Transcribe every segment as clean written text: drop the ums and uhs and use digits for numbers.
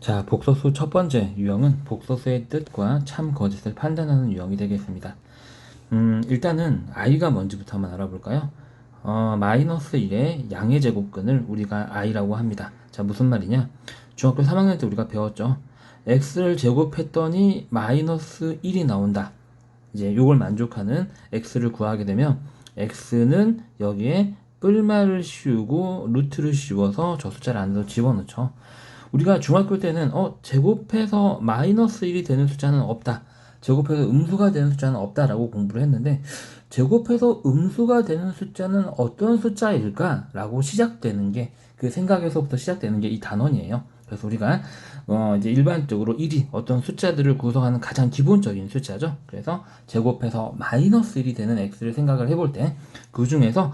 자, 복소수 첫 번째 유형은 복소수의 뜻과 참 거짓을 판단하는 유형이 되겠습니다. 일단은 i가 뭔지부터 한번 알아볼까요? 마이너스 1의 양의 제곱근을 우리가 i라고 합니다. 자, 무슨 말이냐? 중학교 3학년 때 우리가 배웠죠. x를 제곱했더니 마이너스 1이 나온다. 이제 요걸 만족하는 x를 구하게 되면 x는 여기에 뿔말을 씌우고 루트를 씌워서 저 숫자를 안으로 집어넣죠. 우리가 중학교 때는 제곱해서 마이너스 1이 되는 숫자는 없다. 제곱해서 음수가 되는 숫자는 없다라고 공부를 했는데 제곱해서 음수가 되는 숫자는 어떤 숫자일까? 라고 시작되는 게 그 생각에서부터 시작되는 게 이 단원이에요. 그래서 우리가 이제 일반적으로 1이 어떤 숫자들을 구성하는 가장 기본적인 숫자죠. 그래서 제곱해서 마이너스 1이 되는 x를 생각을 해볼 때 그 중에서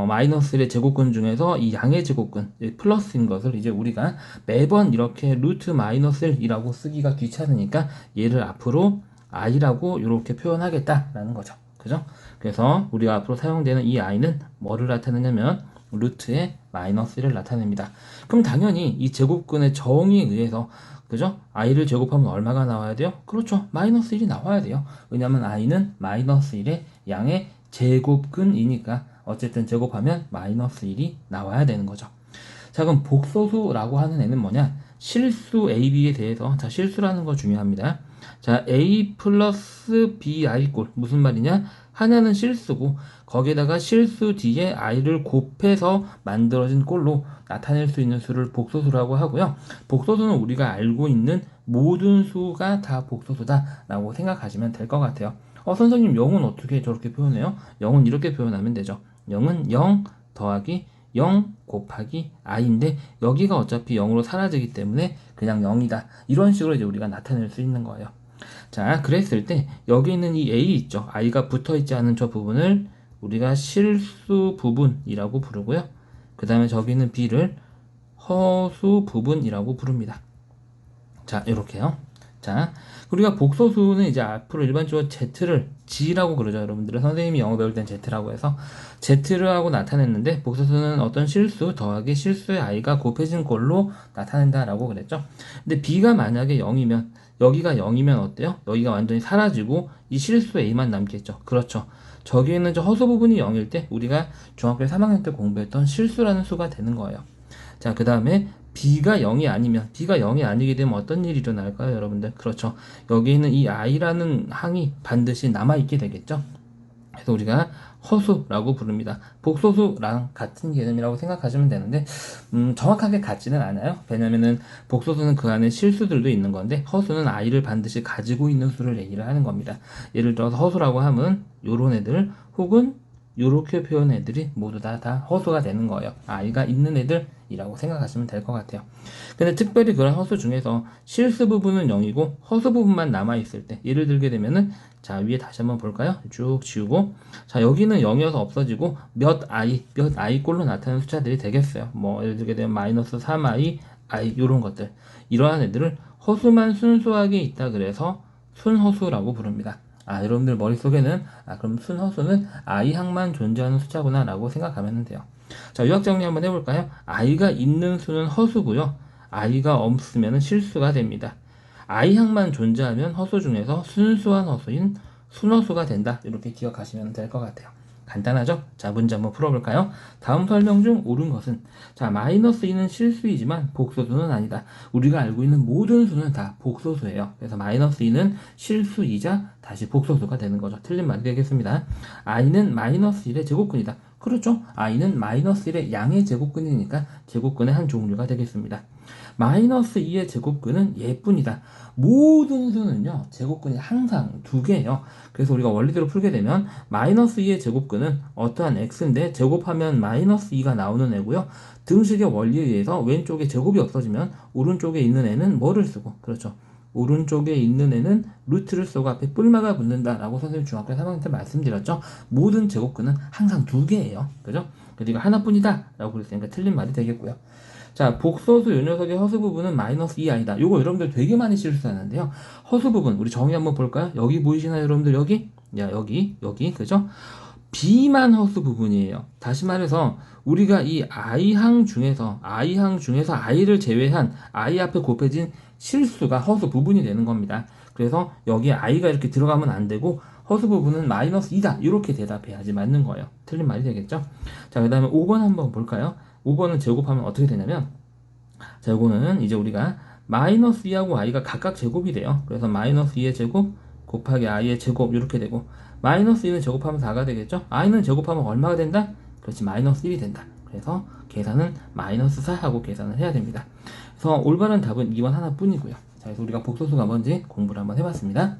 마이너스 1의 제곱근 중에서 이 양의 제곱근 플러스인 것을 이제 우리가 매번 이렇게 루트 마이너스 1이라고 쓰기가 귀찮으니까 얘를 앞으로 i라고 이렇게 표현하겠다라는 거죠. 그죠? 그래서 우리가 앞으로 사용되는 이 i는 뭐를 나타내냐면 루트의 마이너스 1을 나타냅니다. 그럼 당연히 이 제곱근의 정의에 의해서 그죠? i를 제곱하면 얼마가 나와야 돼요? 그렇죠. 마이너스 1이 나와야 돼요. 왜냐면 i는 마이너스 1의 양의 제곱근이니까 어쨌든 제곱하면 마이너스 1이 나와야 되는 거죠. 자, 그럼 복소수라고 하는 애는 뭐냐? 실수 AB에 대해서, 자, 실수라는 거 중요합니다. 자, A 플러스 BI 꼴. 무슨 말이냐? 하나는 실수고, 거기에다가 실수 뒤에 i를 곱해서 만들어진 꼴로 나타낼 수 있는 수를 복소수라고 하고요. 복소수는 우리가 알고 있는 모든 수가 다 복소수다라고 생각하시면 될 것 같아요. 선생님, 0은 어떻게 저렇게 표현해요? 0은 이렇게 표현하면 되죠. 0은 0 더하기 0 곱하기 i인데 여기가 어차피 0으로 사라지기 때문에 그냥 0이다. 이런 식으로 이제 우리가 나타낼 수 있는 거예요. 자, 그랬을 때 여기 있는 이 a 있죠. i가 붙어 있지 않은 저 부분을 우리가 실수 부분이라고 부르고요. 그 다음에 저기 있는 b를 허수 부분이라고 부릅니다. 자, 이렇게요. 자, 우리가 복소수는 이제 앞으로 일반적으로 Z를 G라고 그러죠. 여러분들은 선생님이 영어 배울 땐 Z라고 해서 Z를 하고 나타냈는데 복소수는 어떤 실수 더하기 실수의 i가 곱해진 꼴로 나타낸다라고 그랬죠. 근데 B가 만약에 0이면 여기가 0이면 어때요? 여기가 완전히 사라지고 이 실수 a만 남겠죠. 그렇죠. 저기에 있는 저 허수 부분이 0일 때 우리가 중학교 3학년 때 공부했던 실수라는 수가 되는 거예요. 자, 그 다음에 b가 0이 아니면 b가 0이 아니게 되면 어떤 일이 일어날까요, 여러분들? 그렇죠. 여기 있는 이 i라는 항이 반드시 남아있게 되겠죠. 그래서 우리가 허수라고 부릅니다. 복소수랑 같은 개념이라고 생각하시면 되는데 정확하게 같지는 않아요. 왜냐면은 복소수는 그 안에 실수들도 있는 건데 허수는 i를 반드시 가지고 있는 수를 얘기를 하는 겁니다. 예를 들어서 허수라고 하면 요런 애들 혹은 요렇게 표현 애들이 모두 다 허수가 되는 거예요. i가 있는 애들이라고 생각하시면 될 것 같아요. 근데 특별히 그런 허수 중에서 실수 부분은 0이고 허수 부분만 남아있을 때 예를 들게 되면은 자, 위에 다시 한번 볼까요? 쭉 지우고 자, 여기는 0이어서 없어지고 몇 i 꼴로 나타나는 숫자들이 되겠어요. 뭐 예를 들게 되면 마이너스 3i, i 요런 것들 이러한 애들을 허수만 순수하게 있다 그래서 순허수라고 부릅니다. 여러분들 머릿속에는 그럼 순허수는 i항만 존재하는 숫자구나 라고 생각하면 돼요. 자, 요약 정리 한번 해볼까요? i가 있는 수는 허수고요. i가 없으면 실수가 됩니다. i항만 존재하면 허수 중에서 순수한 허수인 순허수가 된다. 이렇게 기억하시면 될 것 같아요. 간단하죠? 자, 문제 한번 풀어볼까요? 다음 설명 중 옳은 것은 자, 마이너스 2는 실수이지만 복소수는 아니다. 우리가 알고 있는 모든 수는 다 복소수예요. 그래서 마이너스 2는 실수이자 다시 복소수가 되는 거죠. 틀린 말이 되겠습니다. i는 마이너스 1의 제곱근이다. 그렇죠? i는 마이너스 1의 양의 제곱근이니까 제곱근의 한 종류가 되겠습니다. 마이너스 2의 제곱근은 예뿐이다. 모든 수는요, 제곱근이 항상 두 개예요. 그래서 우리가 원리대로 풀게 되면 마이너스 2의 제곱근은 어떠한 x인데 제곱하면 마이너스 2가 나오는 애고요. 등식의 원리에 의해서 왼쪽에 제곱이 없어지면 오른쪽에 있는 애는 뭐를 쓰고, 그렇죠. 오른쪽에 있는 애는 루트를 쓰고 앞에 뿔마가 붙는다 라고 선생님 중학교 3학년 때 말씀드렸죠. 모든 제곱근은 항상 두 개예요. 그죠? 그래서 이거 하나뿐이다 라고 그랬으니까 틀린 말이 되겠고요. 자, 복소수 요 녀석의 허수 부분은 마이너스 2i다. 요거 여러분들 되게 많이 실수하는데요. 허수 부분 우리 정의 한번 볼까요? 여기 보이시나요, 여러분들? 여기? 야, 여기, 그죠? B만 허수 부분이에요. 다시 말해서 우리가 이 I항 중에서 I를 제외한 I 앞에 곱해진 실수가 허수 부분이 되는 겁니다. 그래서 여기에 I가 이렇게 들어가면 안 되고 허수 부분은 마이너스 2다 이렇게 대답해야지 맞는 거예요. 틀린 말이 되겠죠? 자, 그 다음에 5번 한번 볼까요? 5번은 제곱하면 어떻게 되냐면, 자, 요거는 이제 우리가 마이너스 2하고 I가 각각 제곱이 돼요. 그래서 마이너스 2의 제곱 곱하기 I의 제곱 이렇게 되고, 마이너스 2는 제곱하면 4가 되겠죠? I는 제곱하면 얼마가 된다? 그렇지, 마이너스 1이 된다. 그래서 계산은 마이너스 4 하고 계산을 해야 됩니다. 그래서 올바른 답은 2번 하나뿐이고요. 자, 그래서 우리가 복소수가 뭔지 공부를 한번 해봤습니다.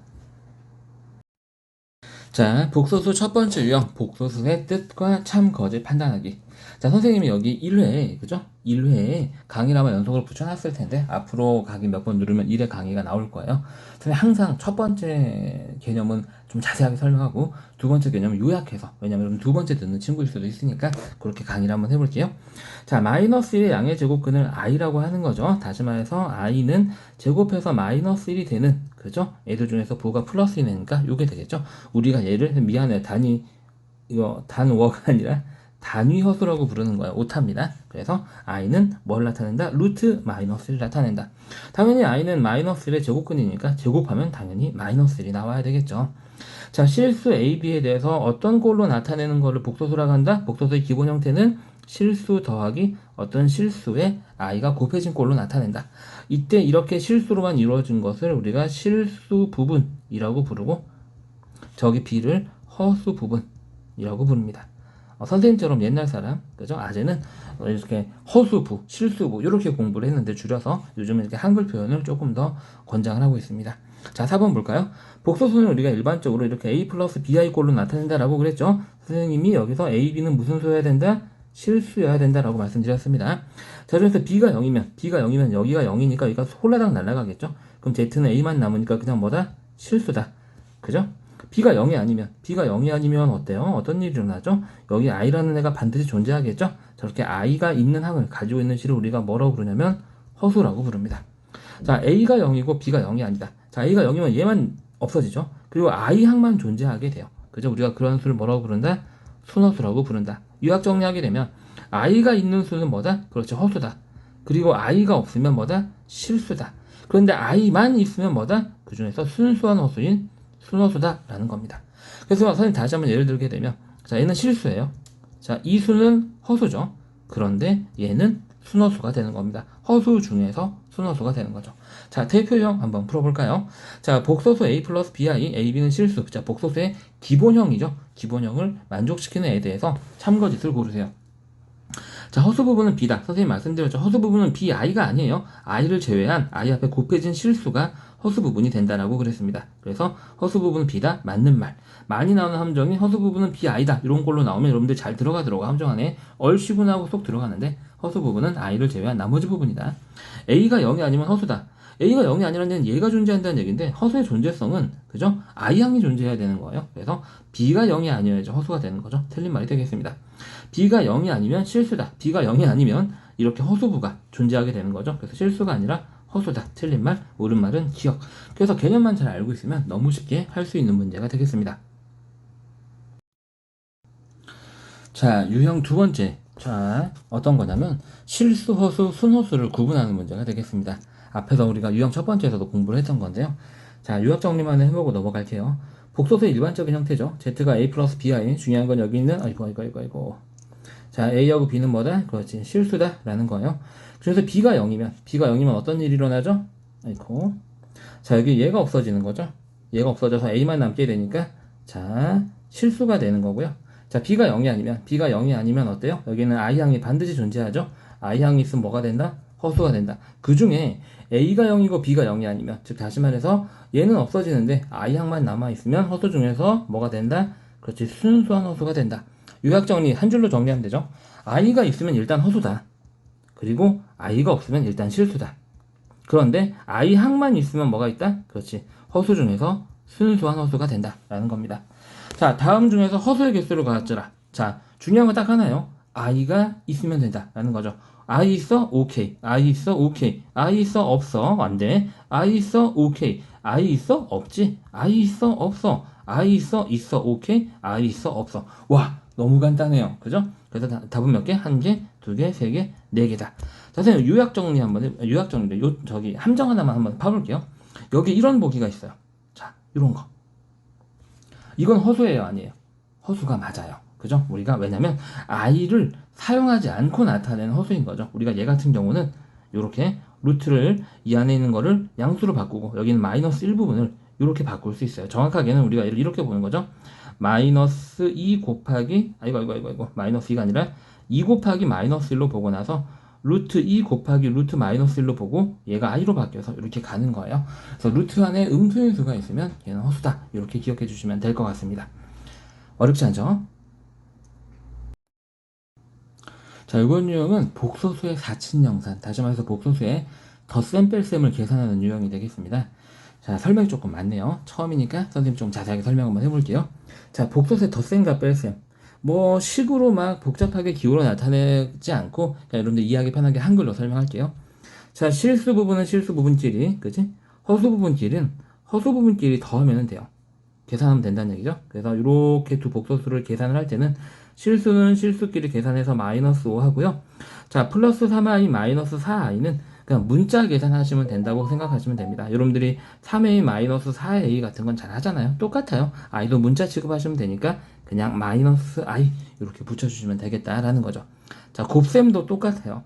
자, 복소수 첫 번째 유형, 복소수의 뜻과 참, 거짓 판단하기. 자, 선생님이 여기 1회, 그죠? 1회에 강의를 아마 연속으로 붙여놨을 텐데, 앞으로 강의 몇 번 누르면 1회 강의가 나올 거예요. 선생님 항상 첫 번째 개념은 좀 자세하게 설명하고, 두 번째 개념은 요약해서, 왜냐면 두 번째 듣는 친구일 수도 있으니까, 그렇게 강의를 한번 해볼게요. 자, 마이너스 1의 양의 제곱근을 i라고 하는 거죠. 다시 말해서 i는 제곱해서 마이너스 1이 되는, 그죠? 애들 중에서 부호가 플러스 1이니까 요게 되겠죠. 우리가 얘를, 미안해, 단워가 아니라 단위 허수라고 부르는 거예요. 오타입니다. 그래서 i는 뭘 나타낸다? 루트 마이너스 1을 나타낸다. 당연히 i는 마이너스 1의 제곱근이니까 제곱하면 당연히 마이너스 1이 나와야 되겠죠. 자, 실수 A, B에 대해서 어떤 꼴로 나타내는 것을 복소수라고 한다? 복소수의 기본 형태는 실수 더하기 어떤 실수에 i가 곱해진 꼴로 나타낸다. 이때 이렇게 실수로만 이루어진 것을 우리가 실수 부분이라고 부르고, 저기 B를 허수 부분이라고 부릅니다. 선생님처럼 옛날 사람, 그죠? 아재는 이렇게 허수부, 실수부 이렇게 공부를 했는데, 줄여서 요즘은 이렇게 한글 표현을 조금 더 권장을 하고 있습니다. 자, 4번 볼까요? 복소수는 우리가 일반적으로 이렇게 A 플러스 BI 꼴로 나타낸다라고 그랬죠? 선생님이 여기서 A, B는 무슨 수여야 된다? 실수여야 된다라고 말씀드렸습니다. 자, 그래서 B가 0이면 여기가 0이니까 여기가 홀라당 날아가겠죠? 그럼 Z는 A만 남으니까 그냥 뭐다? 실수다. 그죠? B가 0이 아니면 어때요? 어떤 일이 일어나죠? 여기 I라는 애가 반드시 존재하겠죠? 저렇게 I가 있는 항을 가지고 있는 시를 우리가 뭐라고 부르냐면 허수라고 부릅니다. 자, A가 0이고 B가 0이 아니다. 자, A가 0이면 얘만 없어지죠? 그리고 I 항만 존재하게 돼요. 그죠? 우리가 그런 수를 뭐라고 부른다? 순허수라고 부른다. 요약 정리하게 되면 I가 있는 수는 뭐다? 그렇죠, 허수다. 그리고 I가 없으면 뭐다? 실수다. 그런데 I만 있으면 뭐다? 그 중에서 순수한 허수인 순허수다 라는 겁니다. 그래서 선생님 다시 한번 예를 들게 되면, 자, 얘는 실수예요. 자, 이 수는 허수죠. 그런데 얘는 순허수가 되는 겁니다. 허수 중에서 순허수가 되는 거죠. 자, 대표형 한번 풀어볼까요? 자, 복소수 A 플러스 BI, A, B는 실수. 자, 복소수의 기본형이죠. 기본형을 만족시키는 애에 대해서 참거짓을 고르세요. 자, 허수 부분은 B다. 선생님 말씀드렸죠. 허수 부분은 BI가 아니에요. I를 제외한 I 앞에 곱해진 실수가 허수 부분이 된다라고 그랬습니다. 그래서 허수 부분은 B다. 맞는 말. 많이 나오는 함정이 허수 부분은 BI다. 이런 걸로 나오면 여러분들 잘 들어가더라고. 함정 안에 얼씨구나 하고 쏙 들어가는데, 허수 부분은 I를 제외한 나머지 부분이다. A가 0이 아니면 허수다. A가 0이 아니라는 얘기는 얘가 존재한다는 얘기인데, 허수의 존재성은, 그죠? I항이 존재해야 되는 거예요. 그래서 B가 0이 아니어야지 허수가 되는 거죠. 틀린 말이 되겠습니다. B가 0이 아니면 실수다. B가 0이 아니면 이렇게 허수부가 존재하게 되는 거죠. 그래서 실수가 아니라 허수다. 틀린 말, 옳은 말은 기억. 그래서 개념만 잘 알고 있으면 너무 쉽게 할 수 있는 문제가 되겠습니다. 자, 유형 두 번째. 자, 어떤 거냐면 실수, 허수, 순허수를 구분하는 문제가 되겠습니다. 앞에서 우리가 유형 첫 번째에서도 공부를 했던 건데요. 자, 요약 정리만 해보고 넘어갈게요. 복소수의 일반적인 형태죠. Z가 A 플러스 B인, 중요한 건 여기 있는, 아이고. 자, A하고 B는 뭐다? 그렇지, 실수다 라는 거예요. 그래서 B가 0이면 어떤 일이 일어나죠? 아이고. 자, 여기 얘가 없어지는 거죠. 얘가 없어져서 A만 남게 되니까, 자, 실수가 되는 거고요. 자, B가 0이 아니면 어때요? 여기는 I항이 반드시 존재하죠. I항이 있으면 뭐가 된다? 허수가 된다. 그 중에 A가 0이고 B가 0이 아니면, 즉 다시 말해서 얘는 없어지는데 I항만 남아있으면 허수 중에서 뭐가 된다? 그렇지, 순수한 허수가 된다. 요약 정리 한 줄로 정리하면 되죠. I가 있으면 일단 허수다. 그리고 I가 없으면 일단 실수다. 그런데 I항만 있으면 뭐가 있다? 그렇지, 허수 중에서 순수한 허수가 된다 라는 겁니다. 자, 다음 중에서 허수의 개수를 가져라. 자, 중요한 건 딱 하나요. I가 있으면 된다 라는 거죠. I 있어? 오케이. I 있어? 오케이. I 있어? 없어? 안 돼. I 있어? 오케이. I 있어? 없지. I 있어? 없어. I 있어? 있어. 오케이. I 있어? 없어. 와, 너무 간단해요. 그죠? 그래서 답은 몇 개? 한 개, 두 개, 세 개, 네 개다. 자, 선생님 요약 정리 한번 요약 정리. 저기 함정 하나만 한번 파볼게요. 여기 이런 보기가 있어요. 자, 이런 거. 이건 허수예요, 아니에요? 허수가 맞아요. 그죠? 우리가 왜냐면 I를 사용하지 않고 나타낸 허수인 거죠. 우리가 얘 같은 경우는 이렇게 루트를 이 안에 있는 거를 양수로 바꾸고 여기는 마이너스 1 부분을 이렇게 바꿀 수 있어요. 정확하게는 우리가 이렇게 보는 거죠. 마이너스 2 곱하기 아이고 마이너스 2가 아니라 2 곱하기 마이너스 1로 보고 나서 루트 2 곱하기 루트 마이너스 1로 보고 얘가 i로 바뀌어서 이렇게 가는 거예요. 그래서 루트 안에 음수인수가 있으면 얘는 허수다. 이렇게 기억해 주시면 될 것 같습니다. 어렵지 않죠? 자, 이번 유형은 복소수의 4친 영산, 다시 말해서 복소수의 덧셈 뺄셈을 계산하는 유형이 되겠습니다. 자, 설명이 조금 많네요. 처음이니까 선생님 좀 자세하게 설명 한번 해볼게요. 자, 복소수의 덧셈과 뺄셈. 뭐 식으로 막 복잡하게 기울어 나타내지 않고 여러분들 이해하기 편하게 한글로 설명할게요. 자, 실수 부분은 실수 부분끼리, 그지? 허수 부분끼리는 허수 부분끼리 더하면 돼요. 계산하면 된다는 얘기죠. 그래서 이렇게 두 복소수를 계산을 할 때는 실수는 실수끼리 계산해서 마이너스 5 하고요. 자, 플러스 3i 마이너스 4i는 그냥 문자 계산하시면 된다고 생각하시면 됩니다. 여러분들이 3a 마이너스 4a 같은 건 잘 하잖아요. 똑같아요. i도 문자 취급하시면 되니까 그냥 마이너스 i 이렇게 붙여주시면 되겠다라는 거죠. 자, 곱셈도 똑같아요.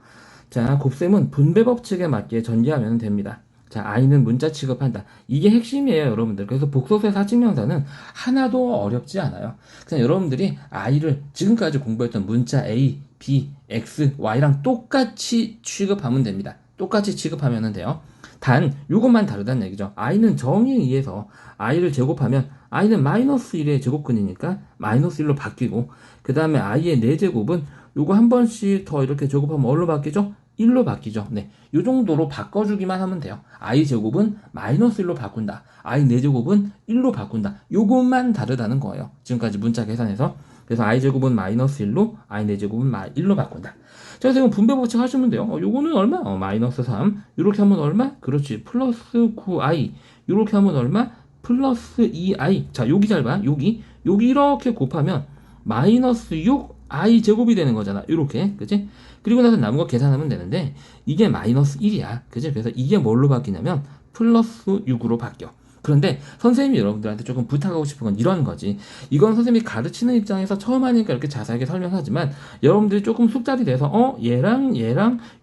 자, 곱셈은 분배 법칙에 맞게 전개하면 됩니다. 자, i는 문자 취급한다. 이게 핵심이에요, 여러분들. 그래서 복소수의 사칙명사는 하나도 어렵지 않아요. 그냥 여러분들이 i를 지금까지 공부했던 문자 a, b, x, y랑 똑같이 취급하면 됩니다. 똑같이 취급하면 돼요. 단, 요것만 다르다는 얘기죠. i는 정의에 의해서 i를 제곱하면 i는 마이너스 1의 제곱근이니까 마이너스 1로 바뀌고, 그 다음에 i의 4제곱은 요거 한 번씩 더 이렇게 제곱하면 뭘로 바뀌죠? 1로 바뀌죠. 네, 요 정도로 바꿔주기만 하면 돼요. i 제곱은 마이너스 1로 바꾼다. i 4제곱은 1로 바꾼다. 요것만 다르다는 거예요. 지금까지 문자 계산해서. 그래서 i 제곱은 마이너스 1로, i 4제곱은 1로 바꾼다. 자, 그래서 이건 분배 법칙 하시면 돼요. 요거는 얼마? 마이너스 3. 이렇게 하면 얼마? 그렇지. 플러스 9i. 이렇게 하면 얼마? 플러스 2i. 자, 여기 잘 봐. 여기 이렇게 곱하면 마이너스 6i 제곱이 되는 거잖아. 이렇게. 그치? 그리고 나서 남은 거 계산하면 되는데 이게 마이너스 1이야. 그치? 그래서 이게 뭘로 바뀌냐면 플러스 6으로 바뀌어. 그런데 선생님이 여러분들한테 조금 부탁하고 싶은 건 이런 거지. 이건 선생님이 가르치는 입장에서 처음 하니까 이렇게 자세하게 설명하지만 여러분들이 조금 숙달이 돼서 얘랑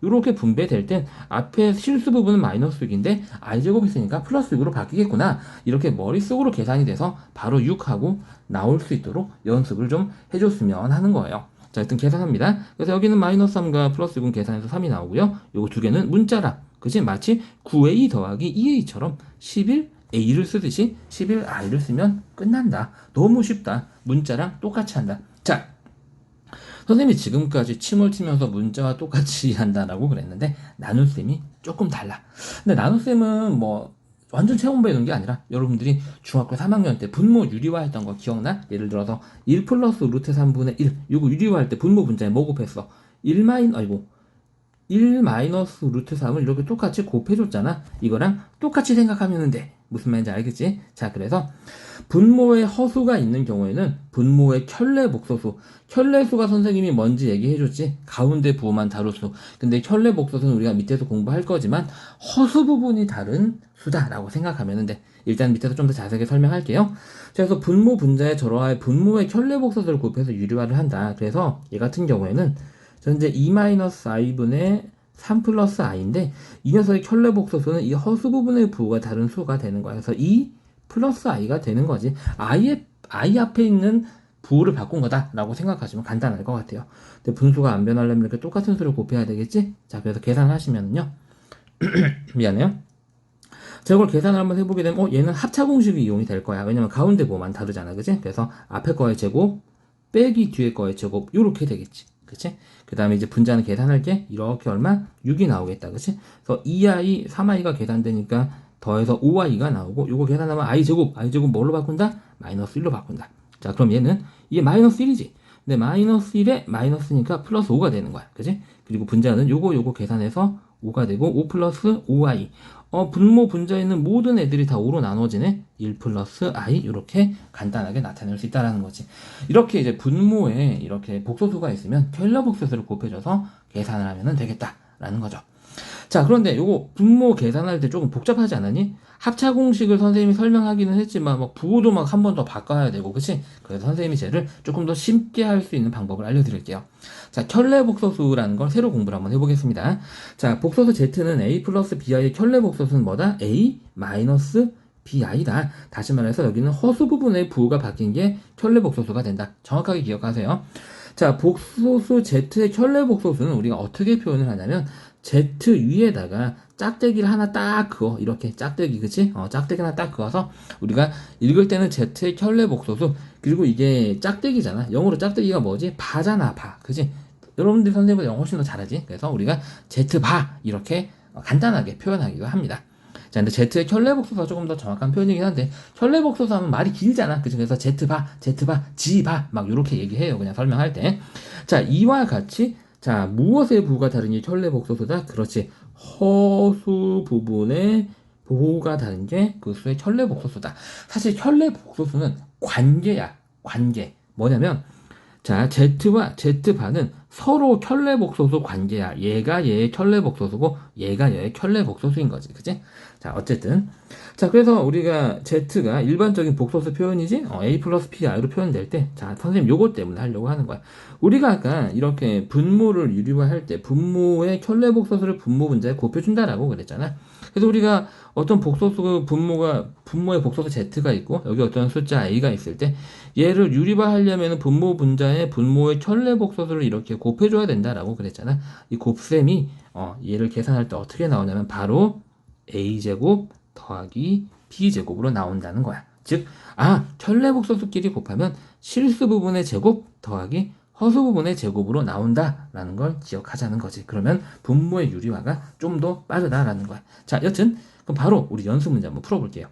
이렇게 분배될 땐 앞에 실수 부분은 마이너스 6인데 i제곱 있으니까 플러스 6으로 바뀌겠구나. 이렇게 머릿속으로 계산이 돼서 바로 6하고 나올 수 있도록 연습을 좀 해줬으면 하는 거예요. 자, 일단 계산합니다. 그래서 여기는 마이너스 3과 플러스 6은 계산해서 3이 나오고요. 요거 두 개는 문자라. 그치? 마치 9a 더하기 2a처럼 11a를 쓰듯이 11i를 쓰면 끝난다. 너무 쉽다. 문자랑 똑같이 한다. 자, 선생님이 지금까지 침을 튀면서 문자와 똑같이 한다라고 그랬는데 나눗셈이 조금 달라. 근데 나눗셈은 뭐 완전 체험 배우는 게 아니라 여러분들이 중학교 3학년 때 분모 유리화 했던 거 기억나? 예를 들어서 1 플러스 루트 3분의 1 이거 유리화할 때 분모 분자에 뭐 곱했어? 1 마이너스 루트 3을 이렇게 똑같이 곱해줬잖아. 이거랑 똑같이 생각하면 돼. 무슨 말인지 알겠지? 자, 그래서 분모에 허수가 있는 경우에는 분모의 켤레 복소수. 켤레수가 선생님이 뭔지 얘기해줬지. 가운데 부호만 다루수. 근데 켤레 복소수는 우리가 밑에서 공부할 거지만 허수 부분이 다른 수다라고 생각하면 돼. 일단 밑에서 좀 더 자세하게 설명할게요. 그래서 분모 분자에 절호하여 분모의 켤레 복소수를 곱해서 유리화를 한다. 그래서 얘 같은 경우에는 현재 2-i분의 3 플러스 i인데 이 녀석의 켤레 복소수는 이 허수 부분의 부호가 다른 수가 되는 거야. 그래서 2 플러스 i가 되는 거지. i 앞에 있는 부호를 바꾼 거다라고 생각하시면 간단할 것 같아요. 근데 분수가 안 변하려면 이렇게 똑같은 수를 곱해야 되겠지? 자, 그래서 계산하시면요. 미안해요. 자, 이걸 계산을 한번 해보게 되면 얘는 합차 공식이 이용이 될 거야. 왜냐면 가운데 부호만 다르잖아. 그치? 그래서 앞에 거의 제곱 빼기 뒤에 거의 제곱 요렇게 되겠지. 그치? 그 다음에 이제 분자는 계산할게. 이렇게 얼마? 6이 나오겠다. 그치? 그래서 2i, 3i가 계산되니까 더해서 5i가 나오고 요거 계산하면 i제곱 뭘로 바꾼다? 마이너스 1로 바꾼다. 자, 그럼 얘는 이게 마이너스 1이지. 근데 마이너스 1에 마이너스니까 플러스 5가 되는 거야. 그치? 그리고 분자는 요거 계산해서 5가 되고 5 플러스 5i 분모 분자에 있는 모든 애들이 다 5로 나눠지네. 1 플러스 i 이렇게 간단하게 나타낼 수 있다라는 거지. 이렇게 이제 분모에 이렇게 복소수가 있으면 켈러 복소수를 곱해줘서 계산을 하면 되겠다라는 거죠. 자, 그런데 요거 분모 계산할 때 조금 복잡하지 않았니? 합차 공식을 선생님이 설명하기는 했지만 막 부호도 막 한 번 더 바꿔야 되고, 그치? 그래서 선생님이 쟤를 조금 더 쉽게 할 수 있는 방법을 알려드릴게요. 자, 켤레 복소수라는 걸 새로 공부를 한번 해보겠습니다. 자, 복소수 Z는 A 플러스 BI의 켤레 복소수는 뭐다? A 마이너스 BI다. 다시 말해서 여기는 허수 부분의 부호가 바뀐 게 켤레 복소수가 된다. 정확하게 기억하세요. 자, 복소수 Z의 켤레 복소수는 우리가 어떻게 표현을 하냐면 Z 위에다가 짝대기를 하나 딱 그어. 이렇게 짝대기, 그치? 짝대기 하나 딱 그어서 우리가 읽을 때는 Z의 켤레 복소수. 그리고 이게 짝대기잖아. 영어로 짝대기가 뭐지? 바잖아, 바. 그치? 여러분들이 선생님보다 영어 훨씬 더 잘하지? 그래서 우리가 Z바 이렇게 간단하게 표현하기도 합니다. 자, 근데 Z의 켤레 복소수가 조금 더 정확한 표현이긴 한데 켤레 복소수 하면 말이 길잖아. 그치? 그래서 Z바, G바 막 이렇게 얘기해요. 그냥 설명할 때. 자, 이와 같이 자, 무엇의 부호가 다르니 켤레 복소수다? 그렇지. 허수 부분의 부호가 다른 게 그 수의 켤레 복소수다. 사실 켤레 복소수는 관계야. 관계. 뭐냐면 자, Z와 Z바는 서로 켤레 복소수 관계야. 얘가 얘의 켤레 복소수고 얘가 얘의 켤레 복소수인 거지. 그치? 자, 어쨌든 자, 그래서 우리가 Z가 일반적인 복소수 표현이지? A 플러스 PI로 표현될 때, 자, 선생님 요거 때문에 하려고 하는 거야. 우리가 아까 이렇게 분모를 유리화할 때 분모의 켤레 복소수를 분모 분자에 곱해준다라고 그랬잖아. 그래서 우리가 어떤 복소수 분모의 복소수 Z가 있고 여기 어떤 숫자 A가 있을 때 얘를 유리화하려면 분모 분자에 분모의 켤레 복소수를 이렇게 곱해줘야 된다라고 그랬잖아. 이 곱셈이 얘를 계산할 때 어떻게 나오냐면 바로 A제곱 더하기 B제곱으로 나온다는 거야. 즉, 켤레 복소수끼리 곱하면 실수 부분의 제곱 더하기 허수 부분의 제곱으로 나온다라는 걸 기억하자는 거지. 그러면 분모의 유리화가 좀 더 빠르다라는 거야. 자, 여튼 그럼 바로 우리 연습 문제 한번 풀어볼게요.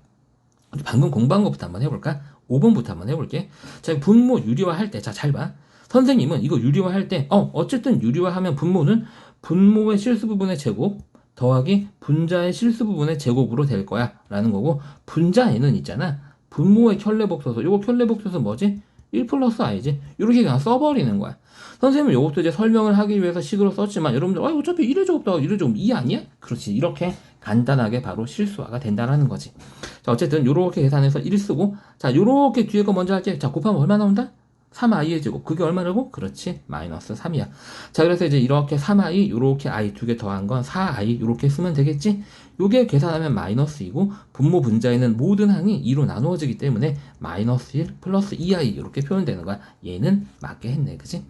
방금 공부한 것부터 한번 해볼까? 5번부터 한번 해볼게. 자, 분모 유리화 할 때, 자, 잘 봐. 선생님은 이거 유리화 할 때, 어쨌든 유리화하면 분모는 분모의 실수 부분의 제곱 더하기 분자의 실수 부분의 제곱으로 될 거야 라는 거고, 분자에는 있잖아, 분모의 켤레 복소수. 요거 켤레 복소수 뭐지? 1 플러스 i지. 이렇게 그냥 써버리는 거야. 선생님은 요것도 이제 설명을 하기 위해서 식으로 썼지만 여러분들 어차피 1의 제곱 더하기 1의 제곱 2 아니야? 그렇지. 이렇게 간단하게 바로 실수화가 된다라는 거지. 자, 어쨌든 요렇게 계산해서 1 쓰고, 자, 요렇게 뒤에 거 먼저 할게. 자, 곱하면 얼마 나온다? 3i의 제곱. 그게 얼마라고? 그렇지. 마이너스 3이야. 자, 그래서 이제 이렇게 3i, 요렇게 i 두 개 더한 건 4i, 요렇게 쓰면 되겠지? 요게 계산하면 마이너스이고, 분모 분자에는 모든 항이 2로 나누어지기 때문에 마이너스 1 플러스 2i, 이렇게 표현되는 거야. 얘는 맞게 했네. 그치?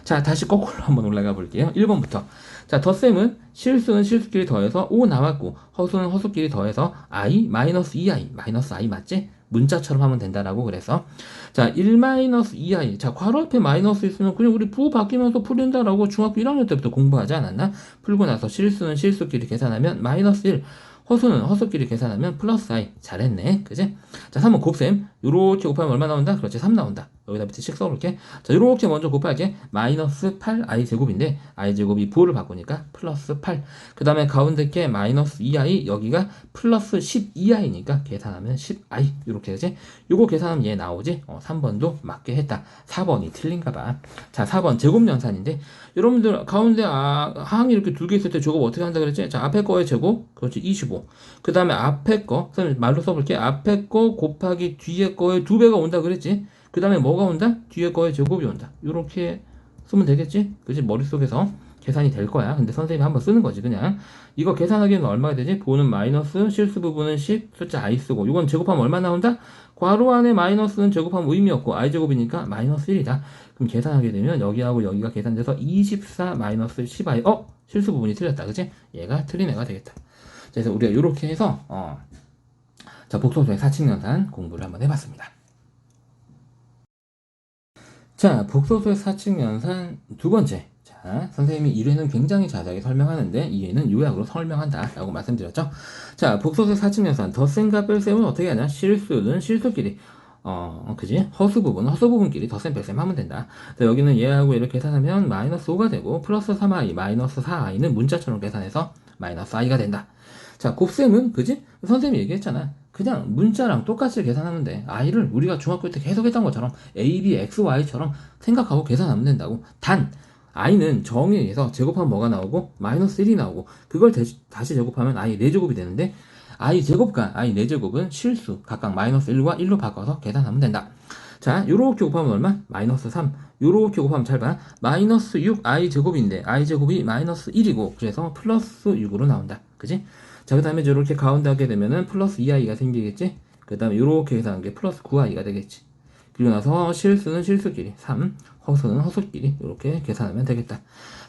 자, 다시 거꾸로 한번 올라가 볼게요. 1번부터. 자, 덧셈은 실수는 실수끼리 더해서 5 나왔고, 허수는 허수끼리 더해서 i 마이너스 2i, 마이너스 i 맞지? 문자처럼 하면 된다라고 그래서, 자, 1 마이너스 2i. 자, 괄호 앞에 마이너스 있으면 그냥 우리 부호 바뀌면서 풀린다라고 중학교 1학년 때부터 공부하지 않았나? 풀고 나서 실수는 실수끼리 계산하면 마이너스 1, 허수는 허수끼리 계산하면 플러스 i. 잘했네. 그지? 자, 3번 곱셈. 요렇게 곱하면 얼마 나온다? 그렇지. 3 나온다. 여기다 밑에 식 써볼게. 자, 요렇게 먼저 곱할게. 마이너스 8i 제곱인데, i 제곱이 부호를 바꾸니까 플러스 8. 그 다음에 가운데 게 마이너스 2i, 여기가 플러스 12i니까 계산하면 10i. 요렇게 되지? 요거 계산하면 얘 나오지? 3번도 맞게 했다. 4번이 틀린가 봐. 자, 4번 제곱연산인데, 여러분들 가운데 항이 이렇게 두 개 있을 때 저거 어떻게 한다 그랬지? 자, 앞에 거의 제곱, 그렇지, 25. 그 다음에 앞에 거, 선생님 말로 써볼게. 앞에 거 곱하기 뒤에 거의 2배가 온다 그랬지? 그 다음에 뭐가 온다? 뒤에 거의 제곱이 온다. 요렇게 쓰면 되겠지? 그치? 머릿속에서 계산이 될 거야. 근데 선생님이 한번 쓰는 거지, 그냥. 이거 계산하기에는 얼마가 되지? 부호는 마이너스, 실수 부분은 10, 숫자 i 쓰고, 이건 제곱하면 얼마 나온다? 괄호 안에 마이너스는 제곱하면 의미 없고, i 제곱이니까 마이너스 1이다. 그럼 계산하게 되면 여기하고 여기가 계산돼서 24 마이너스 10i. 실수 부분이 틀렸다. 그치? 얘가 틀린 애가 되겠다. 그래서 우리가 이렇게 해서, 자, 복소수의 사칙연산 공부를 한번 해봤습니다. 자, 복소수의 사칙연산 두 번째. 자, 선생님이 1회는 굉장히 자세하게 설명하는데 2회는 요약으로 설명한다 라고 말씀드렸죠. 자, 복소수의 사칙연산 덧셈과 뺄셈은 어떻게 하냐? 실수는 실수끼리, 그지? 허수 부분끼리 덧셈 뺄셈 하면 된다. 자, 여기는 얘하고 얘를 계산하면 마이너스 5가 되고, 플러스 3i 마이너스 4i는 문자처럼 계산해서 마이너스 i가 된다. 자, 곱셈은 그지? 선생님이 얘기했잖아. 그냥 문자랑 똑같이 계산하면 돼. i를 우리가 중학교 때 계속 했던 것처럼 a, b, x, y처럼 생각하고 계산하면 된다고. 단 i는 정에 의해서 제곱하면 뭐가 나오고 마이너스 1이 나오고 그걸 다시 제곱하면 i 4제곱이 되는데 i 제곱과 i 4제곱은 실수 각각 마이너스 1과 1로 바꿔서 계산하면 된다. 자, 요렇게 곱하면 얼마? 마이너스 3. 요렇게 곱하면 잘 봐. 마이너스 6 i 제곱인데 i 제곱이 마이너스 1이고 그래서 플러스 6으로 나온다. 그지? 자, 그 다음에 이렇게 가운데 하게 되면은 플러스 2i가 생기겠지? 그 다음에 요렇게 계산한 게 플러스 9i가 되겠지. 그리고 나서 실수는 실수끼리 3, 허수는 허수끼리 이렇게 계산하면 되겠다.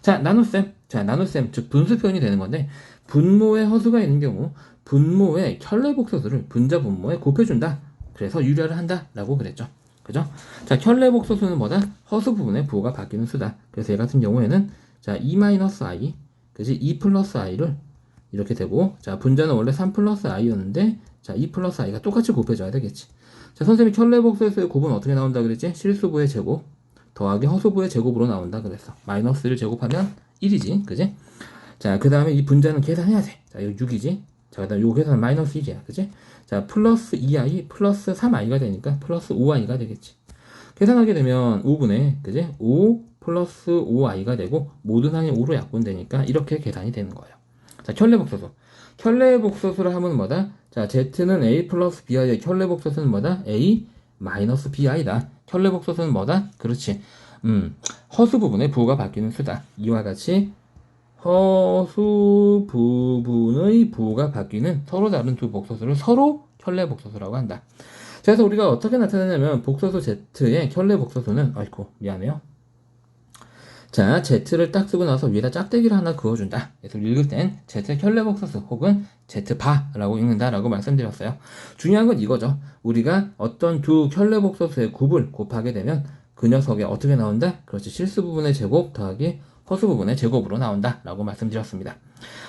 자, 나눗셈. 자, 나눗셈, 즉 분수 표현이 되는 건데 분모에 허수가 있는 경우 분모의 켤레복소수를 분자 분모에 곱해준다. 그래서 유리화를 한다 라고 그랬죠. 그죠? 자, 켤레복소수는 뭐다? 허수 부분에 부호가 바뀌는 수다. 그래서 얘 같은 경우에는 자, 2-i, 그지? 2 플러스 i를 이렇게 되고, 자, 분자는 원래 3 플러스 i였는데, 자, 2 플러스 i가 똑같이 곱해줘야 되겠지. 자, 선생님이 켤레복소수의 곱은 어떻게 나온다 그랬지? 실수부의 제곱 더하기 허수부의 제곱으로 나온다 그랬어. 마이너스 1을 제곱하면 1이지, 그지? 자, 그 다음에 이 분자는 계산해야 돼. 자, 이거 6이지. 자, 그 다음에 요거 계산은 마이너스 1이야, 그지? 자, 플러스 2i 플러스 3i가 되니까 플러스 5i가 되겠지. 계산하게 되면 5분의, 그지? 5 플러스 5i가 되고 모든 항이 5로 약분되니까 이렇게 계산이 되는 거예요. 자, 켤레복소수. 켤레복소수를 하면 뭐다? 자, z는 a 플러스 bi의 켤레복소수는 뭐다? a 마이너스 bi다. 켤레복소수는 뭐다? 그렇지. 허수 부분의 부호가 바뀌는 수다. 이와 같이 허수 부분의 부호가 바뀌는 서로 다른 두 복소수를 서로 켤레복소수라고 한다. 그래서 우리가 어떻게 나타내냐면 복소수 z의 켤레복소수는 아이고 미안해요. 자, z를 딱 쓰고 나서 위에다 짝대기를 하나 그어준다. 그래서 읽을 땐 z 켤레복소수 혹은 z바라고 읽는다라고 말씀드렸어요. 중요한 건 이거죠. 우리가 어떤 두 켤레복소수의 곱을 곱하게 되면 그 녀석이 어떻게 나온다? 그렇지, 실수 부분의 제곱 더하기 허수 부분의 제곱으로 나온다 라고 말씀드렸습니다.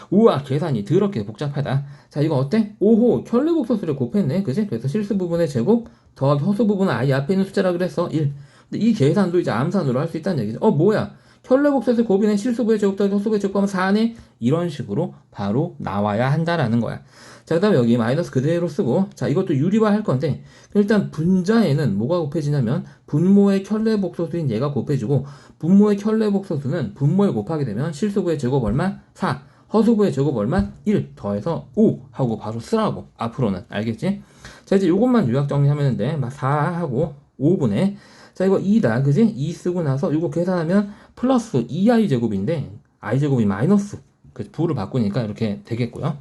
우와, 계산이 더럽게 복잡하다. 자, 이거 어때? 오호, 켤레복소수를 곱했네, 그지? 그래서 실수 부분의 제곱 더하기 허수 부분은 i 앞에 있는 숫자라 그랬어, 1. 근데 이 계산도 이제 암산으로 할 수 있다는 얘기죠. 뭐야, 켤레복소수 곱이네, 실수부의 제곱 더하기 허수부의 제곱하면 4네. 이런 식으로 바로 나와야 한다라는 거야. 자, 그 다음에 여기 마이너스 그대로 쓰고, 자, 이것도 유리화 할 건데, 일단 분자에는 뭐가 곱해지냐면 분모의 켤레복소수인 얘가 곱해지고, 분모의 켤레복소수는 분모에 곱하게 되면 실수부의 제곱 얼마? 4, 허수부의 제곱 얼마? 1 더해서 5 하고 바로 쓰라고. 앞으로는 알겠지? 자, 이제 요것만 요약 정리하면 돼. 막 4하고 5분의, 자, 이거 2다, 그지? 2 쓰고 나서 이거 계산하면 플러스 2i 제곱인데 i 제곱이 마이너스, 그 부호를 바꾸니까 이렇게 되겠고요.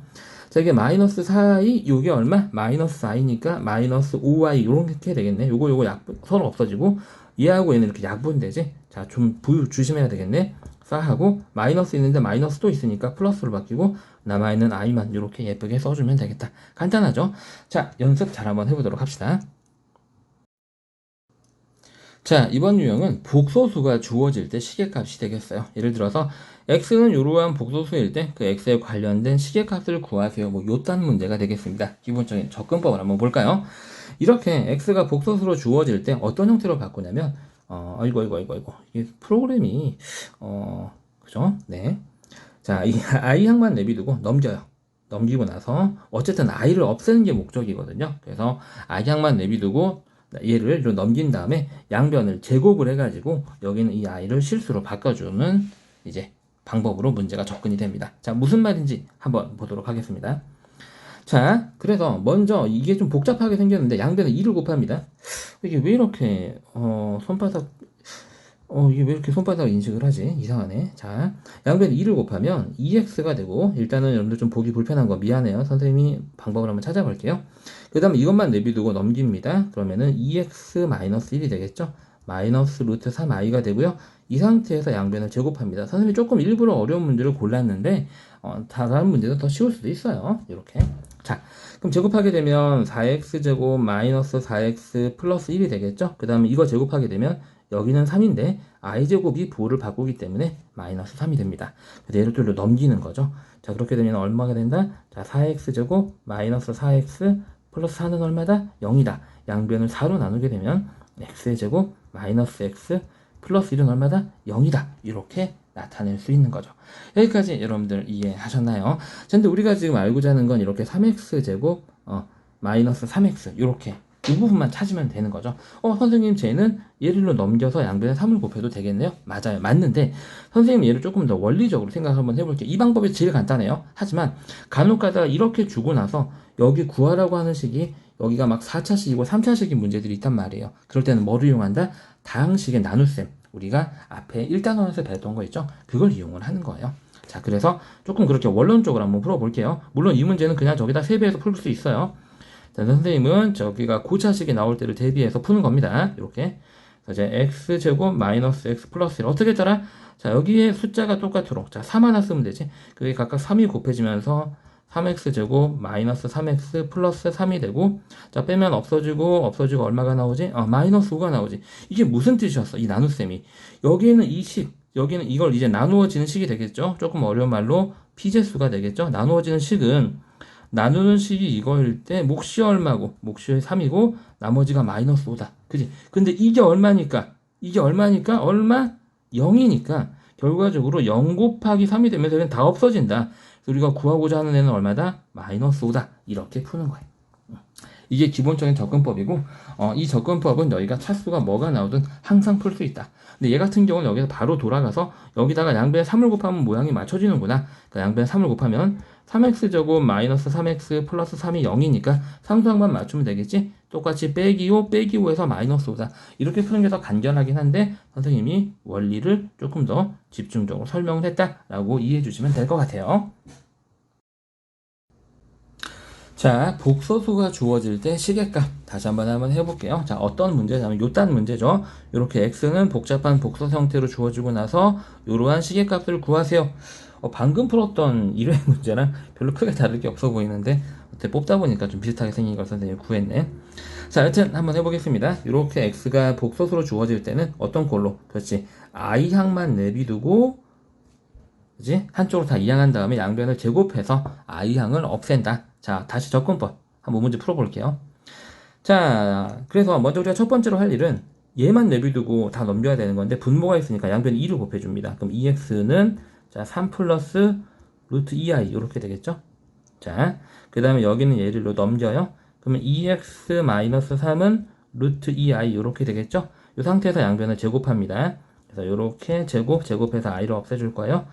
자, 이게 마이너스 4i, 요게 얼마? 마이너스 i니까 마이너스 5i 이렇게 되겠네. 요거 약분 서로 없어지고 얘하고 얘는 이렇게 약분되지. 자, 좀 조심해야 되겠네. 싸하고 마이너스 있는데 마이너스 또 있으니까 플러스로 바뀌고 남아있는 i만 이렇게 예쁘게 써주면 되겠다. 간단하죠? 자, 연습 잘 한번 해보도록 합시다. 자, 이번 유형은 복소수가 주어질 때 시계값이 되겠어요. 예를 들어서 x는 이러한 복소수일 때 그 x에 관련된 시계값을 구하세요. 뭐 요딴 문제가 되겠습니다. 기본적인 접근법을 한번 볼까요? 이렇게 x가 복소수로 주어질 때 어떤 형태로 바꾸냐면 아이고 이게 프로그램이 그죠? 네. 자, 이 i 항만 내비두고 넘겨요. 넘기고 나서 어쨌든 i를 없애는 게 목적이거든요. 그래서 i 항만 내비두고 얘를 넘긴 다음에 양변을 제곱을 해가지고 여기는 이 i를 실수로 바꿔주는 이제 방법으로 문제가 접근이 됩니다. 자, 무슨 말인지 한번 보도록 하겠습니다. 자, 그래서 먼저 이게 좀 복잡하게 생겼는데 양변에 2를 곱합니다. 이게 왜 이렇게 손바닥 이게 왜 이렇게 손바닥 인식을 하지? 이상하네. 자, 양변에 2를 곱하면 2x가 되고, 일단은 여러분들 좀 보기 불편한 거 미안해요. 선생님이 방법을 한번 찾아볼게요. 그 다음에 이것만 내비두고 넘깁니다. 그러면은 2x-1이 되겠죠? 마이너스 루트 3i가 되고요. 이 상태에서 양변을 제곱합니다. 선생님이 조금 일부러 어려운 문제를 골랐는데 다른 문제도 더 쉬울 수도 있어요. 이렇게. 자, 그럼 제곱하게 되면 4x제곱 마이너스 4x 플러스 1이 되겠죠? 그 다음에 이거 제곱하게 되면 여기는 3인데 i제곱이 부호를 바꾸기 때문에 마이너스 3이 됩니다. 얘를 또 넘기는 거죠. 자, 그렇게 되면 얼마가 된다? 자, 4x제곱 마이너스 4x 플러스 4는 얼마다? 0이다. 양변을 4로 나누게 되면 x의 제곱 마이너스 x 플러스 1은 얼마다? 0이다. 이렇게 나타낼 수 있는 거죠. 여기까지 여러분들 이해하셨나요? 근데 우리가 지금 알고자 하는 건 이렇게 3x제곱 마이너스 3x 이렇게 이 부분만 찾으면 되는 거죠. 선생님 쟤는 얘를로 넘겨서 양변에 3을 곱해도 되겠네요. 맞아요. 맞는데 선생님 얘를 조금 더 원리적으로 생각 한번 해볼게요. 이 방법이 제일 간단해요. 하지만 간혹 가다가 이렇게 주고 나서 여기 구하라고 하는 식이 여기가 막 4차식이고 3차식인 문제들이 있단 말이에요. 그럴 때는 뭐를 이용한다? 다항식의 나눗셈. 우리가 앞에 1단원에서 배웠던 거 있죠? 그걸 이용을 하는 거예요. 자, 그래서 조금 그렇게 원론적으로 한번 풀어볼게요. 물론 이 문제는 그냥 저기다 3배해서 풀 수 있어요. 자, 선생님은 저기가 고차식이 나올 때를 대비해서 푸는 겁니다. 이렇게. 자, 이제 x제곱 마이너스 x 플러스 1 어떻게 따라? 자, 여기에 숫자가 똑같도록. 자, 3 하나 쓰면 되지. 그게 각각 3이 곱해지면서 3x제곱 마이너스 3x 플러스 3이 되고, 자, 빼면 없어지고 얼마가 나오지? 마이너스 5가 나오지. 이게 무슨 뜻이었어? 이 나눗셈이. 여기에는 이 식, 여기는 이걸 이제 나누어지는 식이 되겠죠? 조금 어려운 말로 피제수가 되겠죠? 나누어지는 식은 나누는 식이 이거일 때 몫이 얼마고 몫이 3이고 나머지가 마이너스 5다. 그지? 근데 이게 얼마니까? 얼마? 0이니까 결과적으로 0 곱하기 3이 되면서 그냥 다 없어진다. 우리가 구하고자 하는 애는 얼마다? 마이너스 5다. 이렇게 푸는 거예요. 이게 기본적인 접근법이고 이 접근법은 너희가 차수가 뭐가 나오든 항상 풀 수 있다. 근데 얘 같은 경우는 여기서 바로 돌아가서 여기다가 양변에 3을 곱하면 모양이 맞춰지는구나. 그러니까 양변에 3을 곱하면 3x제곱 마이너스 3x 플러스 3이 0이니까 상수항만 맞추면 되겠지? 똑같이 빼기 5, 빼기 5에서 마이너스 5다. 이렇게 푸는 게 더 간결하긴 한데 선생님이 원리를 조금 더 집중적으로 설명을 했다라고 이해해 주시면 될 것 같아요. 자, 복소수가 주어질 때 시계값 다시 한번 해볼게요. 자, 어떤 문제냐면 요딴 문제죠. 이렇게 x는 복잡한 복소수 형태로 주어지고 나서 이러한 시계값을 구하세요. 방금 풀었던 1회 문제랑 별로 크게 다를 게 없어 보이는데 어떻게 뽑다 보니까 좀 비슷하게 생긴 걸 선생님이 구했네. 자, 여튼 한번 해보겠습니다. 이렇게 x가 복소수로 주어질 때는 어떤 꼴로? 그렇지. i항만 내비두고 그지? 한쪽으로 다 이항한 다음에 양변을 제곱해서 i항을 없앤다. 자, 다시 접근법 한번 문제 풀어볼게요. 자, 그래서 먼저 우리가 첫 번째로 할 일은 얘만 내비두고 다 넘겨야 되는 건데 분모가 있으니까 양변 2를 곱해줍니다. 그럼 2x는 자, 3 플러스 루트 2i 이렇게 되겠죠? 자, 그 다음에 여기는 얘를 넘겨요. 그러면 2x 마이너스 3은 루트 2i 이렇게 되겠죠? 이 상태에서 양변을 제곱합니다. 그래서 이렇게 제곱해서 i를 없애줄 거예요.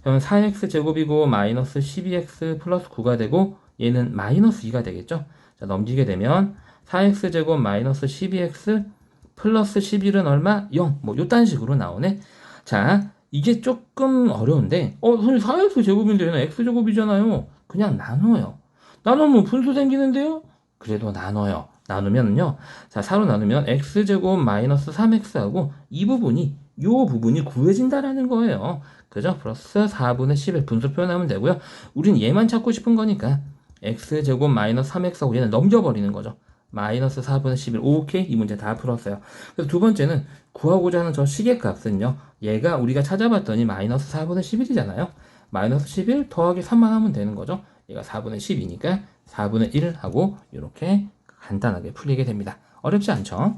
그러면 4x 제곱이고 마이너스 12x 플러스 9가 되고 얘는 마이너스 2가 되겠죠? 자, 넘기게 되면 4x 제곱 마이너스 12x 플러스 11은 얼마? 0. 뭐 요딴 식으로 나오네. 자, 이게 조금 어려운데 선생님 4x 제곱인데 얘는 x 제곱이잖아요. 그냥 나눠요. 나누면 분수 생기는데요? 그래도 나눠요. 나누면요. 자, 4로 나누면 x제곱 마이너스 3x하고 요 부분이 구해진다라는 거예요. 그죠? 플러스 4분의 10을 분수 표현하면 되고요. 우린 얘만 찾고 싶은 거니까 x제곱 마이너스 3x하고 얘는 넘겨버리는 거죠. 마이너스 4분의 11. 오케이. 이 문제 다 풀었어요. 그래서 두 번째는 구하고자 하는 저 시계값은요. 얘가 우리가 찾아봤더니 마이너스 4분의 11이잖아요. 마이너스 11 더하기 3만 하면 되는 거죠. 얘가 4분의 10이니까 4분의 1 하고 이렇게 간단하게 풀리게 됩니다. 어렵지 않죠?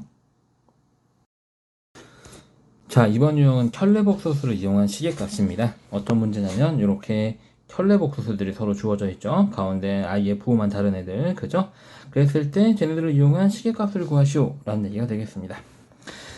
자, 이번 유형은 켤레복소수를 이용한 시계값입니다. 어떤 문제냐면 이렇게 켤레복소수들이 서로 주어져 있죠. 가운데 i의 부호만 다른 애들, 그죠? 그랬을 때 쟤네들을 이용한 시계값을 구하시오 라는 얘기가 되겠습니다.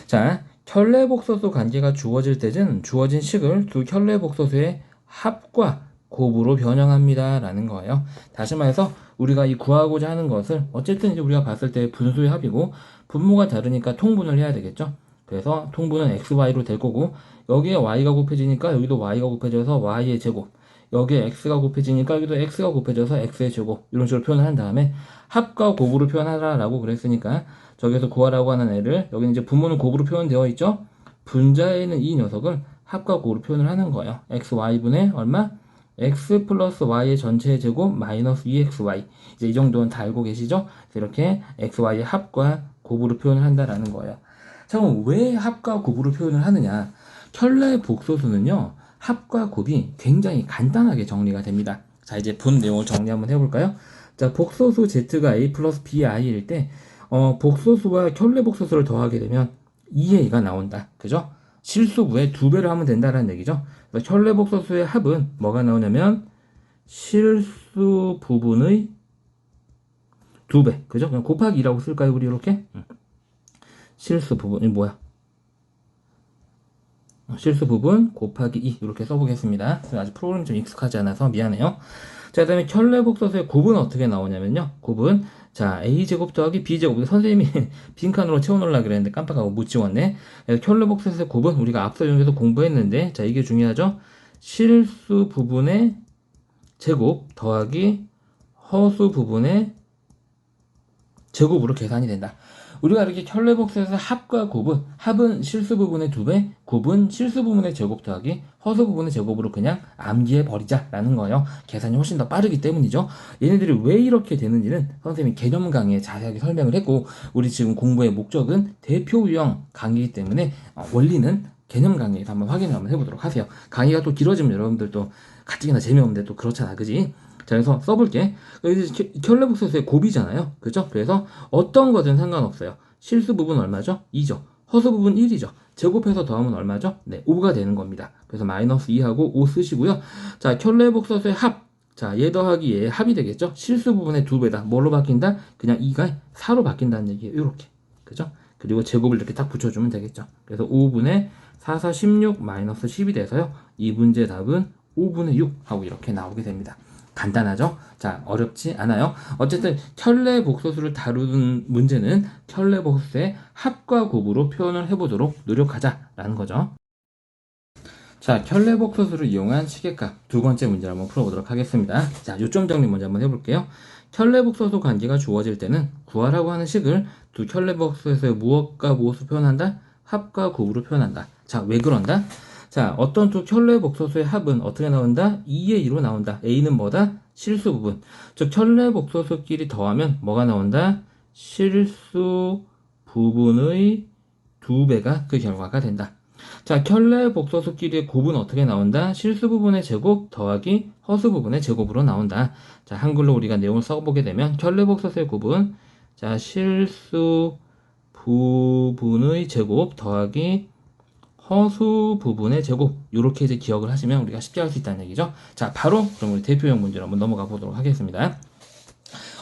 자, 켤레복소수 관계가 주어질 때는 주어진 식을 두 켤레복소수의 합과 곱으로 변형합니다 라는 거예요. 다시 말해서 우리가 이 구하고자 하는 것을 어쨌든 이제 우리가 봤을 때 분수의 합이고 분모가 다르니까 통분을 해야 되겠죠. 그래서 통분은 xy로 될 거고 여기에 y가 곱해지니까 여기도 y가 곱해져서 y의 제곱, 여기에 x가 곱해지니까 여기도 x가 곱해져서 x의 제곱, 이런 식으로 표현을 한 다음에 합과 곱으로 표현하라라고 그랬으니까 저기서 구하라고 하는 애를 여기는 이제 분모는 곱으로 표현되어 있죠. 분자에 있는 이 녀석을 합과 곱으로 표현을 하는 거예요. xy분의 얼마? x 플러스 y의 전체의 제곱 마이너스 2xy. 이제 이 정도는 다 알고 계시죠? 이렇게 xy의 합과 곱으로 표현을 한다라는 거예요. 자, 그럼 왜 합과 곱으로 표현을 하느냐? 켤레 복소수는요, 합과 곱이 굉장히 간단하게 정리가 됩니다. 자, 이제 본 내용을 정리 한번 해볼까요? 자, 복소수 z가 a 플러스 bi일 때, 복소수와 켤레 복소수를 더하게 되면 2a가 나온다. 그죠? 실수부의 2배를 하면 된다는 얘기죠. 그래서 혈례복소수의 합은 뭐가 나오냐면 실수 부분의 2배. 그죠? 그냥 곱하기 2라고 쓸까요? 우리 이렇게? 실수 부분이 뭐야? 실수 부분 곱하기 2 이렇게 써보겠습니다. 아직 프로그램이 좀 익숙하지 않아서 미안해요. 자, 그 다음에 혈례복소수의 곱은 어떻게 나오냐면요. 곱은 자 a제곱 더하기 b제곱. 선생님이 빈칸으로 채워놓으려고 그랬는데 깜빡하고 못 지웠네. 혈례복소수의 곱은 우리가 앞서 연에서 공부했는데 자 이게 중요하죠. 실수 부분의 제곱 더하기 허수 부분의 제곱으로 계산이 된다. 우리가 이렇게 혈례복소에서 합과 곱은 합은 실수 부분의 2배, 곱은 실수 부분의 제곱 더하기 허수 부분의 제곱으로 그냥 암기해 버리자라는 거예요. 계산이 훨씬 더 빠르기 때문이죠. 얘네들이 왜 이렇게 되는지는 선생님이 개념 강의에 자세하게 설명을 했고 우리 지금 공부의 목적은 대표 유형 강의이기 때문에 원리는 개념 강의에서 한번 확인을 한번 해보도록 하세요. 강의가 또 길어지면 여러분들도 가뜩이나 재미없는데 또 그렇잖아, 그지? 자, 그래서 써볼게. 혈례복소수의 곱이잖아요. 그죠? 그래서 어떤 거든 상관없어요. 실수 부분 얼마죠? 2죠. 허수 부분 1이죠. 제곱해서 더하면 얼마죠? 네, 5가 되는 겁니다. 그래서 마이너스 2하고 5 쓰시고요. 자, 혈례복소수의 합. 자, 얘 더하기 얘 합이 되겠죠? 실수 부분의 2배다. 뭘로 바뀐다? 그냥 2가 4로 바뀐다는 얘기예요. 이렇게. 그죠? 그리고 제곱을 이렇게 딱 붙여주면 되겠죠. 그래서 5분의 4, 4, 16 마이너스 10이 돼서요. 이 문제 답은 5분의 6 하고 이렇게 나오게 됩니다. 간단하죠? 자, 어렵지 않아요. 어쨌든 혈례복소수를 다루는 문제는 혈례복소수의 합과 곱으로 표현을 해보도록 노력하자라는 거죠. 자, 혈례복소수를 이용한 시계값 두 번째 문제를 한번 풀어보도록 하겠습니다. 자, 요점 정리 먼저 한번 해볼게요. 혈례복소수 관계가 주어질 때는 구하라고 하는 식을 두 혈례복소수에서의 무엇과 무엇을 표현한다? 합과 곱으로 표현한다. 자, 왜 그런다? 자, 어떤 두 혈례복소수의 합은 어떻게 나온다? 2의 2로 나온다. A는 뭐다? 실수 부분. 즉, 혈례복소수끼리 더하면 뭐가 나온다? 실수 부분의 2배가 그 결과가 된다. 자, 혈례복소수끼리의 곱은 어떻게 나온다? 실수 부분의 제곱 더하기 허수 부분의 제곱으로 나온다. 자, 한글로 우리가 내용을 써보게 되면 혈례복소수의 곱은 자, 실수 부분의 제곱 더하기 허수 부분의 제곱 이렇게 이제 기억을 하시면 우리가 쉽게 할 수 있다는 얘기죠. 자, 바로 그럼 우리 대표형 문제로 한번 넘어가 보도록 하겠습니다.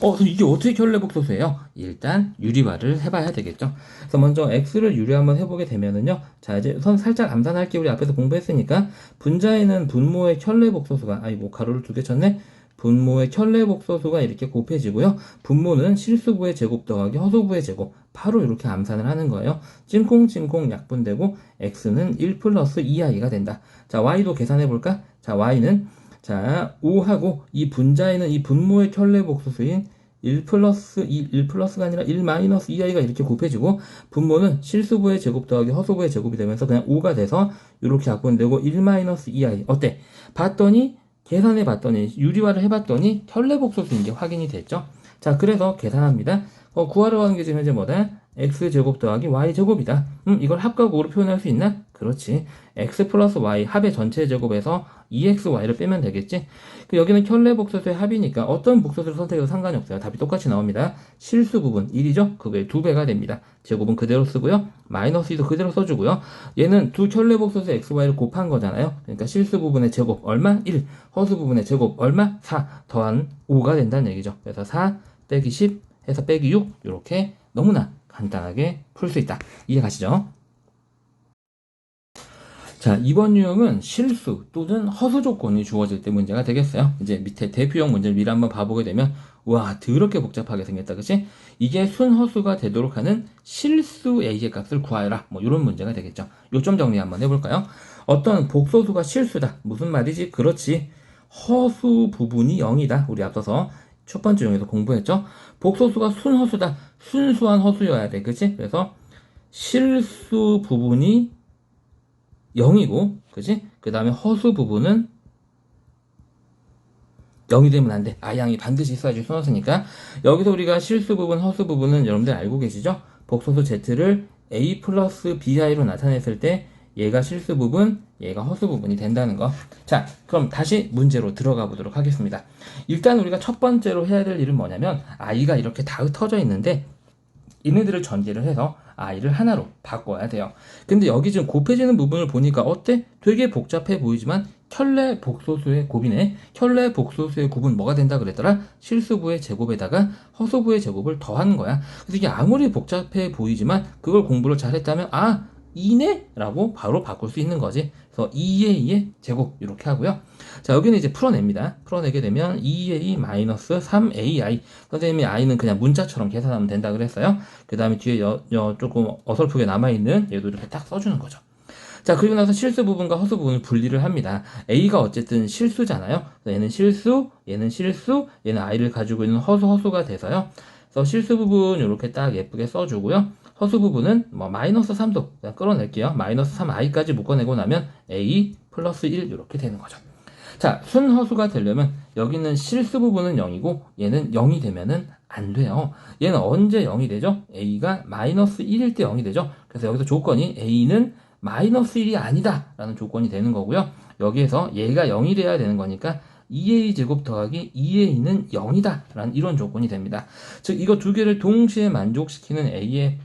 그럼 이게 어떻게 혈례복소수예요? 일단 유리화를 해봐야 되겠죠. 그래서 먼저 x를 유리 한번 해보게 되면은요. 자, 이제 선 살짝 암산할게. 우리 앞에서 공부했으니까 분자에는 분모의 혈례복소수가 가로를 2개 쳤네. 분모의 혈례복소수가 이렇게 곱해지고요. 분모는 실수부의 제곱 더하기 허수부의 제곱. 바로 이렇게 암산을 하는 거예요. 찜콩찜콩 약분되고 x는 1 플러스 2i가 된다. 자, y도 계산해볼까? 자, y는 자, 5하고 이 분자에는 이 분모의 혈례복소수인 1 플러스가 아니라 1 마이너스 2i가 이렇게 곱해지고 분모는 실수부의 제곱 더하기 허수부의 제곱이 되면서 그냥 5가 돼서 이렇게 약분되고 1 마이너스 2i. 어때? 봤더니 계산해 봤더니 유리화를 해봤더니 혈례복소수인 게 확인이 됐죠. 자, 그래서 계산합니다. 구하려고 하는 게 지금 현재 뭐다? x제곱 더하기 y제곱이다. 이걸 합과 곱으로 표현할 수 있나? 그렇지. x 플러스 y 합의 전체 제곱에서 2xy를 빼면 되겠지. 여기는 혈례복소수의 합이니까 어떤 복소수를 선택해도 상관이 없어요. 답이 똑같이 나옵니다. 실수 부분 1이죠? 그거의 2배가 됩니다. 제곱은 그대로 쓰고요. 마이너스 2도 그대로 써주고요. 얘는 두 혈례복소수 xy를 곱한 거잖아요. 그러니까 실수 부분의 제곱 얼마? 1. 허수 부분의 제곱 얼마? 4. 더한 5가 된다는 얘기죠. 그래서 4 빼기 10 해서 빼기 6 이렇게 너무나 간단하게 풀 수 있다. 이해가시죠? 자, 이번 유형은 실수 또는 허수 조건이 주어질 때 문제가 되겠어요. 이제 밑에 대표형 문제를 미리 한번 봐보게 되면 와, 더럽게 복잡하게 생겼다, 그치? 이게 순허수가 되도록 하는 실수 a의 값을 구하여라. 뭐 이런 문제가 되겠죠. 요점 정리 한번 해볼까요? 어떤 복소수가 실수다. 무슨 말이지? 그렇지. 허수 부분이 0이다. 우리 앞서서 첫 번째 유형에서 공부했죠. 복소수가 순허수다. 순수한 허수여야 돼, 그치? 그래서 실수 부분이 0이고, 그치? 그 다음에 허수 부분은 0이 되면 안 돼. 양이 반드시 있어야지 순허수니까. 여기서 우리가 실수 부분, 허수 부분은 여러분들 알고 계시죠? 복소수 z를 a 플러스 bi로 나타냈을 때 얘가 실수 부분, 얘가 허수 부분이 된다는 거. 자, 그럼 다시 문제로 들어가 보도록 하겠습니다. 일단 우리가 첫 번째로 해야 될 일은 뭐냐면 i가 이렇게 다 흩어져 있는데 얘네들을 전제를 해서 i를 하나로 바꿔야 돼요. 근데 여기 지금 곱해지는 부분을 보니까 어때? 되게 복잡해 보이지만 켤레 복소수의 곱이네. 켤레 복소수의 곱은 뭐가 된다 그랬더라? 실수부의 제곱에다가 허수부의 제곱을 더하는 거야. 그래서 이게 아무리 복잡해 보이지만 그걸 공부를 잘했다면 2네? 라고 바로 바꿀 수 있는 거지. 그래서 2의 2의 제곱 이렇게 하고요. 자, 여기는 이제 풀어냅니다. 풀어내게 되면 2a 3ai. 선생님이 i는 그냥 문자처럼 계산하면 된다 그랬어요. 그 다음에 뒤에 조금 어설프게 남아있는 얘도 이렇게 딱 써주는 거죠. 자, 그리고 나서 실수 부분과 허수 부분을 분리를 합니다. a가 어쨌든 실수잖아요. 얘는 실수, 얘는 실수, 얘는 i를 가지고 있는 허수가 돼서요. 그래서 실수 부분 이렇게 딱 예쁘게 써주고요. 허수 부분은 마이너스 3도 그냥 끌어낼게요. 마이너스 3i까지 묶어내고 나면 a 플러스 1 이렇게 되는 거죠. 자, 순허수가 되려면 여기는 실수 부분은 0이고 얘는 0이 되면은 안 돼요. 얘는 언제 0이 되죠? a가 마이너스 1일 때 0이 되죠. 그래서 여기서 조건이 a는 마이너스 1이 아니다 라는 조건이 되는 거고요. 여기에서 얘가 0이 돼야 되는 거니까 2a 제곱 더하기 2a는 0이다 라는 이런 조건이 됩니다. 즉 이거 두 개를 동시에 만족시키는 a의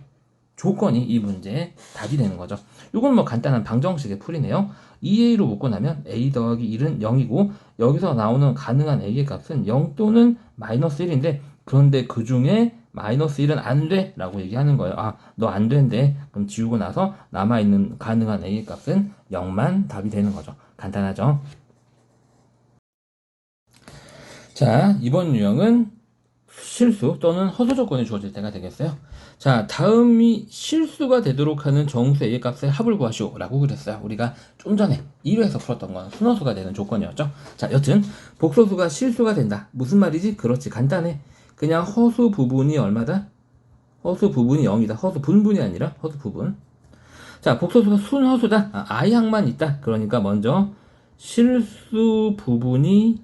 조건이 이 문제의 답이 되는 거죠. 이건 간단한 방정식의 풀이네요. 2a로 묶고 나면 a 더하기 1은 0이고 여기서 나오는 가능한 a의 값은 0 또는 마이너스 1인데 그런데 그 중에 마이너스 1은 안 돼 라고 얘기하는 거예요. 너 안 된대. 그럼 지우고 나서 남아있는 가능한 a의 값은 0만 답이 되는 거죠. 간단하죠? 자, 이번 유형은 실수 또는 허수 조건이 주어질 때가 되겠어요. 자, 다음이 실수가 되도록 하는 정수 a의 값의 합을 구하시오 라고 그랬어요. 우리가 좀 전에 1회에서 풀었던 건 순허수가 되는 조건이었죠. 자, 여튼 복소수가 실수가 된다. 무슨 말이지? 그렇지, 간단해. 그냥 허수 부분이 얼마다? 허수 부분이 0이다. 허수 분분이 아니라 허수 부분. 자, 복소수가 순허수다. i항만 있다. 그러니까 먼저 실수 부분이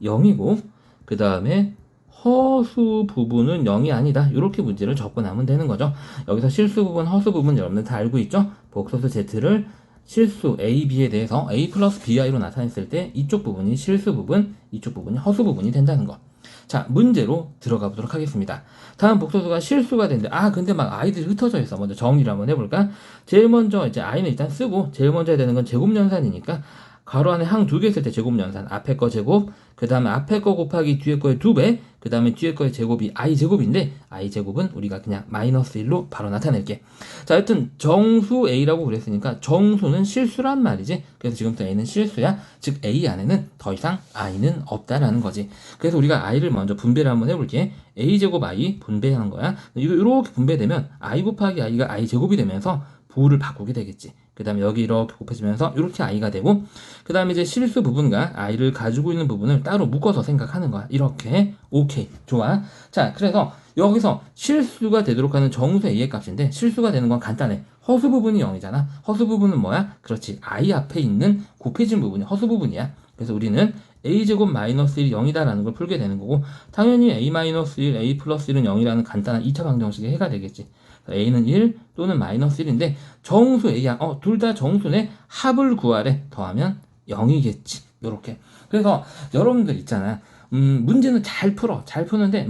0이고 그 다음에 허수 부분은 0이 아니다. 이렇게 문제를 접근하면 되는 거죠. 여기서 실수 부분, 허수 부분 여러분들 다 알고 있죠? 복소수 Z를 실수 A, B에 대해서 A 플러스 BI로 나타냈을 때 이쪽 부분이 실수 부분, 이쪽 부분이 허수 부분이 된다는 거. 자, 문제로 들어가 보도록 하겠습니다. 다음 복소수가 실수가 되는데 근데 막 i들이 흩어져 있어. 먼저 정리를 한번 해볼까? 제일 먼저 이제 i는 일단 쓰고 제일 먼저 해야 되는 건 제곱연산이니까 가로 안에 항 두 개 있을 때 제곱연산, 앞에 거 제곱, 그 다음에 앞에 거 곱하기 뒤에 거의 2배, 그 다음에 뒤에 거의 제곱이 i제곱인데 i제곱은 우리가 그냥 마이너스 1로 바로 나타낼게. 자, 하여튼 정수 a라고 그랬으니까 정수는 실수란 말이지. 그래서 지금부터 a는 실수야. 즉 a 안에는 더 이상 i는 없다라는 거지. 그래서 우리가 i를 먼저 분배를 한번 해볼게. a제곱 i 분배하는 거야. 이렇게 분배되면 i 곱하기 i가 i제곱이 되면서 부호를 바꾸게 되겠지. 그 다음에 여기 이렇게 곱해지면서 이렇게 i가 되고 그 다음에 이제 실수 부분과 i를 가지고 있는 부분을 따로 묶어서 생각하는 거야. 이렇게. 오케이, 좋아. 자, 그래서 여기서 실수가 되도록 하는 정수 a의 값인데 실수가 되는 건 간단해. 허수 부분이 0이잖아. 허수 부분은 뭐야? 그렇지, i 앞에 있는 곱해진 부분이 허수 부분이야. 그래서 우리는 a제곱 마이너스 1이 0이다라는 걸 풀게 되는 거고 당연히 a 마이너스 1, a 플러스 1은 0이라는 간단한 2차 방정식의 해가 되겠지. a는 1 또는 마이너스 1인데 정수 a야. 둘 다 정수네. 합을 구하래. 더하면 0이겠지. 요렇게. 그래서 여러분들 있잖아. 문제는 잘 풀어. 잘 푸는데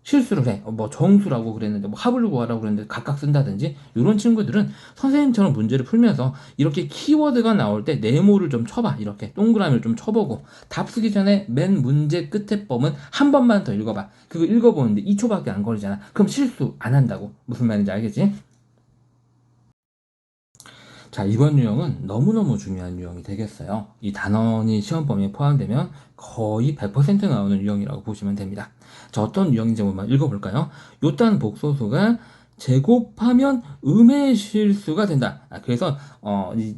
실수를 해. 정수라고 그랬는데 합을 구하라고 그랬는데 각각 쓴다든지 이런 친구들은 선생님처럼 문제를 풀면서 이렇게 키워드가 나올 때 네모를 좀 쳐봐. 이렇게 동그라미를 좀 쳐보고 답 쓰기 전에 맨 문제 끝에 범은 한 번만 더 읽어봐. 그거 읽어보는데 2초밖에 안 걸리잖아. 그럼 실수 안 한다고. 무슨 말인지 알겠지? 자, 이번 유형은 너무너무 중요한 유형이 되겠어요. 이 단원이 시험 범위에 포함되면 거의 100% 나오는 유형이라고 보시면 됩니다. 자, 어떤 유형인지 한번 읽어볼까요? 요딴 복소수가 제곱하면 음의 실수가 된다. 그래서 이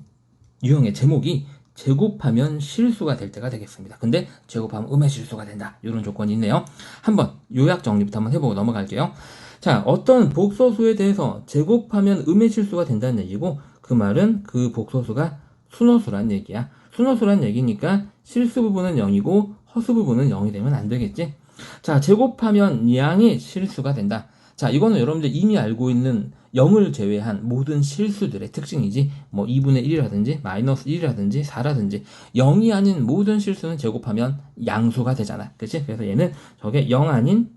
유형의 제목이 제곱하면 실수가 될 때가 되겠습니다. 근데 제곱하면 음의 실수가 된다. 이런 조건이 있네요. 한번 요약 정리부터 한번 해보고 넘어갈게요. 자, 어떤 복소수에 대해서 제곱하면 음의 실수가 된다는 얘기고 그 말은 그 복소수가 순허수란 얘기야. 순허수란 얘기니까 실수 부분은 0이고 허수 부분은 0이 되면 안 되겠지. 자, 제곱하면 양의 실수가 된다. 자, 이거는 여러분들 이미 알고 있는 0을 제외한 모든 실수들의 특징이지. 2분의 1이라든지 마이너스 1이라든지 4라든지 0이 아닌 모든 실수는 제곱하면 양수가 되잖아. 그치? 그래서 얘는 저게 0 아닌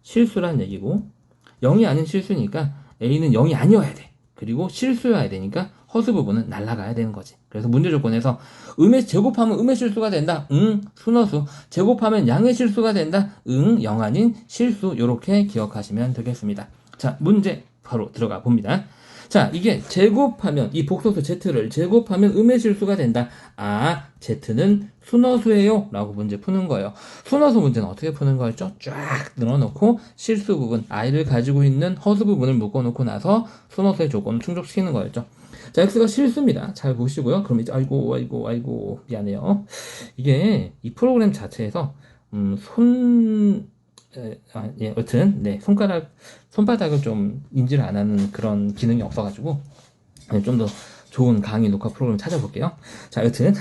실수란 얘기고 0이 아닌 실수니까 A는 0이 아니어야 돼. 그리고 실수여야 되니까 허수 부분은 날아가야 되는 거지. 그래서 문제 조건에서 제곱하면 음의 실수가 된다. 응, 순허수. 제곱하면 양의 실수가 된다. 응, 영 아닌 실수. 요렇게 기억하시면 되겠습니다. 자, 문제 바로 들어가 봅니다. 자, 이게 제곱하면 이 복소수 Z를 제곱하면 음의 실수가 된다. 아, Z는 순허수예요 라고 문제 푸는 거예요. 순허수 문제는 어떻게 푸는 거였죠? 쫙 늘어놓고 실수 부분, I를 가지고 있는 허수 부분을 묶어놓고 나서 순허수의 조건을 충족시키는 거였죠. 자, X가 실수입니다. 잘 보시고요. 그럼 이제 아이고 미안해요. 이게 이 프로그램 자체에서 여튼 네, 손바닥을 좀 인지를 안 하는 그런 기능이 없어가지고 좀 더 좋은 강의 녹화 프로그램 찾아볼게요. 자, 여튼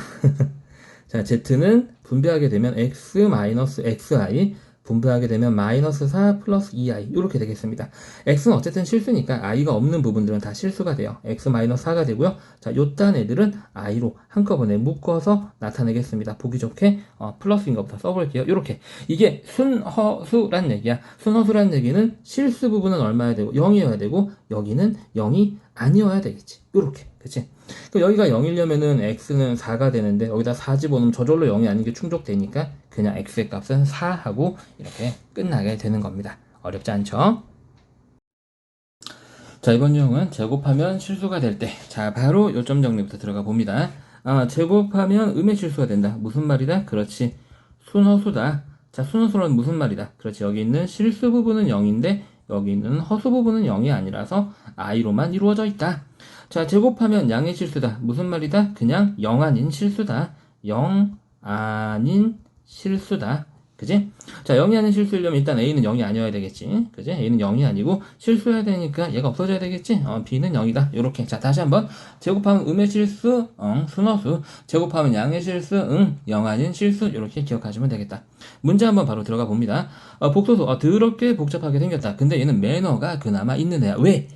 자, Z는 분배하게 되면 X-XI 분배하게 되면 마이너스 4 플러스 2i 이렇게 되겠습니다. X는 어쨌든 실수니까 i가 없는 부분들은 다 실수가 돼요. X 마이너스 4가 되고요. 자, 요딴 애들은 i로 한꺼번에 묶어서 나타내겠습니다. 보기 좋게 플러스인 것부터 써볼게요. 이렇게 이게 순허수란 얘기야. 순허수란 얘기는 실수 부분은 얼마여야 되고 0이어야 되고 여기는 0이 아니어야 되겠지. 이렇게 그치? 여기가 0이려면은 x는 4가 되는데 여기다 4 집어넣으면 저절로 0이 아닌 게 충족되니까 그냥 x의 값은 4 하고 이렇게 끝나게 되는 겁니다. 어렵지 않죠? 자, 이번 유형은 제곱하면 실수가 될 때. 자, 바로 요점 정리부터 들어가 봅니다. 제곱하면 음의 실수가 된다. 무슨 말이다? 그렇지. 순허수다. 자, 순허수는 무슨 말이다? 그렇지. 여기 있는 실수 부분은 0인데 여기 있는 허수 부분은 0이 아니라서 i로만 이루어져 있다. 자, 제곱하면 양의 실수다. 무슨 말이다? 그냥 0 아닌 실수다. 0 아닌 실수다. 그지? 자, 0이 아닌 실수이려면 일단 A는 0이 아니어야 되겠지. 그지? A는 0이 아니고 실수해야 되니까 얘가 없어져야 되겠지? B는 0이다. 요렇게. 자, 다시 한번. 제곱하면 음의 실수, 순허수. 제곱하면 양의 실수, 0 아닌 실수. 요렇게 기억하시면 되겠다. 문제 한번 바로 들어가 봅니다. 복소수, 더럽게 복잡하게 생겼다. 근데 얘는 매너가 그나마 있는 애야. 왜?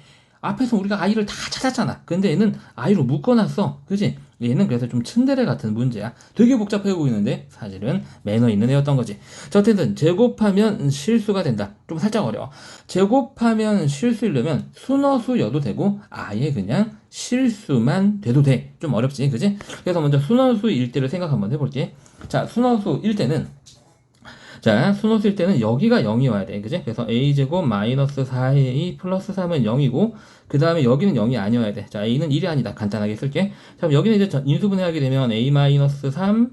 앞에서 우리가 아이를 다 찾았잖아. 근데 얘는 아이로 묶어놨어. 그지? 얘는 그래서 좀 츤데레 같은 문제야. 되게 복잡해 보이는데 사실은 매너 있는 애였던 거지. 자, 어쨌든 제곱하면 실수가 된다. 좀 살짝 어려워. 제곱하면 실수이려면 순허수여도 되고 아예 그냥 실수만 돼도 돼. 좀 어렵지, 그지? 그래서 먼저 순허수일 때를 생각 한번 해볼게. 자, 순허수일 때는 자, 순호수일 때는 여기가 0이어야 돼. 그지? 그래서 a제곱 마이너스 4a 플러스 3은 0이고, 그 다음에 여기는 0이 아니어야 돼. 자, a는 1이 아니다. 간단하게 쓸게. 자, 그럼 여기는 이제 인수분해하게 되면 a 마이너스 3,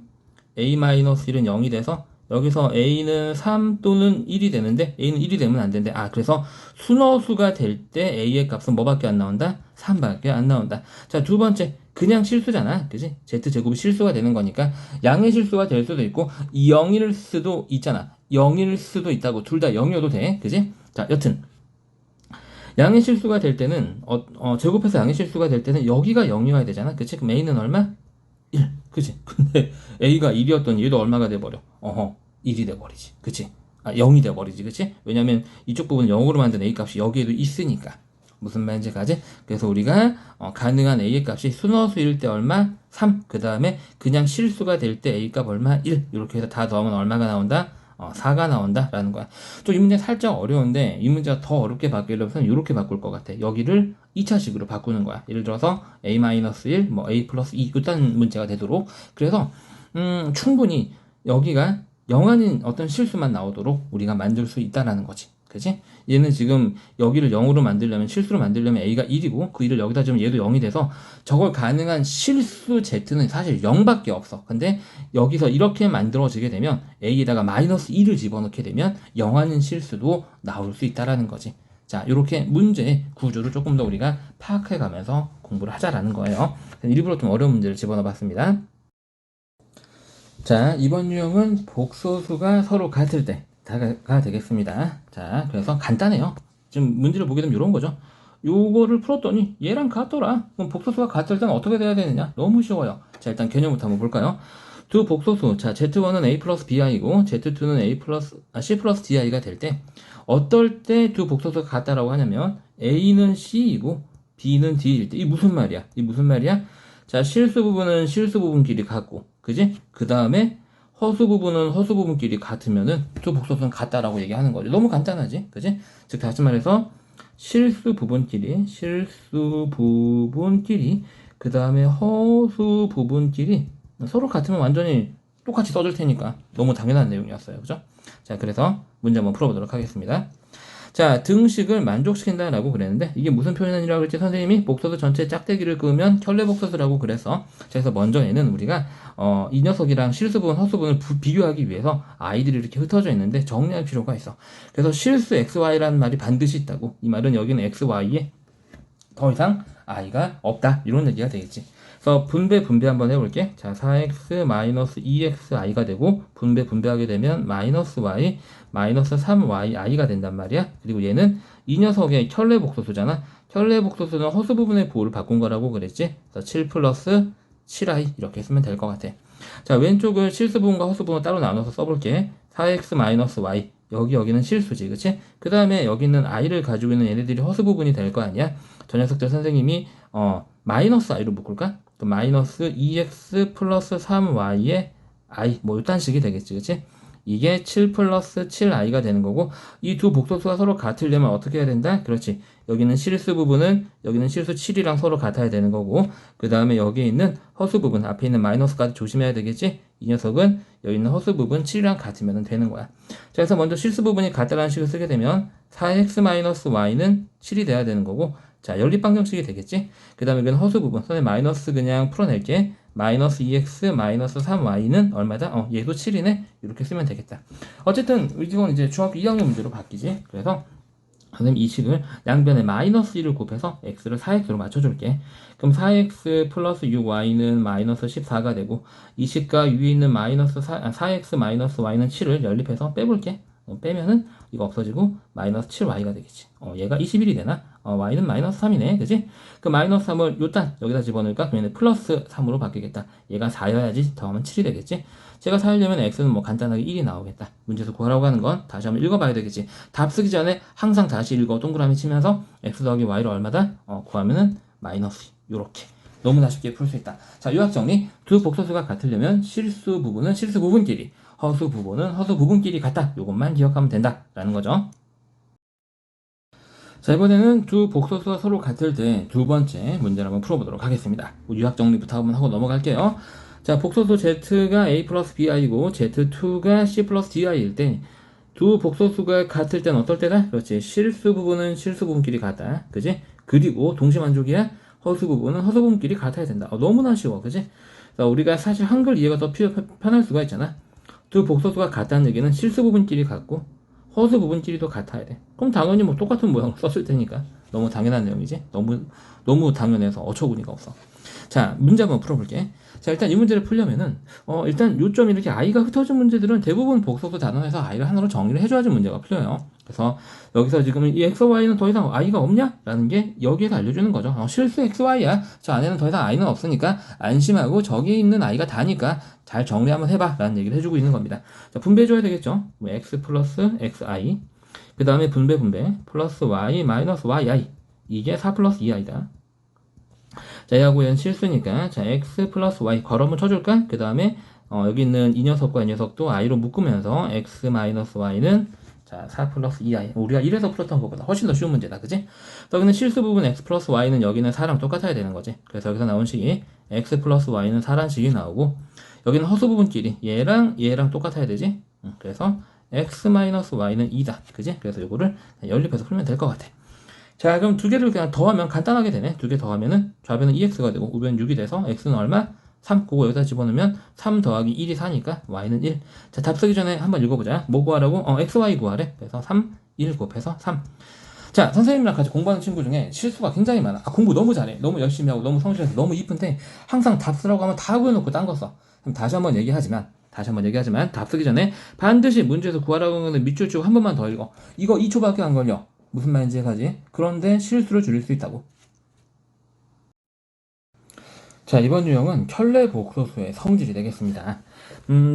a 마이너스 1은 0이 돼서, 여기서 a는 3 또는 1이 되는데, a는 1이 되면 안 되는데, 그래서 순호수가 될 때 a의 값은 뭐밖에 안 나온다? 3밖에 안 나온다. 자, 두 번째. 그냥 실수잖아. 그지? Z제곱이 실수가 되는 거니까 양의 실수가 될 수도 있고 0일 수도 있잖아. 0일 수도 있다고. 둘 다 0이어도 돼. 그지? 자, 여튼 양의 실수가 될 때는 제곱해서 양의 실수가 될 때는 여기가 0이어야 되잖아. 그치? 그럼 A는 얼마? 1. 그치? 근데 A가 1이었더니 얘도 얼마가 돼버려? 1이 돼버리지. 그치? 0이 돼버리지. 그치? 왜냐면 이쪽 부분 0으로 만든 A 값이 여기에도 있으니까. 무슨 말인지 가지? 그래서 우리가 가능한 A의 값이 순허수일 때 얼마? 3. 그 다음에 그냥 실수가 될 때 A 값 얼마? 1. 이렇게 해서 다 더하면 얼마가 나온다? 4가 나온다 라는 거야. 좀 이 문제 살짝 어려운데 이 문제가 더 어렵게 바뀌려면 이렇게 바꿀 것 같아. 여기를 2차식으로 바꾸는 거야. 예를 들어서 A-1, 뭐 A 플러스 2 이딴 문제가 되도록. 그래서 충분히 여기가 0 아닌 어떤 실수만 나오도록 우리가 만들 수 있다라는 거지. 그치? 얘는 지금 여기를 0으로 만들려면 실수로 만들려면 A가 1이고 그 1을 여기다 주면 얘도 0이 돼서 저걸 가능한 실수 Z는 사실 0밖에 없어. 근데 여기서 이렇게 만들어지게 되면 A에다가 마이너스 2를 집어넣게 되면 0 아닌 실수도 나올 수 있다라는 거지. 자, 이렇게 문제의 구조를 조금 더 우리가 파악해 가면서 공부를 하자라는 거예요. 일부러 좀 어려운 문제를 집어넣어 봤습니다. 자, 이번 유형은 복소수가 서로 같을 때 가 되겠습니다. 자, 그래서 간단해요. 지금 문제를 보게 되면 이런 거죠. 요거를 풀었더니 얘랑 같더라. 그럼 복소수가 같을 때는 어떻게 돼야 되느냐? 너무 쉬워요. 자, 일단 개념부터 한번 볼까요? 두 복소수, 자, Z1은 A 플러스 BI고 Z2는 C 플러스 DI가 될 때 어떨 때 두 복소수가 같다라고 하냐면 A는 C이고 B는 D일 때. 이 무슨 말이야? 자, 실수 부분은 실수 부분끼리 같고, 그지? 그 다음에 허수 부분은 허수 부분끼리 같으면은 두 복소수는 같다라고 얘기하는 거죠. 너무 간단하지? 그지? 즉, 다시 말해서 실수 부분끼리, 그 다음에 허수 부분끼리 서로 같으면 완전히 똑같이 써줄 테니까 너무 당연한 내용이었어요. 그죠? 자, 그래서 문제 한번 풀어보도록 하겠습니다. 자, 등식을 만족시킨다라고 그랬는데 이게 무슨 표현이라고 그랬지? 선생님이 복소수 전체 짝대기를 그으면 켤레복소수라고 그래서 그래서 먼저 얘는 우리가 이 녀석이랑 실수분, 허수분을 비교하기 위해서 아이들이 이렇게 흩어져 있는데 정리할 필요가 있어. 그래서 실수 xy라는 말이 반드시 있다고. 이 말은 여기는 xy에 더 이상 i가 없다 이런 얘기가 되겠지. 그래서 분배 한번 해볼게. 자, 4x 마이너스 2xi가 되고 분배하게 되면 마이너스 y 마이너스 3yi가 된단 말이야. 그리고 얘는 이 녀석의 켤레복소수잖아. 켤레복소수는 허수 부분의 보호를 바꾼 거라고 그랬지. 그래서 7 플러스 7i 이렇게 쓰면 될 것 같아. 자, 왼쪽을 실수 부분과 허수 부분 따로 나눠서 써볼게. 4x 마이너스 y 여기는 실수지, 그치? 그 다음에 여기 있는 i를 가지고 있는 얘네들이 허수 부분이 될 거 아니야? 저 녀석들 선생님이 마이너스 i로 묶을까? 그 마이너스 2x 플러스 3y의 i 뭐 이딴 식이 되겠지, 그치? 이게 7 플러스 7i가 되는 거고 이 두 복소수가 서로 같으려면 어떻게 해야 된다? 그렇지. 여기는 실수 부분은 여기는 실수 7이랑 서로 같아야 되는 거고 그 다음에 여기 있는 허수 부분 앞에 있는 마이너스까지 조심해야 되겠지? 이 녀석은 여기 있는 허수 부분 7이랑 같으면 되는 거야. 자, 그래서 먼저 실수 부분이 같다라는 식을 쓰게 되면 4x-y는 7이 돼야 되는 거고 자, 연립방정식이 되겠지? 그 다음에 이건 허수 부분 선에 마이너스 그냥 풀어낼게. 마이너스 2x 마이너스 3y는 얼마다? 얘도 7이네? 이렇게 쓰면 되겠다. 어쨌든 이건 이제 중학교 2학년 문제로 바뀌지. 그래서 선생님 이 식을 양변에 마이너스 1을 곱해서 x를 4x로 맞춰줄게. 그럼 4x 플러스 6y는 마이너스 14가 되고 이 식과 위에 있는 마이너스 4x 마이너스 y는 7을 연립해서 빼볼게. 빼면은 이거 없어지고 마이너스 7y가 되겠지. 얘가 21이 되나? y는 마이너스 3이네. 그지? 그 마이너스 3을 요딴 여기다 집어넣을까? 그러면 플러스 3으로 바뀌겠다. 얘가 4여야지 더하면 7이 되겠지? 제가 4이려면 x는 뭐 간단하게 1이 나오겠다. 문제에서 구하라고 하는 건 다시 한번 읽어봐야 되겠지. 답 쓰기 전에 항상 다시 읽어 동그라미 치면서 x 더하기 y를 얼마다? 구하면은 마이너스 요렇게. 너무나 쉽게 풀 수 있다. 자, 요약 정리. 두 복소수가 같으려면 실수 부분은 실수 부분끼리 허수 부분은 허수 부분끼리 같다. 요것만 기억하면 된다. 라는 거죠. 자, 이번에는 두 복소수가 서로 같을 때 두 번째 문제를 한번 풀어보도록 하겠습니다. 요약 정리부터 한번 하고 넘어갈게요. 자, 복소수 z가 a 플러스 bi이고 z2가 c 플러스 di일 때 두 복소수가 같을 때는 어떨 때다? 그렇지. 실수 부분은 실수 부분끼리 같다. 그지? 그리고 동시만족이야. 허수 부분은 허수 부분끼리 같아야 된다. 너무나 쉬워. 그지? 우리가 사실 한글 이해가 더 편할 수가 있잖아. 두 복소수가 같다는 얘기는 실수 부분끼리 같고 허수 부분끼리도 같아야 돼. 그럼 당연히 뭐 똑같은 모양을 썼을 테니까 너무 당연한 내용이지. 너무 당연해서 어처구니가 없어. 자, 문제 한번 풀어볼게. 자, 일단 이 문제를 풀려면은 일단 요점 이렇게 i가 흩어진 문제들은 대부분 복소수 단원에서 i를 하나로 정리를 해줘야지 문제가 풀려요. 그래서 여기서 지금 이 x, y는 더 이상 i가 없냐? 라는 게 여기에서 알려주는 거죠. 실수 x, y야. 저 안에는 더 이상 i는 없으니까 안심하고 저기 있는 i가 다니까 잘 정리 한번 해봐. 라는 얘기를 해주고 있는 겁니다. 자, 분배해줘야 되겠죠. 뭐 x 플러스 xi. 그 다음에 분배 플러스 y 마이너스 yi. 이게 4 플러스 2i다. 자, 얘하고 얘는 실수니까 자, x 플러스 y 걸어문 쳐줄까? 그 다음에 여기 있는 이 녀석과 이 녀석도 i로 묶으면서 x 마이너스 y는 자, 4 플러스 2i. 우리가 1에서 풀었던 것보다 훨씬 더 쉬운 문제다. 그지? 여기는 실수 부분 x 플러스 y는 여기는 4랑 똑같아야 되는 거지. 그래서 여기서 나온 식이 x 플러스 y는 4란 식이 나오고 여기는 허수 부분끼리 얘랑 똑같아야 되지. 그래서 x 마이너스 y는 2다. 그지? 그래서 이거를 연립해서 풀면 될 것 같아. 자, 그럼 두 개를 그냥 더하면 간단하게 되네. 두 개 더하면은 좌변은 2x가 되고 우변 6이 돼서 x는 얼마? 3. 그거 여기다 집어넣으면 3 더하기 1이 4니까 y는 1. 자, 답 쓰기 전에 한번 읽어보자. 뭐 구하라고? x, y 구하래. 그래서 3, 1 곱해서 3. 자, 선생님이랑 같이 공부하는 친구 중에 실수가 굉장히 많아. 공부 너무 잘해. 너무 열심히 하고 너무 성실해서 너무 이쁜데 항상 답 쓰라고 하면 다 구해놓고 딴 거 써. 그럼 다시 한번 얘기하지만 답 쓰기 전에 반드시 문제에서 구하라고 하는 밑줄 치고 한 번만 더 읽어. 이거 2초밖에 안 걸려. 무슨 말인지 가지? 그런데 실수를 줄일 수 있다고. 자, 이번 유형은 켤레 복소수의 성질이 되겠습니다.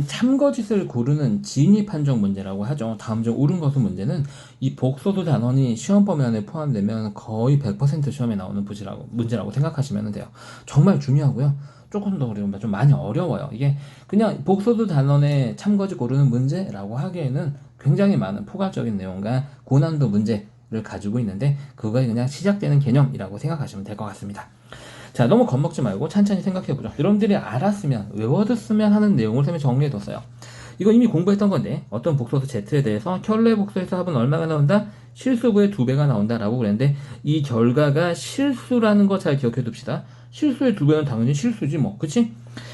참거짓을 고르는 진위 판정 문제라고 하죠. 다음 중 옳은 것은 문제는 이 복소수 단원이 시험 범위 안에 포함되면 거의 100% 시험에 나오는 문제라고 생각하시면 돼요. 정말 중요하고요. 조금 더 어려운 좀 많이 어려워요. 이게 그냥 복소수 단원의 참거짓 고르는 문제라고 하기에는 굉장히 많은 포괄적인 내용과 고난도 문제 B를 가지고 있는데 그거에 그냥 시작되는 개념이라고 생각하시면 될 것 같습니다. 자, 너무 겁먹지 말고 찬찬히 생각해보죠. 여러분들이 알았으면, 외워뒀으면 하는 내용을 선생님이 정리해뒀어요. 이거 이미 공부했던 건데 어떤 복소수 Z에 대해서 켤레 복소에서 합은 얼마가 나온다? 실수분의 2배가 나온다라고 그랬는데 이 결과가 실수라는 거 잘 기억해 둡시다. 실수의 2배는 당연히 실수지 뭐, 그치?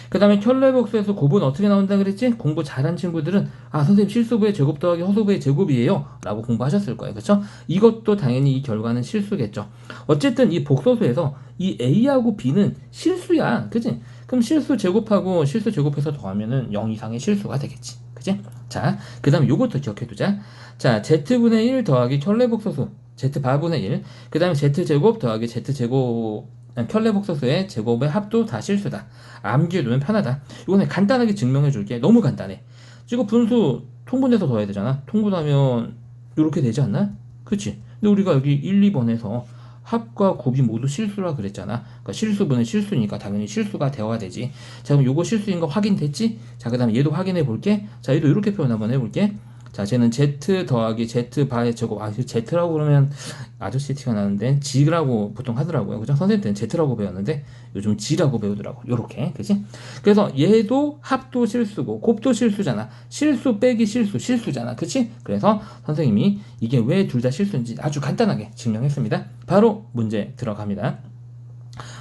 그 다음에 켤레 복소에서 곱은 어떻게 나온다 그랬지? 공부 잘한 친구들은 선생님 실수부의 제곱 더하기 허수부의 제곱이에요 라고 공부하셨을 거예요. 그쵸? 이것도 당연히 이 결과는 실수겠죠. 어쨌든 이 복소수에서 이 A하고 B는 실수야. 그치? 그럼 실수 제곱하고 실수 제곱해서 더하면은 0 이상의 실수가 되겠지. 그치? 자, 그 다음에 요것도 기억해두자. 자, Z분의 1 더하기 켤레 복소수 Z바분의 1, 그 다음에 Z제곱 더하기 Z제곱 켤레 복소수의 제곱의 합도 다 실수다. 암기해두면 편하다. 이거는 간단하게 증명해줄게. 너무 간단해. 지금 분수 통분해서 더해야 되잖아. 통분하면 이렇게 되지 않나? 그치? 근데 우리가 여기 1, 2번에서 합과 곱이 모두 실수라 그랬잖아. 그러니까 실수분은 실수니까 당연히 실수가 되어야 되지. 자, 그럼 요거 실수인 거 확인됐지? 자, 그 다음에 얘도 확인해 볼게. 자, 얘도 이렇게 표현 한번 해볼게. 자, 쟤는 Z 더하기 Z 바의 제곱. Z라고 그러면 아저씨 티가 나는데 G라고 보통 하더라고요. 그죠? 선생님 때는 Z라고 배웠는데 요즘 G라고 배우더라고. 요렇게. 그치? 그래서 얘도 합도 실수고 곱도 실수잖아. 실수 빼기 실수, 실수잖아. 그치? 그래서 선생님이 이게 왜 둘 다 실수인지 아주 간단하게 증명했습니다. 바로 문제 들어갑니다.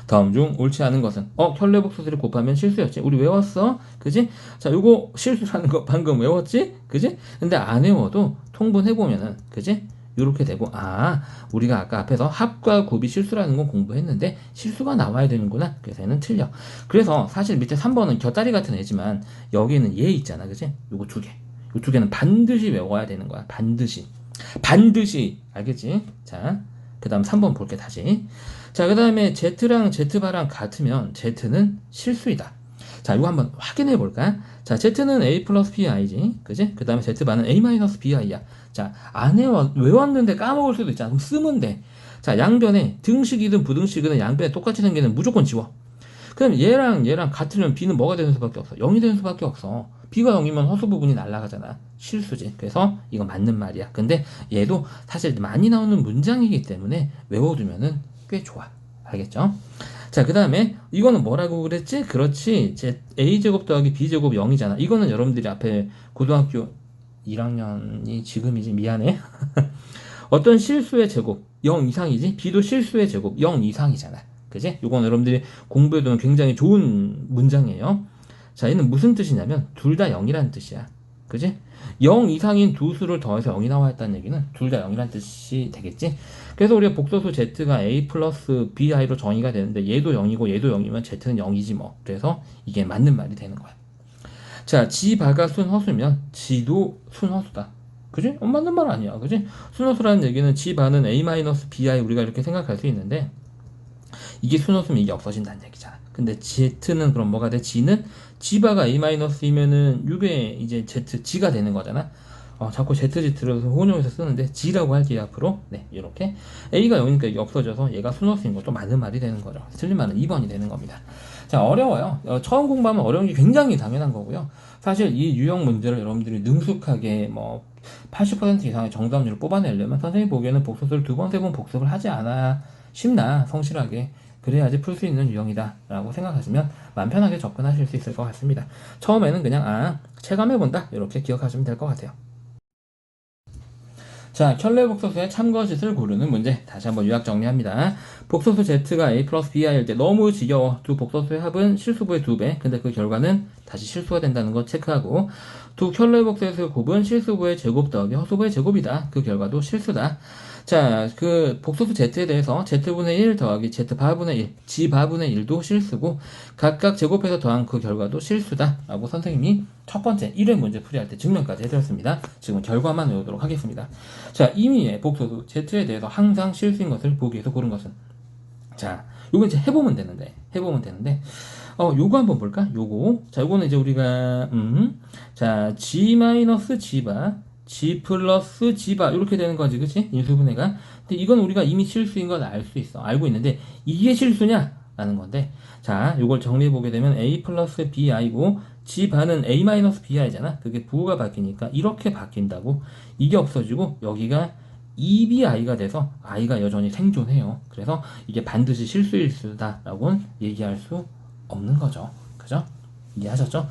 다음 중 옳지 않은 것은 켤레 복소수를 곱하면 실수였지. 우리 외웠어. 그지? 자, 요거 실수라는 거 방금 외웠지? 그지? 근데 안 외워도 통분해보면은 그지? 요렇게 되고 우리가 아까 앞에서 합과 곱이 실수라는 건 공부했는데 실수가 나와야 되는구나. 그래서 얘는 틀려. 그래서 사실 밑에 3번은 곁다리 같은 애지만 여기는 얘 있잖아. 그지? 요거 두 개. 요 두 개는 반드시 외워야 되는 거야. 반드시. 알겠지? 자, 그 다음 3번 볼게 다시. 자, 그 다음에 Z랑 Z바랑 같으면 Z는 실수이다. 자, 이거 한번 확인해 볼까? 자, Z는 A 플러스 BI지. 그지? 그 다음에 Z바는 A 마이너스 BI야. 자, 외웠는데 까먹을 수도 있잖아. 그럼 쓰면 돼. 자, 양변에 등식이든 부등식이든 양변에 똑같이 생기는 무조건 지워. 그럼 얘랑 같으면 B는 뭐가 되는 수밖에 없어? 0이 되는 수밖에 없어. B가 0이면 허수 부분이 날아가잖아. 실수지. 그래서 이거 맞는 말이야. 근데 얘도 사실 많이 나오는 문장이기 때문에 외워두면은 꽤 좋아. 알겠죠? 자, 그 다음에 이거는 뭐라고 그랬지? 그렇지. A제곱 더하기 B제곱 0이잖아. 이거는 여러분들이 앞에 고등학교 1학년이 지금이지. 미안해. 어떤 실수의 제곱 0 이상이지? B도 실수의 제곱 0 이상이잖아. 그지? 이건 여러분들이 공부해두면 굉장히 좋은 문장이에요. 자, 얘는 무슨 뜻이냐면 둘 다 0이라는 뜻이야. 그지? 0 이상인 두 수를 더해서 0이 나와 있다는 얘기는 둘 다 0이라는 뜻이 되겠지? 그래서 우리가 복소수 Z가 A 플러스 BI로 정의가 되는데 얘도 0이고 얘도 0이면 Z는 0이지 뭐. 그래서 이게 맞는 말이 되는 거야. 자, G바가 순허수면 G도 순허수다. 그지? 맞는 말 아니야. 그지? 순허수라는 얘기는 G바는 A 마이너스 BI 우리가 이렇게 생각할 수 있는데 이게 순허수면 이게 없어진다는 얘기잖아. 근데 Z는 그럼 뭐가 돼? G는 G바가 A-이면은 이게 이제 G가 되는 거잖아. 자꾸 ZG 들어서 혼용해서 쓰는데 G라고 할게요 앞으로. 네, 이렇게 A가 0이니까 이게 없어져서 얘가 순허수인 것도 맞는 말이 되는 거죠. 틀린 말은 2번이 되는 겁니다. 자, 어려워요. 처음 공부하면 어려운 게 굉장히 당연한 거고요. 사실 이 유형 문제를 여러분들이 능숙하게 80% 이상의 정답률을 뽑아내려면 선생님 보기에는 복습을 2번, 3번 복습을 하지 않아 쉽나 성실하게 그래야지 풀 수 있는 유형이다 라고 생각하시면 마음 편하게 접근하실 수 있을 것 같습니다. 처음에는 그냥 체감해본다 이렇게 기억하시면 될 것 같아요. 자, 켤레 복소수의 참거짓을 고르는 문제. 다시 한번 요약 정리합니다. 복소수 Z가 A 플러스 BI일 때 너무 지겨워. 두 복소수의 합은 실수부의 2배. 근데 그 결과는 다시 실수가 된다는 거 체크하고, 두 켤레 복소수의 곱은 실수부의 제곱 더하기 허수부의 제곱이다. 그 결과도 실수다. 자, 그 복소수 Z에 대해서 Z분의 1 더하기 Z바분의 1, G바분의 1도 실수고 각각 제곱해서 더한 그 결과도 실수다 라고 선생님이 첫 번째 1회 문제 풀이할 때 증명까지 해드렸습니다. 지금 결과만 외우도록 하겠습니다. 자, 임의의 복소수 Z에 대해서 항상 실수인 것을 보기 위해서 고른 것은, 자, 요거 이제 해보면 되는데 요거 한번 볼까? 자, 요거는 이제 우리가 자, G-G바 G 플러스 G바 이렇게 되는 거지, 그치? 인수분해가. 근데 이건 우리가 이미 실수인 건 알 수 있어. 알고 있는데 이게 실수냐? 라는 건데, 자, 요걸 정리해 보게 되면 A 플러스 BI고 G바는 A 마이너스 BI잖아. 그게 부호가 바뀌니까 이렇게 바뀐다고. 이게 없어지고 여기가 2b i가 돼서 i가 여전히 생존해요. 그래서 이게 반드시 실수일 수다라고는 얘기할 수 없는 거죠. 그죠? 이해하셨죠?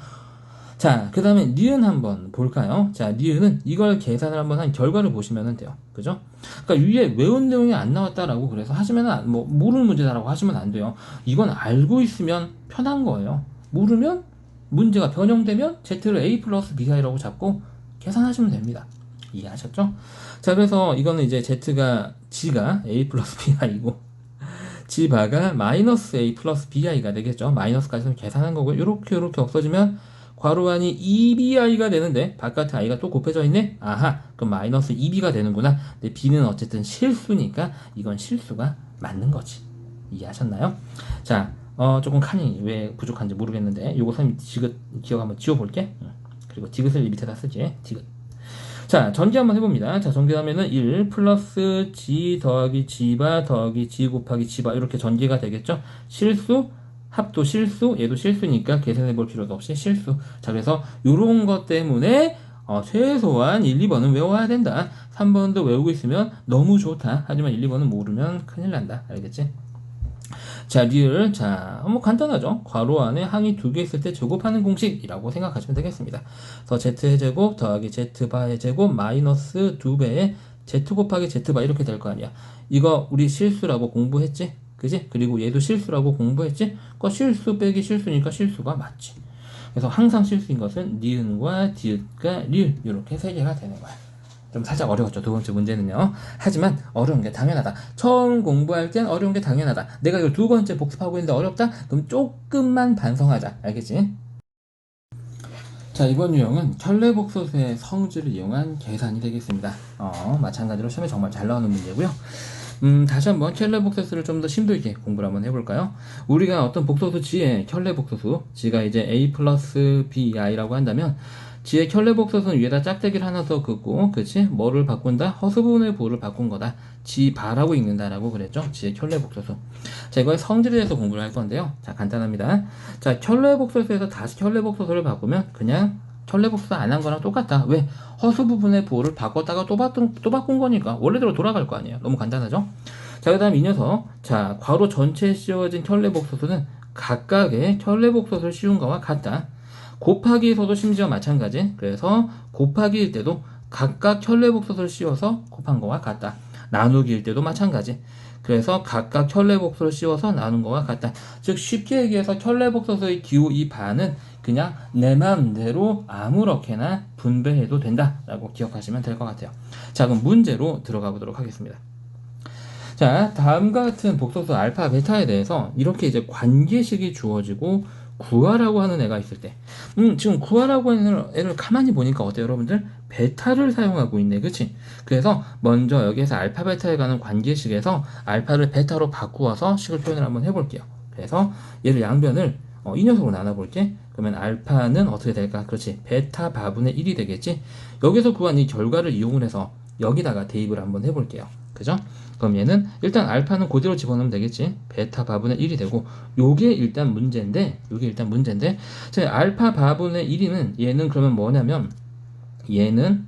자, 그 다음에 니은 한번 볼까요? 자, 니은은 이걸 계산을 한번 한 결과를 보시면 돼요. 그죠? 그러니까 위에 외운 내용이 안 나왔다라고 그래서 하시면 뭐 모르는 문제다라고 하시면 안 돼요. 이건 알고 있으면 편한 거예요. 모르면 문제가 변형되면 z를 a 플러스 bi라고 잡고 계산하시면 됩니다. 이해하셨죠? 자, 그래서 이거는 이제 g가 a 플러스 bi이고 g바가 마이너스 a 플러스 bi가 되겠죠. 마이너스까지 계산한 거고 이렇게 없어지면 괄호 안이 2bi가 되는데 바깥에 i가 또 곱해져 있네? 아하, 그럼 마이너스 2b가 되는구나. 근데 b는 어쨌든 실수니까 이건 실수가 맞는 거지. 이해하셨나요? 자, 조금 칸이 왜 부족한지 모르겠는데 요거 선생님 디귿 기억 한번 지워볼게. 그리고 디귿을 밑에다 쓰지. 디귿. 자, 전개 한번 해봅니다. 자, 전개하면은 1 플러스 g 더하기 g바 더하기 g 곱하기 g바 이렇게 전개가 되겠죠? 실수, 합도 실수, 얘도 실수니까 계산해 볼 필요도 없이 실수. 자, 그래서 요런 것 때문에 최소한 1, 2번은 외워야 된다. 3번도 외우고 있으면 너무 좋다. 하지만 1, 2번은 모르면 큰일 난다. 알겠지? 자, 리을. 자, 뭐 간단하죠? 괄호 안에 항이 두 개 있을 때 제곱하는 공식이라고 생각하시면 되겠습니다. 더 z의 제곱 더하기 z바의 제곱 마이너스 2배의 z 곱하기 z바 이렇게 될 거 아니야. 이거 우리 실수라고 공부했지? 그지? 그리고 얘도 실수라고 공부했지? 그러니까 실수 빼기 실수니까 실수가 맞지. 그래서 항상 실수인 것은 니은과 디귿과 리을 이렇게 세 개가 되는 거야. 좀 살짝 어려웠죠. 두 번째 문제는요. 하지만 어려운 게 당연하다. 처음 공부할 땐 어려운 게 당연하다. 내가 이걸 두 번째 복습하고 있는데 어렵다? 그럼 조금만 반성하자. 알겠지? 자, 이번 유형은 켤레복소수의 성질을 이용한 계산이 되겠습니다. 마찬가지로 시험에 정말 잘 나오는 문제고요. 다시 한번 켤레복소수를 좀 더 심도 있게 공부를 한번 해볼까요? 우리가 어떤 복소수 G의 켤레복소수, G가 이제 A 플러스 BI라고 한다면, G의 켤레복소수는 위에다 짝대기를 하나 더 긋고, 그치? 뭐를 바꾼다? 허수분의 부호를 바꾼 거다. G바라고 읽는다라고 그랬죠? G의 켤레복소수. 자, 이거의 성질에 대해서 공부를 할 건데요. 자, 간단합니다. 자, 켤레복소수에서 다시 켤레복소수를 바꾸면 그냥 켤레복수 안 한 거랑 똑같다. 왜? 허수 부분의 부호를 바꿨다가 또 바꾼 거니까 원래대로 돌아갈 거 아니에요. 너무 간단하죠? 자, 그 다음 이 녀석. 자, 괄호 전체에 씌워진 켤레복소수는 각각의 켤레복소수를 씌운 거와 같다. 곱하기에서도 심지어 마찬가지. 그래서 곱하기일 때도 각각 켤레복소수를 씌워서 곱한 거와 같다. 나누기일 때도 마찬가지. 그래서 각각 켤레복소를 씌워서 나눈 거와 같다. 즉 쉽게 얘기해서 켤레복소수의 기호 이 반은 그냥 내 마음대로 아무렇게나 분배해도 된다라고 기억하시면 될 것 같아요. 자, 그럼 문제로 들어가 보도록 하겠습니다. 자, 다음과 같은 복소수 알파, 베타에 대해서 이렇게 이제 관계식이 주어지고 구하라고 하는 애가 있을 때, 지금 구하라고 하는 애를 가만히 보니까 어때요, 여러분들? 베타를 사용하고 있네, 그치? 그래서 먼저 여기에서 알파, 베타에 가는 관계식에서 알파를 베타로 바꾸어서 식을 표현을 한번 해볼게요. 그래서 얘를 양변을 이 녀석으로 나눠볼게. 그러면 알파는 어떻게 될까? 그렇지, 베타 바분의 1이 되겠지? 여기서 구한 이 결과를 이용을 해서 여기다가 대입을 한번 해볼게요. 그죠? 그럼 얘는 일단 알파는 그대로 집어넣으면 되겠지. 베타 바분의 1이 되고 요게 일단 문제인데 자, 알파 바분의 1이는 얘는 그러면 뭐냐면 얘는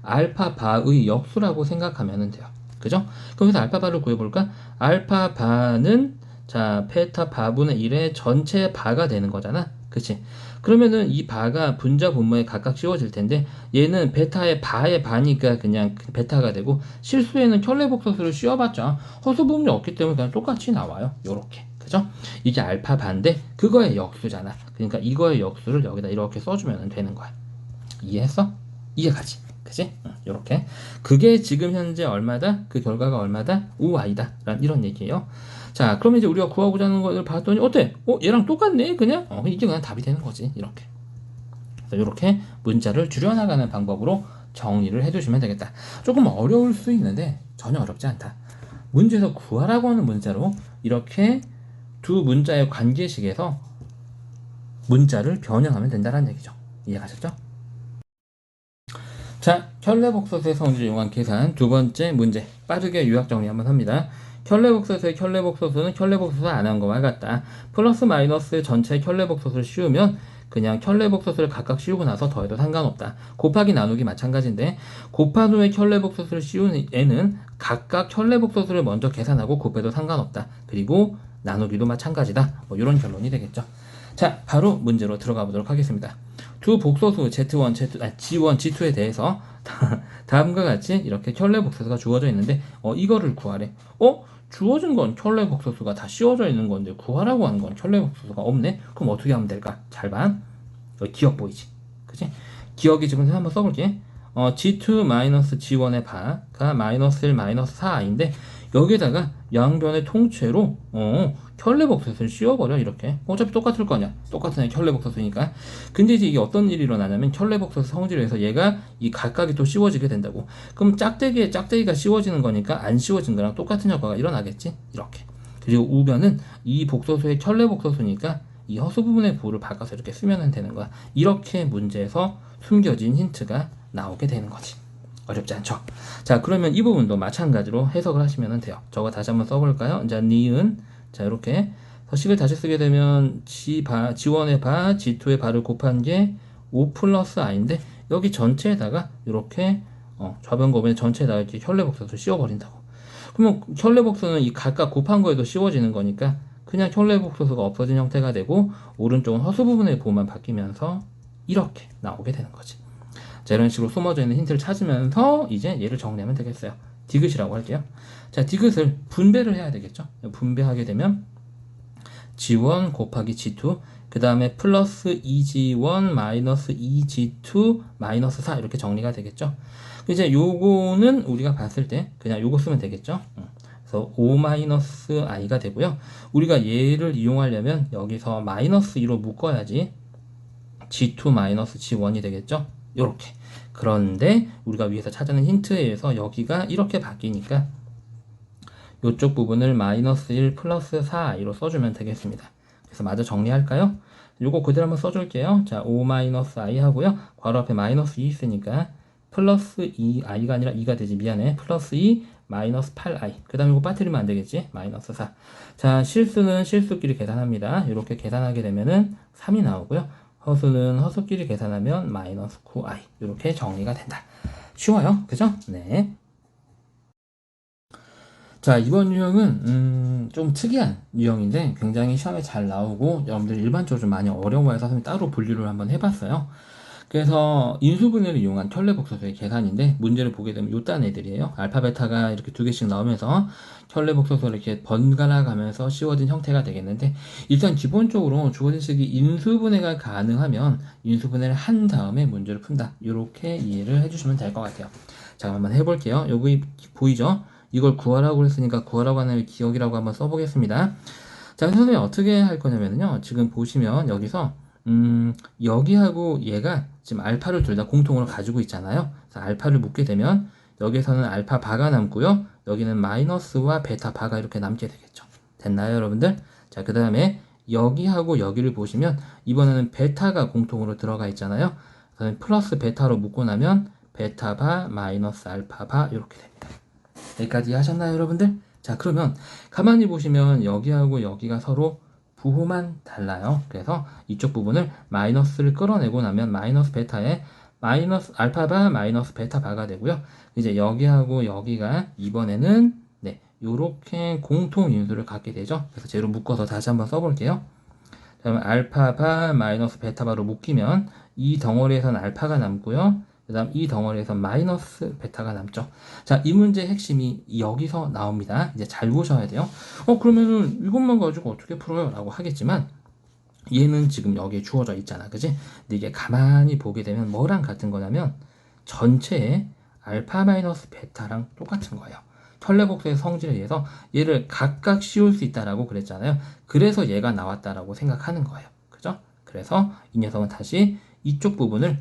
알파 바의 역수라고 생각하면 돼요. 그죠? 그래서 알파 바를 구해볼까? 알파 바는 자 베타 바분의 1의 전체 바가 되는 거잖아. 그치? 그러면은 이 바가 분자 분모에 각각 씌워질 텐데 얘는 베타의 바의 바니까 그냥 베타가 되고 실수에는 켤레복소수를 씌워봤자 허수 부분이 없기 때문에 그냥 똑같이 나와요. 요렇게. 그죠? 이게 알파 바인데 그거의 역수잖아. 그러니까 이거의 역수를 여기다 이렇게 써주면 되는 거야. 이해했어? 이해가지? 그치? 요렇게. 그게 지금 현재 얼마다? 그 결과가 얼마다? 5i다. 라는 이런 얘기예요. 자, 그러면 이제 우리가 구하고자 하는 것을 봤더니 어때? 얘랑 똑같네? 그냥? 이게 그냥 답이 되는 거지. 이렇게. 그래서 이렇게 문자를 줄여나가는 방법으로 정리를 해주시면 되겠다. 조금 어려울 수 있는데 전혀 어렵지 않다. 문제에서 구하라고 하는 문자로 이렇게 두 문자의 관계식에서 문자를 변형하면 된다는 얘기죠. 이해가셨죠? 자, 켤레복소수의 성질을 이용한 계산 두 번째 문제. 빠르게 요약 정리 한번 합니다. 켤레복소수의 켤레복소수는 켤레복소수 안 한 거와 같다. 플러스 마이너스 전체 켤레복소수를 씌우면 그냥 켤레복소수를 각각 씌우고 나서 더해도 상관없다. 곱하기 나누기 마찬가지인데 곱한 후에 켤레복소수를 씌운 애는 각각 켤레복소수를 먼저 계산하고 곱해도 상관없다. 그리고 나누기도 마찬가지다. 뭐 이런 결론이 되겠죠. 자, 바로 문제로 들어가 보도록 하겠습니다. 두 복소수 G1, G2에 대해서 다음과 같이 이렇게 켤레복소수가 주어져 있는데 이거를 구하래. 주어진 건 켤레복소수가 다 씌워져 있는 건데 구하라고 하는 건 켤레복소수가 없네? 그럼 어떻게 하면 될까? 잘 봐. 여기 기억 보이지? 그치? 기억이 지금 한번 써볼게. G2-G1의 바가 -1-4i인데 여기에다가 양변의 통째로 켤레복소수를 씌워버려. 이렇게 어차피 똑같을 거냐, 똑같은 켤레복소수니까. 근데 이제 이게 어떤 일이 일어나냐면 켤레복소수 성질을 해서 얘가 이 각각이 또 씌워지게 된다고. 그럼 짝대기가 씌워지는 거니까 안 씌워진 거랑 똑같은 효과가 일어나겠지. 이렇게. 그리고 우변은 이 복소수의 켤레복소수니까 이 허수 부분의 부호를 바꿔서 이렇게 쓰면 되는 거야. 이렇게 문제에서 숨겨진 힌트가 나오게 되는 거지. 어렵지 않죠? 자, 그러면 이 부분도 마찬가지로 해석을 하시면 돼요. 저거 다시 한번 써볼까요? 자, 니은. 자, 이렇게 서식을 다시 쓰게 되면 G1의 바, G2의 바를 곱한 게 5 플러스 i인데 여기 전체에다가 이렇게 좌변거변 전체에다가 이렇게 켤레복소수를 씌워버린다고. 그러면 켤레복소는 이 각각 곱한 거에도 씌워지는 거니까 그냥 켤레복소수가 없어진 형태가 되고 오른쪽은 허수 부분의 부호만 바뀌면서 이렇게 나오게 되는 거지. 자, 이런 식으로 숨어져 있는 힌트를 찾으면서 이제 얘를 정리하면 되겠어요. 디귿이라고 할게요. 자, 디귿을 분배를 해야 되겠죠. 분배하게 되면 G1 곱하기 G2 그 다음에 플러스 2G1 마이너스 2G2 마이너스 4 이렇게 정리가 되겠죠. 이제 요거는 우리가 봤을 때 그냥 요거 쓰면 되겠죠. 그래서 5-i가 되고요. 우리가 얘를 이용하려면 여기서 마이너스 2로 묶어야지 G2 마이너스 G1이 되겠죠. 요렇게. 그런데 우리가 위에서 찾아낸 힌트에 의해서 여기가 이렇게 바뀌니까 이쪽 부분을 마이너스 1 플러스 4i로 써주면 되겠습니다. 그래서 마저 정리할까요? 요거 그대로 한번 써줄게요. 자, 5-i 하고요. 괄호 앞에 마이너스 2 있으니까 플러스 2i가 아니라 2가 되지. 미안해. 플러스 2 마이너스 8i. 그 다음에 이거 빠뜨리면 안 되겠지? 마이너스 4. 자, 실수는 실수끼리 계산합니다. 이렇게 계산하게 되면은 3이 나오고요. 허수는 허수끼리 계산하면 마이너스 9i. 이렇게 정리가 된다. 쉬워요. 그죠? 네. 자, 이번 유형은 좀 특이한 유형인데 굉장히 시험에 잘 나오고 여러분들 일반적으로 좀 많이 어려워해서 선생님이 따로 분류를 한번 해봤어요. 그래서 인수분해를 이용한 켤레복소수의 계산인데 문제를 보게 되면 요딴 애들이에요. 알파 베타가 이렇게 두 개씩 나오면서 켤레복소수를 이렇게 번갈아 가면서 씌워진 형태가 되겠는데 일단 기본적으로 주어진 식이 인수분해가 가능하면 인수분해를 한 다음에 문제를 푼다. 이렇게 이해를 해주시면 될 것 같아요. 자, 한번 해볼게요. 여기 보이죠? 이걸 구하라고 했으니까 구하라고 하는 기억이라고 한번 써보겠습니다. 자, 선생님이 어떻게 할 거냐면요. 지금 보시면 여기서 여기하고 얘가 지금 알파를 둘 다 공통으로 가지고 있잖아요. 그래서 알파를 묶게 되면 여기에서는 알파 바가 남고요. 여기는 마이너스와 베타 바가 이렇게 남게 되겠죠. 됐나요, 여러분들? 자, 그 다음에 여기하고 여기를 보시면 이번에는 베타가 공통으로 들어가 있잖아요. 그래서 플러스 베타로 묶고 나면 베타 바 마이너스 알파 바 이렇게 됩니다. 여기까지 하셨나요, 여러분들? 자, 그러면 가만히 보시면 여기하고 여기가 서로 부호만 달라요. 그래서 이쪽 부분을 마이너스를 끌어내고 나면 마이너스 베타에 마이너스 알파바 마이너스 베타바가 되고요. 이제 여기하고 여기가 이번에는 네, 요렇게 공통 인수를 갖게 되죠. 그래서 쟤로 묶어서 다시 한번 써볼게요. 그러면 알파바 마이너스 베타바로 묶이면 이 덩어리에서는 알파가 남고요. 그 다음 이 덩어리에서 마이너스 베타가 남죠. 자, 이 문제의 핵심이 여기서 나옵니다. 이제 잘 보셔야 돼요. 그러면은 이것만 가지고 어떻게 풀어요? 라고 하겠지만 얘는 지금 여기에 주어져 있잖아. 그지? 근데 이게 가만히 보게 되면 뭐랑 같은 거냐면 전체에 알파 마이너스 베타랑 똑같은 거예요. 켤레복소의 성질에 의해서 얘를 각각 씌울 수 있다라고 그랬잖아요. 그래서 얘가 나왔다라고 생각하는 거예요. 그죠? 그래서 이 녀석은 다시 이쪽 부분을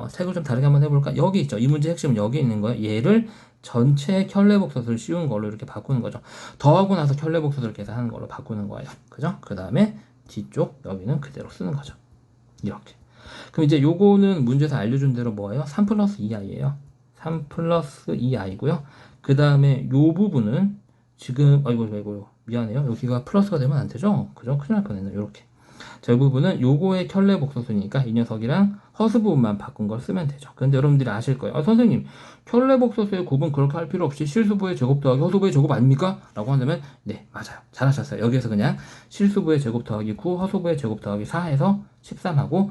색을 좀 다르게 한번 해볼까? 여기 있죠. 이 문제의 핵심은 여기 있는 거예요. 얘를 전체 켤레복소수를 씌운 걸로 이렇게 바꾸는 거죠. 더하고 나서 켤레복소수를 계산하는 걸로 바꾸는 거예요. 그죠? 그 다음에 뒤쪽 여기는 그대로 쓰는 거죠. 이렇게. 그럼 이제 요거는 문제에서 알려준 대로 뭐예요? 3 플러스 2i예요. 3 플러스 2i고요. 그 다음에 요 부분은 지금 아이고 미안해요. 여기가 플러스가 되면 안 되죠? 그죠? 큰일 날 뻔했네요. 이렇게. 자, 이 부분은 요거의 켤레 복소수니까 이 녀석이랑 허수 부분만 바꾼 걸 쓰면 되죠. 근데 여러분들이 아실 거예요. 선생님, 켤레 복소수의 곱은 그렇게 할 필요 없이 실수부의 제곱 더하기 허수부의 제곱 아닙니까? 라고 한다면 네, 맞아요. 잘하셨어요. 여기에서 그냥 실수부의 제곱 더하기 9, 허수부의 제곱 더하기 4 해서 13하고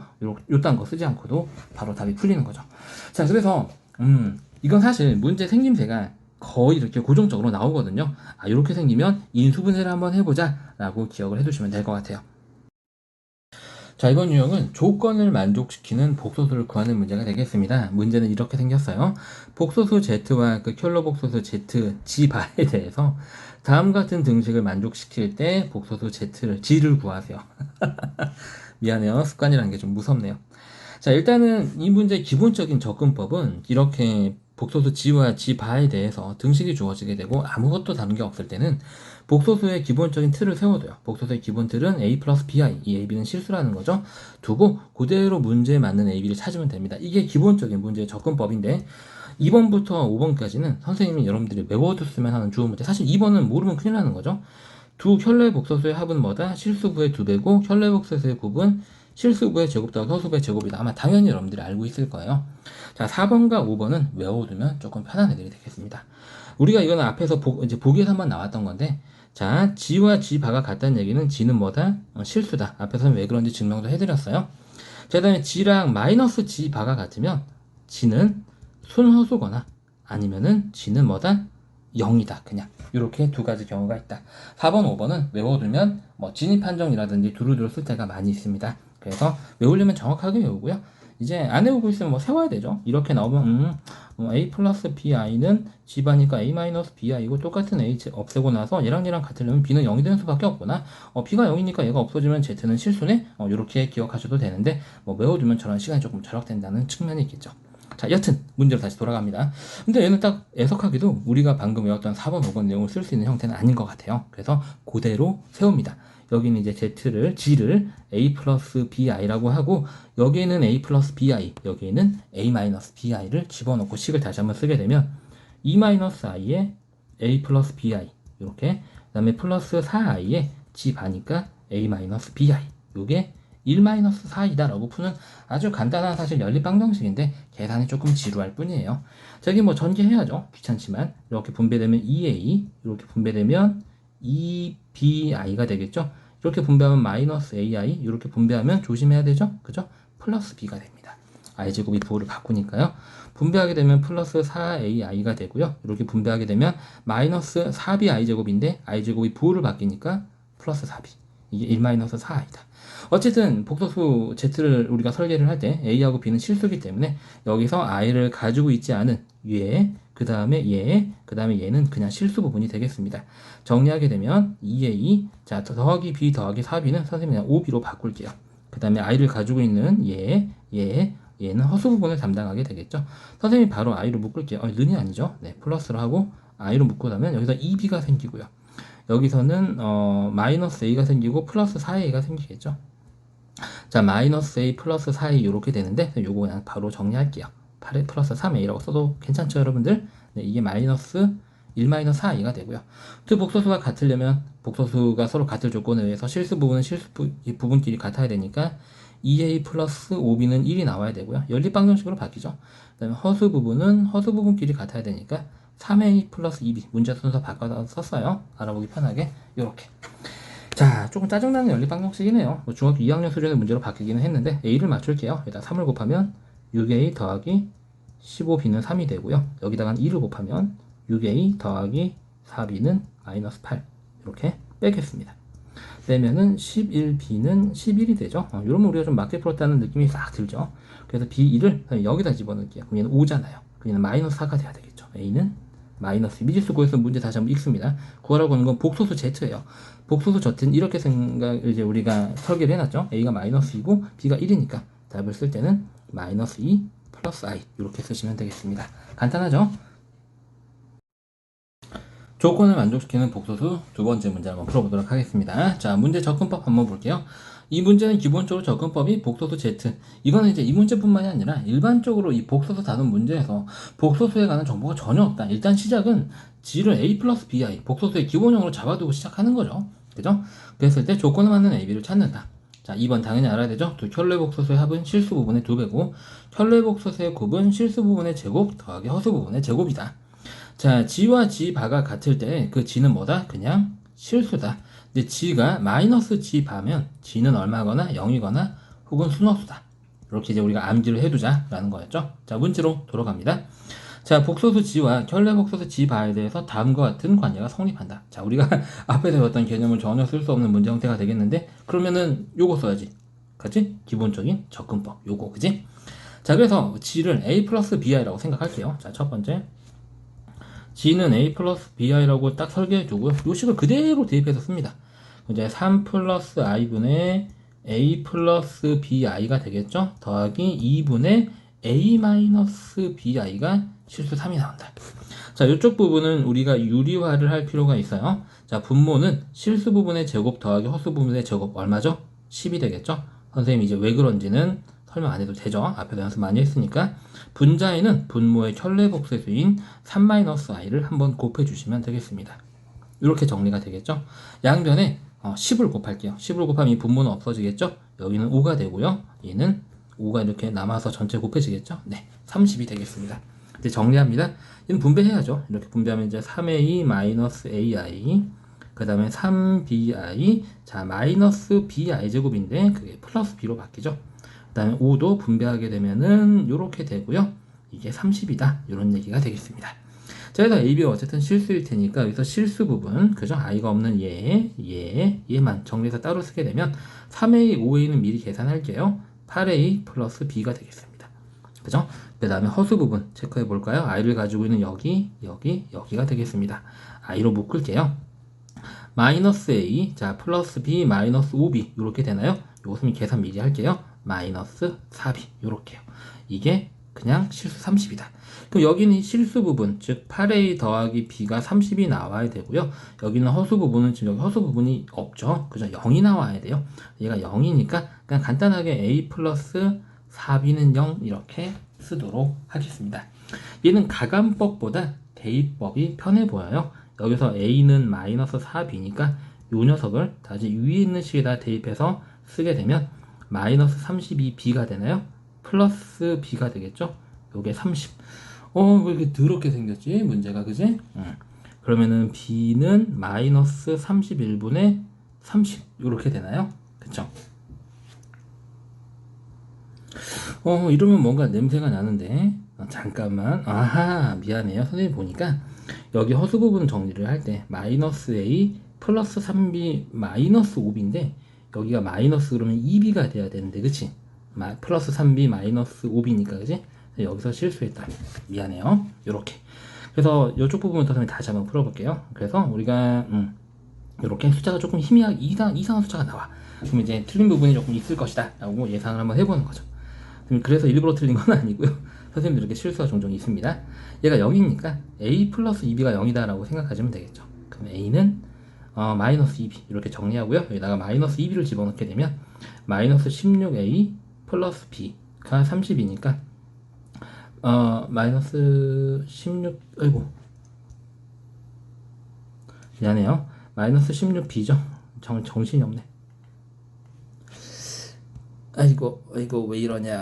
요딴 거 쓰지 않고도 바로 답이 풀리는 거죠. 자, 그래서 이건 사실 문제 생김새가 거의 이렇게 고정적으로 나오거든요. 아, 이렇게 생기면 인수분해를 한번 해보자 라고 기억을 해두시면 될 것 같아요. 자, 이번 유형은 조건을 만족시키는 복소수를 구하는 문제가 되겠습니다. 문제는 이렇게 생겼어요. 복소수 Z와 그 켤레 복소수 Z, G바에 대해서 다음 같은 등식을 만족시킬 때 복소수 G를 구하세요. 미안해요. 습관이라는 게 좀 무섭네요. 자, 일단은 이 문제의 기본적인 접근법은 이렇게 복소수 G와 G바에 대해서 등식이 주어지게 되고 아무것도 다른 게 없을 때는 복소수의 기본적인 틀을 세워둬요. 복소수의 기본 틀은 A 플러스 BI, 이 AB는 실수라는 거죠. 두고 그대로 문제에 맞는 AB를 찾으면 됩니다. 이게 기본적인 문제의 접근법인데 2번부터 5번까지는 선생님이 여러분들이 외워뒀으면 하는 주어 문제. 사실 2번은 모르면 큰일 나는 거죠. 두 켤레 복소수의 합은 뭐다? 실수부의 2배고 켤레 복소수의 곱은 실수부의 제곱 더하기 허수부의 제곱이다. 아마 당연히 여러분들이 알고 있을 거예요. 자, 4번과 5번은 외워두면 조금 편한 애들이 되겠습니다. 우리가 이거는 앞에서 이제 보기에서만 나왔던 건데, 자, G와 G바가 같다는 얘기는 G는 뭐다? 실수다. 앞에서는 왜 그런지 증명도 해드렸어요. 자, 그 다음에 G랑 마이너스 G바가 같으면 G는 순허수거나 아니면은 G는 뭐다? 0이다. 그냥 이렇게 두 가지 경우가 있다. 4번, 5번은 외워두면 뭐 진입 판정이라든지 두루두루 쓸 때가 많이 있습니다. 그래서 외우려면 정확하게 외우고요. 이제 안 외우고 있으면 뭐 세워야 되죠. 이렇게 나오면 A 플러스 BI는 G바니까 A 마이너스 BI고 똑같은 A 없애고 나서 얘랑 같으려면 B는 0이 되는 수밖에 없구나. B가 0이니까 얘가 없어지면 Z는 실수네. 이렇게 기억하셔도 되는데 뭐 외워두면 저런 시간이 조금 절약된다는 측면이 있겠죠. 자, 여튼 문제로 다시 돌아갑니다. 근데 얘는 딱 애석하게도 우리가 방금 외웠던 4번, 5번 내용을 쓸 수 있는 형태는 아닌 것 같아요. 그래서 그대로 세웁니다. 여기는 이제 G를 A 플러스 BI라고 하고 여기에는 A 플러스 BI, 여기에는 A 마이너스 BI를 집어넣고 식을 다시 한번 쓰게 되면 E 마이너스 I에 A 플러스 BI 이렇게 그 다음에 플러스 4I에 G바니까 A 마이너스 BI 요게 1-4이다 라고 푸는 아주 간단한 사실 연립방정식인데 계산이 조금 지루할 뿐이에요. 저기 뭐 전개해야죠. 귀찮지만 이렇게 분배되면 2A 이렇게 분배되면 2BI가 되겠죠. 이렇게 분배하면 마이너스 AI 이렇게 분배하면 조심해야 되죠. 그죠? 플러스 B가 됩니다. I제곱이 부호를 바꾸니까요. 분배하게 되면 플러스 4AI가 되고요. 이렇게 분배하게 되면 마이너스 4B I제곱인데 I제곱이 부호를 바뀌니까 플러스 4B 이게 1-4i다. 어쨌든 복소수 Z를 우리가 설계를 할 때 A하고 B는 실수이기 때문에 여기서 I를 가지고 있지 않은 얘, 그 다음에 얘, 그 다음에 얘는 그냥 실수 부분이 되겠습니다. 정리하게 되면 2A, 자 더하기 B 더하기 4B는 선생님이 그냥 5B로 바꿀게요. 그 다음에 I를 가지고 있는 얘는 허수 부분을 담당하게 되겠죠. 선생님이 바로 I로 묶을게요. 는이 아니죠. 네, 플러스로 하고 I로 묶고 나면 여기서 2B가 생기고요. 여기서는 마이너스 A가 생기고 플러스 4A가 생기겠죠. 자, 마이너스 A 플러스 4A 이렇게 되는데 요거 그냥 바로 정리할게요. 8에 플러스 3A라고 써도 괜찮죠, 여러분들? 네, 이게 마이너스 1-4A가 되고요. 두 복소수가 같으려면 복소수가 서로 같을 조건에 의해서 실수 부분은 실수 부분끼리 같아야 되니까 2A 플러스 5B는 1이 나와야 되고요. 연립방정식으로 바뀌죠. 그 다음에 허수 부분은 허수 부분끼리 같아야 되니까 3A 플러스 2B 문자 순서 바꿔서 썼어요. 알아보기 편하게 요렇게. 자, 조금 짜증나는 연립방정식이네요. 뭐 중학교 2학년 수준의 문제로 바뀌기는 했는데 A를 맞출게요. 여기다 3을 곱하면 6A 더하기 15B는 3이 되고요. 여기다가 2를 곱하면 6A 더하기 4B는 마이너스 8 이렇게 빼겠습니다. 빼면은 11B는 11이 되죠. 이러면 우리가 좀 맞게 풀었다는 느낌이 싹 들죠. 그래서 B2를 여기다 집어넣을게요. 그럼 얘는 5잖아요. 그럼 얘는 마이너스 4가 돼야 되겠죠. A는 마이너스 미지수 구해서 문제 다시 한번 읽습니다. 구하라고 하는 건 복소수 Z예요. 복소수 Z는 이렇게 이제 우리가 설계를 해놨죠. A가 마이너스이고 B가 1이니까 답을 쓸 때는 마이너스 2 플러스 I 이렇게 쓰시면 되겠습니다. 간단하죠? 조건을 만족시키는 복소수 두 번째 문제 한번 풀어보도록 하겠습니다. 자, 문제 접근법 한번 볼게요. 이 문제는 기본적으로 접근법이 복소수 Z. 이거는 이제 이 문제뿐만이 아니라 일반적으로 이 복소수 다룬 문제에서 복소수에 관한 정보가 전혀 없다. 일단 시작은 G를 A 플러스 BI, 복소수의 기본형으로 잡아두고 시작하는 거죠. 그죠? 그랬을 때 조건을 맞는 AB를 찾는다. 자, 2번 당연히 알아야 되죠? 두 켤레복소수의 합은 실수 부분의 2배고 켤레복소수의 곱은 실수 부분의 제곱 더하기 허수 부분의 제곱이다. 자, g와 g 바가 같을 때 그 g는 뭐다? 그냥 실수다. 근데 g가 마이너스 g 바면 g는 얼마거나 0이거나 혹은 순허수다. 이렇게 이제 우리가 암기를 해두자라는 거였죠. 자, 문제로 돌아갑니다. 자, 복소수 g와 켤레복소수 g 바에 대해서 다음과 같은 관계가 성립한다. 자, 우리가 앞에서 배웠던 개념을 전혀 쓸 수 없는 문제 형태가 되겠는데, 그러면은 요거 써야지. 그치? 기본적인 접근법. 요거, 그지? 자, 그래서 g를 a 플러스 bi라고 생각할게요. 자, 첫 번째. g는 a 플러스 bi라고 딱 설계해주고요. 요 식을 그대로 대입해서 씁니다. 이제 3 플러스 i분의 a 플러스 bi가 되겠죠? 더하기 2분의 a 마이너스 bi가 실수 3이 나온다. 자, 이쪽 부분은 우리가 유리화를 할 필요가 있어요. 자, 분모는 실수 부분의 제곱 더하기 허수 부분의 제곱 얼마죠? 10이 되겠죠? 선생님이 이제 왜 그런지는 설명 안 해도 되죠? 앞에서 연습 많이 했으니까. 분자에는 분모의 켤레복소수인 3-i를 한번 곱해주시면 되겠습니다. 이렇게 정리가 되겠죠? 양변에 10을 곱할게요. 10을 곱하면 이 분모는 없어지겠죠? 여기는 5가 되고요. 얘는 5가 이렇게 남아서 전체 곱해지겠죠? 네, 30이 되겠습니다. 이제 정리합니다. 얘는 분배해야죠. 이렇게 분배하면 이제 3a-ai 그 다음에 3bi 자 마이너스 bi 제곱인데 그게 플러스 b로 바뀌죠. 그 다음에 5도 분배하게 되면은 이렇게 되고요. 이게 30이다. 이런 얘기가 되겠습니다. 자, 그래서 AB가 어쨌든 실수일 테니까 여기서 실수 부분, 그죠? i가 없는 얘만 정리해서 따로 쓰게 되면 3a, 5a는 미리 계산할게요. 8a 플러스 b가 되겠습니다. 그죠? 그 다음에 허수 부분 체크해 볼까요? i를 가지고 있는 여기가 되겠습니다. i로 묶을게요. 마이너스 a, 자, 플러스 b, 마이너스 5b, 이렇게 되나요? 요것은 계산 미리 할게요. 마이너스 4b, 요렇게요. 이게 그냥 실수 30이다. 그럼 여기는 실수 부분, 즉 8a 더하기 b가 30이 나와야 되고요. 여기는 허수 부분은 지금 여기 허수 부분이 없죠. 그죠? 0이 나와야 돼요. 얘가 0이니까 그냥 간단하게 a 플러스 4b는 0 이렇게 쓰도록 하겠습니다. 얘는 가감법보다 대입법이 편해 보여요. 여기서 a는 마이너스 4b니까 이 녀석을 다시 위에 있는 식에다 대입해서 쓰게 되면 마이너스 32b가 되나요? 플러스 b가 되겠죠? 요게 30. 왜 이렇게 더럽게 생겼지? 문제가, 그지? 그러면은 b는 마이너스 31분의 30 요렇게 되나요? 그쵸? 이러면 뭔가 냄새가 나는데 잠깐만. 아하, 미안해요. 선생님 보니까 여기 허수 부분 정리를 할 때 마이너스 a 플러스 3b 마이너스 5b인데 여기가 마이너스 그러면 2b가 돼야 되는데, 그치? 플러스 3b 마이너스 5b니까, 그치? 여기서 실수했다. 미안해요. 요렇게. 그래서 이쪽 부분을 다시 한번 풀어볼게요. 그래서 우리가 이렇게 숫자가 조금 이상한 숫자가 나와. 그럼 이제 틀린 부분이 조금 있을 것이다 라고 예상을 한번 해보는 거죠. 그래서 일부러 틀린 건 아니고요. 선생님들 이렇게 실수가 종종 있습니다. 얘가 0이니까 a 플러스 2b가 0이다 라고 생각하시면 되겠죠. 그럼 a는 마이너스 2b 이렇게 정리하고요. 여기다가 마이너스 2b를 집어넣게 되면 마이너스 16a 플러스 b가 30이니까 마이너스 16 아이고 미안해요. 마이너스 16b죠. 정신이 없네. 아이고 왜 이러냐.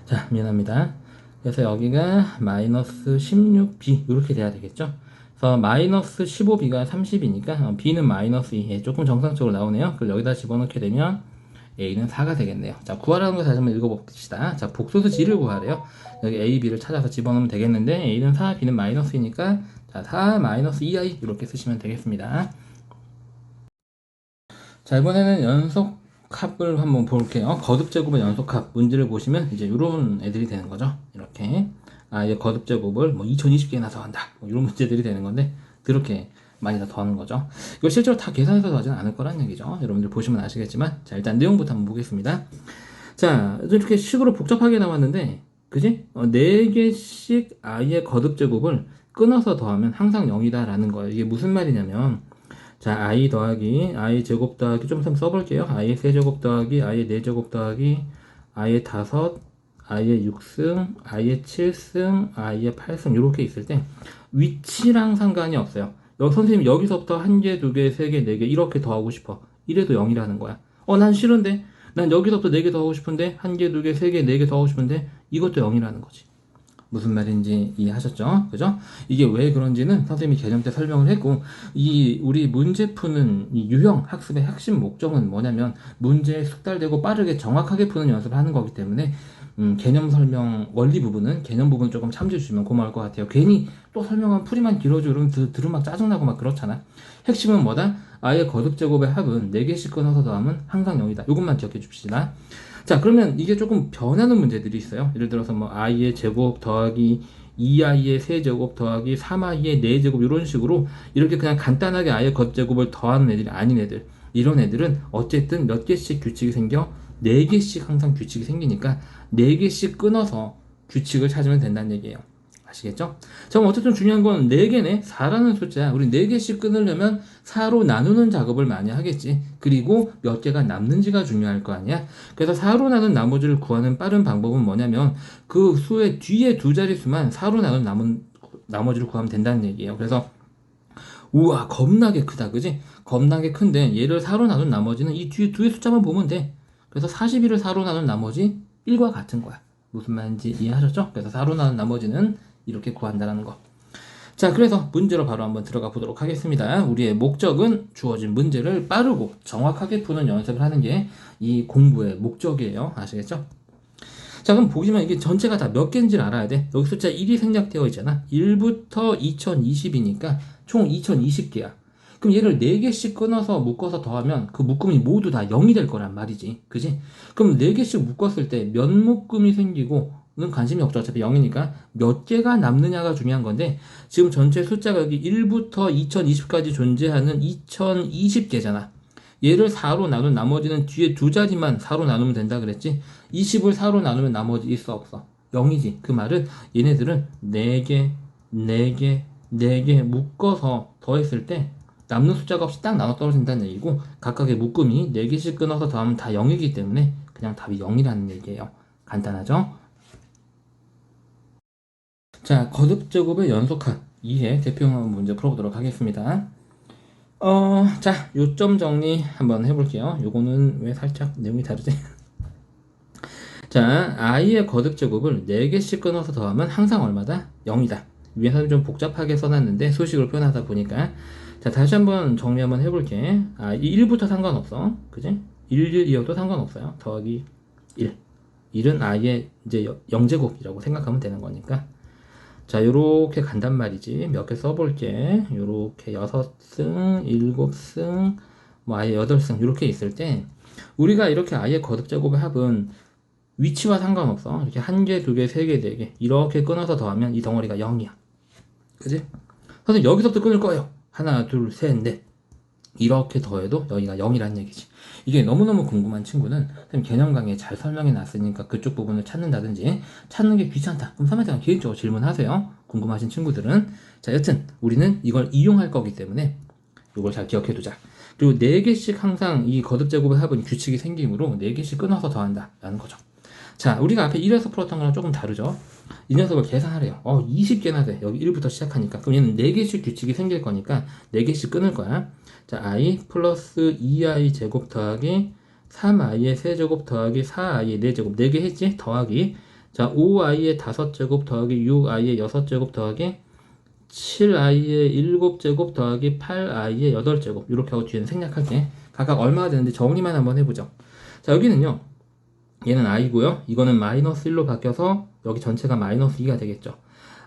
자, 미안합니다. 그래서 여기가 마이너스 16b 이렇게 돼야 되겠죠. 그래서 마이너스 15b가 30이니까 b는 마이너스 2, 조금 정상적으로 나오네요. 그걸 여기다 집어넣게 되면 a는 4가 되겠네요. 자, 구하라는 거 다시 한번 읽어봅시다. 자, 복소수 g를 구하래요. 여기 a, b를 찾아서 집어넣으면 되겠는데 a는 4, b는 마이너스 2니까 자, 4 마이너스 2i 이렇게 쓰시면 되겠습니다. 자, 이번에는 연속합을 한번 볼게요. 거듭제곱의 연속합 문제를 보시면 이제 이런 애들이 되는 거죠. 이렇게 이제 거듭제곱을 2020개나 더한다 이런 문제들이 되는 건데 그렇게 많이 다 더하는 거죠. 이거 실제로 다 계산해서 더하지는 않을 거란 얘기죠. 여러분들 보시면 아시겠지만 자, 일단 내용부터 한번 보겠습니다. 자, 이렇게 식으로 복잡하게 나왔는데 그지? 4개씩 i의 거듭제곱을 끊어서 더하면 항상 0이다 라는 거예요. 이게 무슨 말이냐면 자, i 더하기 i 제곱 더하기 좀 써볼게요. i의 세제곱 더하기 i의 4제곱 더하기 i의 5 i의 6승, i의 7승, i의 8승 이렇게 있을 때 위치랑 상관이 없어요. 선생님 여기서부터 1개, 2개, 3개, 4개 이렇게 더 하고 싶어. 이래도 0이라는 거야. 난 싫은데? 난 여기서부터 4개 더 하고 싶은데 1개, 2개, 3개, 4개 더 하고 싶은데 이것도 0이라는 거지. 무슨 말인지 이해하셨죠? 그죠? 이게 왜 그런지는 선생님이 개념 때 설명을 했고, 우리 문제 푸는 이 유형 학습의 핵심 목적은 뭐냐면, 문제에 숙달되고 빠르게 정확하게 푸는 연습을 하는 거기 때문에, 개념 설명, 원리 부분은, 개념 부분 조금 참조해 주시면 고마울 것 같아요. 괜히 또 설명한 풀이만 길어져 그러면 들으면 막 짜증나고 막 그렇잖아. 핵심은 뭐다? 아예 거듭제곱의 합은 4개씩 끊어서 더하면 항상 0이다. 이것만 기억해 줍시다. 자, 그러면 이게 조금 변하는 문제들이 있어요. 예를 들어서 뭐 i의 제곱 더하기 2i의 세제곱 더하기 3i의 4제곱 이런 식으로 이렇게 그냥 간단하게 i의 겉제곱을 더하는 애들이 아닌 애들, 이런 애들은 어쨌든 몇 개씩 규칙이 생겨 4개씩 항상 규칙이 생기니까 4개씩 끊어서 규칙을 찾으면 된다는 얘기예요. 아시겠죠? 자, 그럼 어쨌든 중요한 건 4개네. 4라는 숫자. 우리 4개씩 끊으려면 4로 나누는 작업을 많이 하겠지. 그리고 몇 개가 남는지가 중요할 거 아니야? 그래서 4로 나눈 나머지를 구하는 빠른 방법은 뭐냐면 그 수의 뒤에 두 자릿수만 4로 나눈 나머지를 구하면 된다는 얘기예요. 그래서 우와 겁나게 크다 그지? 겁나게 큰데 얘를 4로 나눈 나머지는 이 뒤에 두 숫자만 보면 돼. 그래서 41을 4로 나눈 나머지 1과 같은 거야. 무슨 말인지 이해하셨죠? 그래서 4로 나눈 나머지는 이렇게 구한다는 거. 자, 그래서 문제로 바로 한번 들어가 보도록 하겠습니다. 우리의 목적은 주어진 문제를 빠르고 정확하게 푸는 연습을 하는 게 이 공부의 목적이에요. 아시겠죠? 자, 그럼 보시면 이게 전체가 다 몇 개인지를 알아야 돼. 여기 숫자 1이 생략되어 있잖아. 1부터 2020이니까 총 2020개야. 그럼 얘를 4개씩 끊어서 묶어서 더하면 그 묶음이 모두 다 0이 될 거란 말이지. 그지? 그럼 4개씩 묶었을 때 몇 묶음이 생기고 는 관심이 없죠. 어차피 0이니까 몇 개가 남느냐가 중요한 건데 지금 전체 숫자가 여기 1부터 2020까지 존재하는 2020개잖아. 얘를 4로 나눈 나머지는 뒤에 두 자리만 4로 나누면 된다 그랬지. 20을 4로 나누면 나머지 있어 없어? 0이지. 그 말은 얘네들은 4개, 4개, 4개 묶어서 더했을 때 남는 숫자가 없이 딱 나눠 떨어진다는 얘기고 각각의 묶음이 4개씩 끊어서 더하면 다 0이기 때문에 그냥 답이 0이라는 얘기예요. 간단하죠? 자, 거듭제곱의 연속합 2의 대표형 문제 풀어보도록 하겠습니다. 자, 요점 정리 한번 해볼게요. 요거는 왜 살짝 내용이 다르지? 자, i의 거듭제곱을 4개씩 끊어서 더하면 항상 얼마다? 0이다. 위에서는 좀 복잡하게 써놨는데 수식으로 표현하다 보니까 자, 다시 한번 정리 한번 해볼게. 이 1부터 상관없어. 그지? 1, 2여도 상관없어요. 더하기 1. 1은 i의 이제 0제곱이라고 생각하면 되는 거니까. 자, 요렇게 간단 말이지. 몇 개 써볼게. 요렇게 6승, 7승, 뭐 아예 8승, 요렇게 있을 때, 우리가 이렇게 아예 거듭제곱의 합은 위치와 상관없어. 이렇게 1개, 2개, 3개, 4개. 이렇게 끊어서 더하면 이 덩어리가 0이야. 그지? 선생님, 여기서부터 끊을 거예요. 하나, 둘, 셋, 넷. 이렇게 더해도 여기가 0이라는 얘기지. 이게 너무너무 궁금한 친구는 선생님 개념 강의에 잘 설명해 놨으니까 그쪽 부분을 찾는다든지 찾는 게 귀찮다. 그럼 선생님한테 개인적으로 질문하세요. 궁금하신 친구들은. 자, 여튼 우리는 이걸 이용할 거기 때문에 이걸 잘 기억해 두자. 그리고 4개씩 항상 이 거듭제곱의 합은 규칙이 생기므로 4개씩 끊어서 더한다 라는 거죠. 자, 우리가 앞에 1에서 풀었던 거랑 조금 다르죠. 이 녀석을 계산하래요. 20개나 돼. 여기 1부터 시작하니까. 그럼 얘는 4개씩 규칙이 생길 거니까 4개씩 끊을 거야. 자, i 플러스 2i 제곱 더하기 3i의 세제곱 더하기 4i의 4제곱 4개 했지? 더하기 자, 5i의 5제곱 더하기 6i의 6제곱 더하기 7i의 7제곱 더하기 8i의 8제곱 이렇게 하고 뒤에는 생략할게. 각각 얼마가 되는지 정리만 한번 해보죠. 자, 여기는요. 얘는 i고요. 이거는 마이너스 1로 바뀌어서 여기 전체가 마이너스 2가 되겠죠.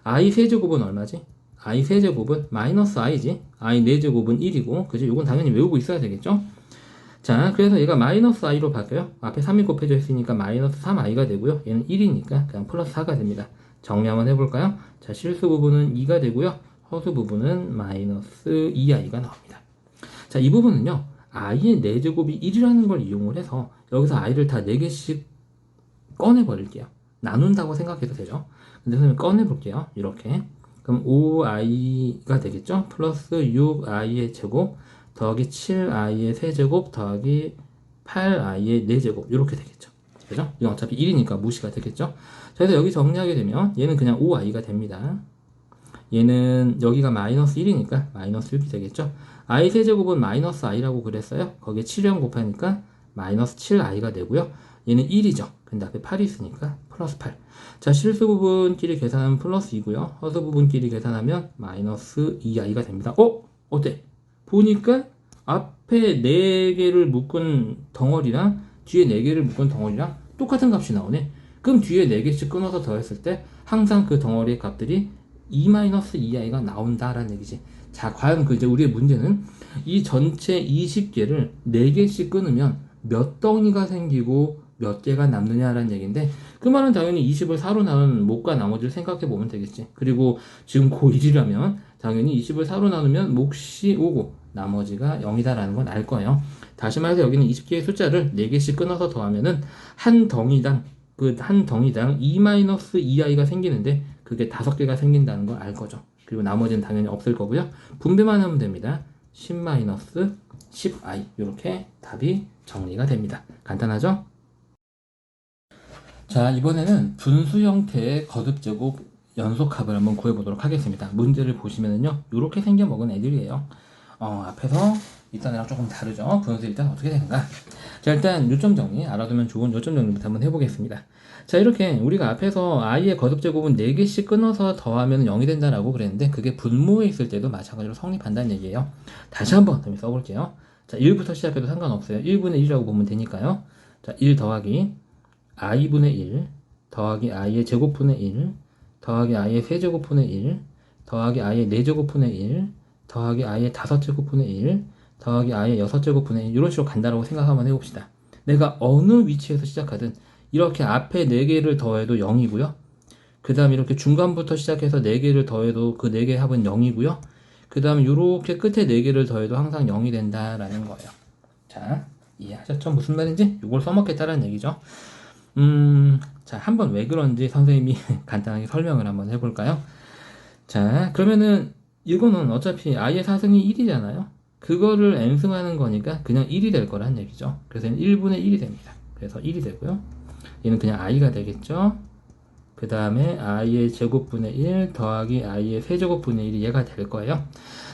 i 세제곱은 얼마지? i 세제곱은 마이너스 i지. i 4제곱은 1이고 그죠? 이건 당연히 외우고 있어야 되겠죠? 자, 그래서 얘가 마이너스 i로 바뀌어요. 앞에 3이 곱해져 있으니까 마이너스 3i가 되고요. 얘는 1이니까 그냥 플러스 4가 됩니다. 정리 한번 해볼까요? 자, 실수 부분은 2가 되고요. 허수 부분은 마이너스 2i가 나옵니다. 자, 이 부분은요. i의 4제곱이 1이라는 걸 이용을 해서 여기서 i를 다 4개씩 꺼내버릴게요. 나눈다고 생각해도 되죠. 근데 선생님 꺼내볼게요. 이렇게. 그럼 5i가 되겠죠? 플러스 6i의 제곱 더하기 7i의 세제곱 더하기 8i의 4제곱 이렇게 되겠죠. 그죠? 이건 어차피 1이니까 무시가 되겠죠? 그래서 여기 정리하게 되면 얘는 그냥 5i가 됩니다. 얘는 여기가 마이너스 1이니까 마이너스 6이 되겠죠? i 세제곱은 마이너스 i라고 그랬어요. 거기에 7을 곱하니까 마이너스 7i가 되고요. 얘는 1이죠. 근데 앞에 8이 있으니까 플러스 8. 자, 실수 부분끼리 계산하면 플러스 2고요. 허수 부분끼리 계산하면 마이너스 2i가 됩니다. 어때? 보니까 앞에 4개를 묶은 덩어리랑 뒤에 4개를 묶은 덩어리랑 똑같은 값이 나오네. 그럼 뒤에 4개씩 끊어서 더했을 때 항상 그 덩어리의 값들이 2-2i가 나온다라는 얘기지. 자, 과연 이제 우리의 문제는 이 전체 20개를 4개씩 끊으면 몇 덩이가 생기고 몇 개가 남느냐라는 얘기인데, 그 말은 당연히 20을 4로 나눈 몫과 나머지를 생각해 보면 되겠지. 그리고 지금 고1이라면 당연히 20을 4로 나누면 몫이 5고 나머지가 0이다라는 건 알 거예요. 다시 말해서 여기는 20개의 숫자를 4개씩 끊어서 더하면은 한 덩이당 2-2i가 생기는데 그게 5개가 생긴다는 걸 알 거죠. 그리고 나머지는 당연히 없을 거고요. 분배만 하면 됩니다. 10-10i 이렇게 답이 정리가 됩니다. 간단하죠? 자, 이번에는 분수 형태의 거듭제곱 연속합을 한번 구해보도록 하겠습니다. 문제를 보시면은요, 이렇게 생겨먹은 애들이에요. 앞에서 있던 애랑 조금 다르죠. 분수 일단 어떻게 되는가? 자, 일단 요점 정리, 알아두면 좋은 요점 정리부터 한번 해보겠습니다. 자, 이렇게 우리가 앞에서 i의 거듭제곱은 4개씩 끊어서 더하면 0이 된다라고 그랬는데, 그게 분모에 있을 때도 마찬가지로 성립한다는 얘기예요. 다시 한번 써볼게요. 자, 1부터 시작해도 상관없어요. 1분의 1이라고 보면 되니까요. 자, 1 더하기 i분의 1 더하기 i의 제곱분의 1 더하기 i의 세제곱분의 1 더하기 i의 4제곱분의 1 더하기 i의 5제곱분의 1 더하기 i의 6제곱분의 1 이런 식으로 간다라고 생각 한번 해봅시다. 내가 어느 위치에서 시작하든 이렇게 앞에 4개를 더해도 0이고요. 그 다음 이렇게 중간부터 시작해서 4개를 더해도 그 4개의 합은 0이고요. 그 다음 이렇게 끝에 4개를 더해도 항상 0이 된다라는 거예요. 자, 이해하셨죠? 무슨 말인지? 이걸 써먹겠다라는 얘기죠. 자, 한번 왜 그런지 선생님이 간단하게 설명을 한번 해볼까요? 자, 그러면은 이거는 어차피 i의 사승이 1이잖아요. 그거를 n승하는 거니까 그냥 1이 될 거란 얘기죠. 그래서 1분의 1이 됩니다. 그래서 1이 되고요. 얘는 그냥 i가 되겠죠. 그 다음에 i의 제곱분의 1 더하기 i의 세제곱분의 1이 얘가 될 거예요.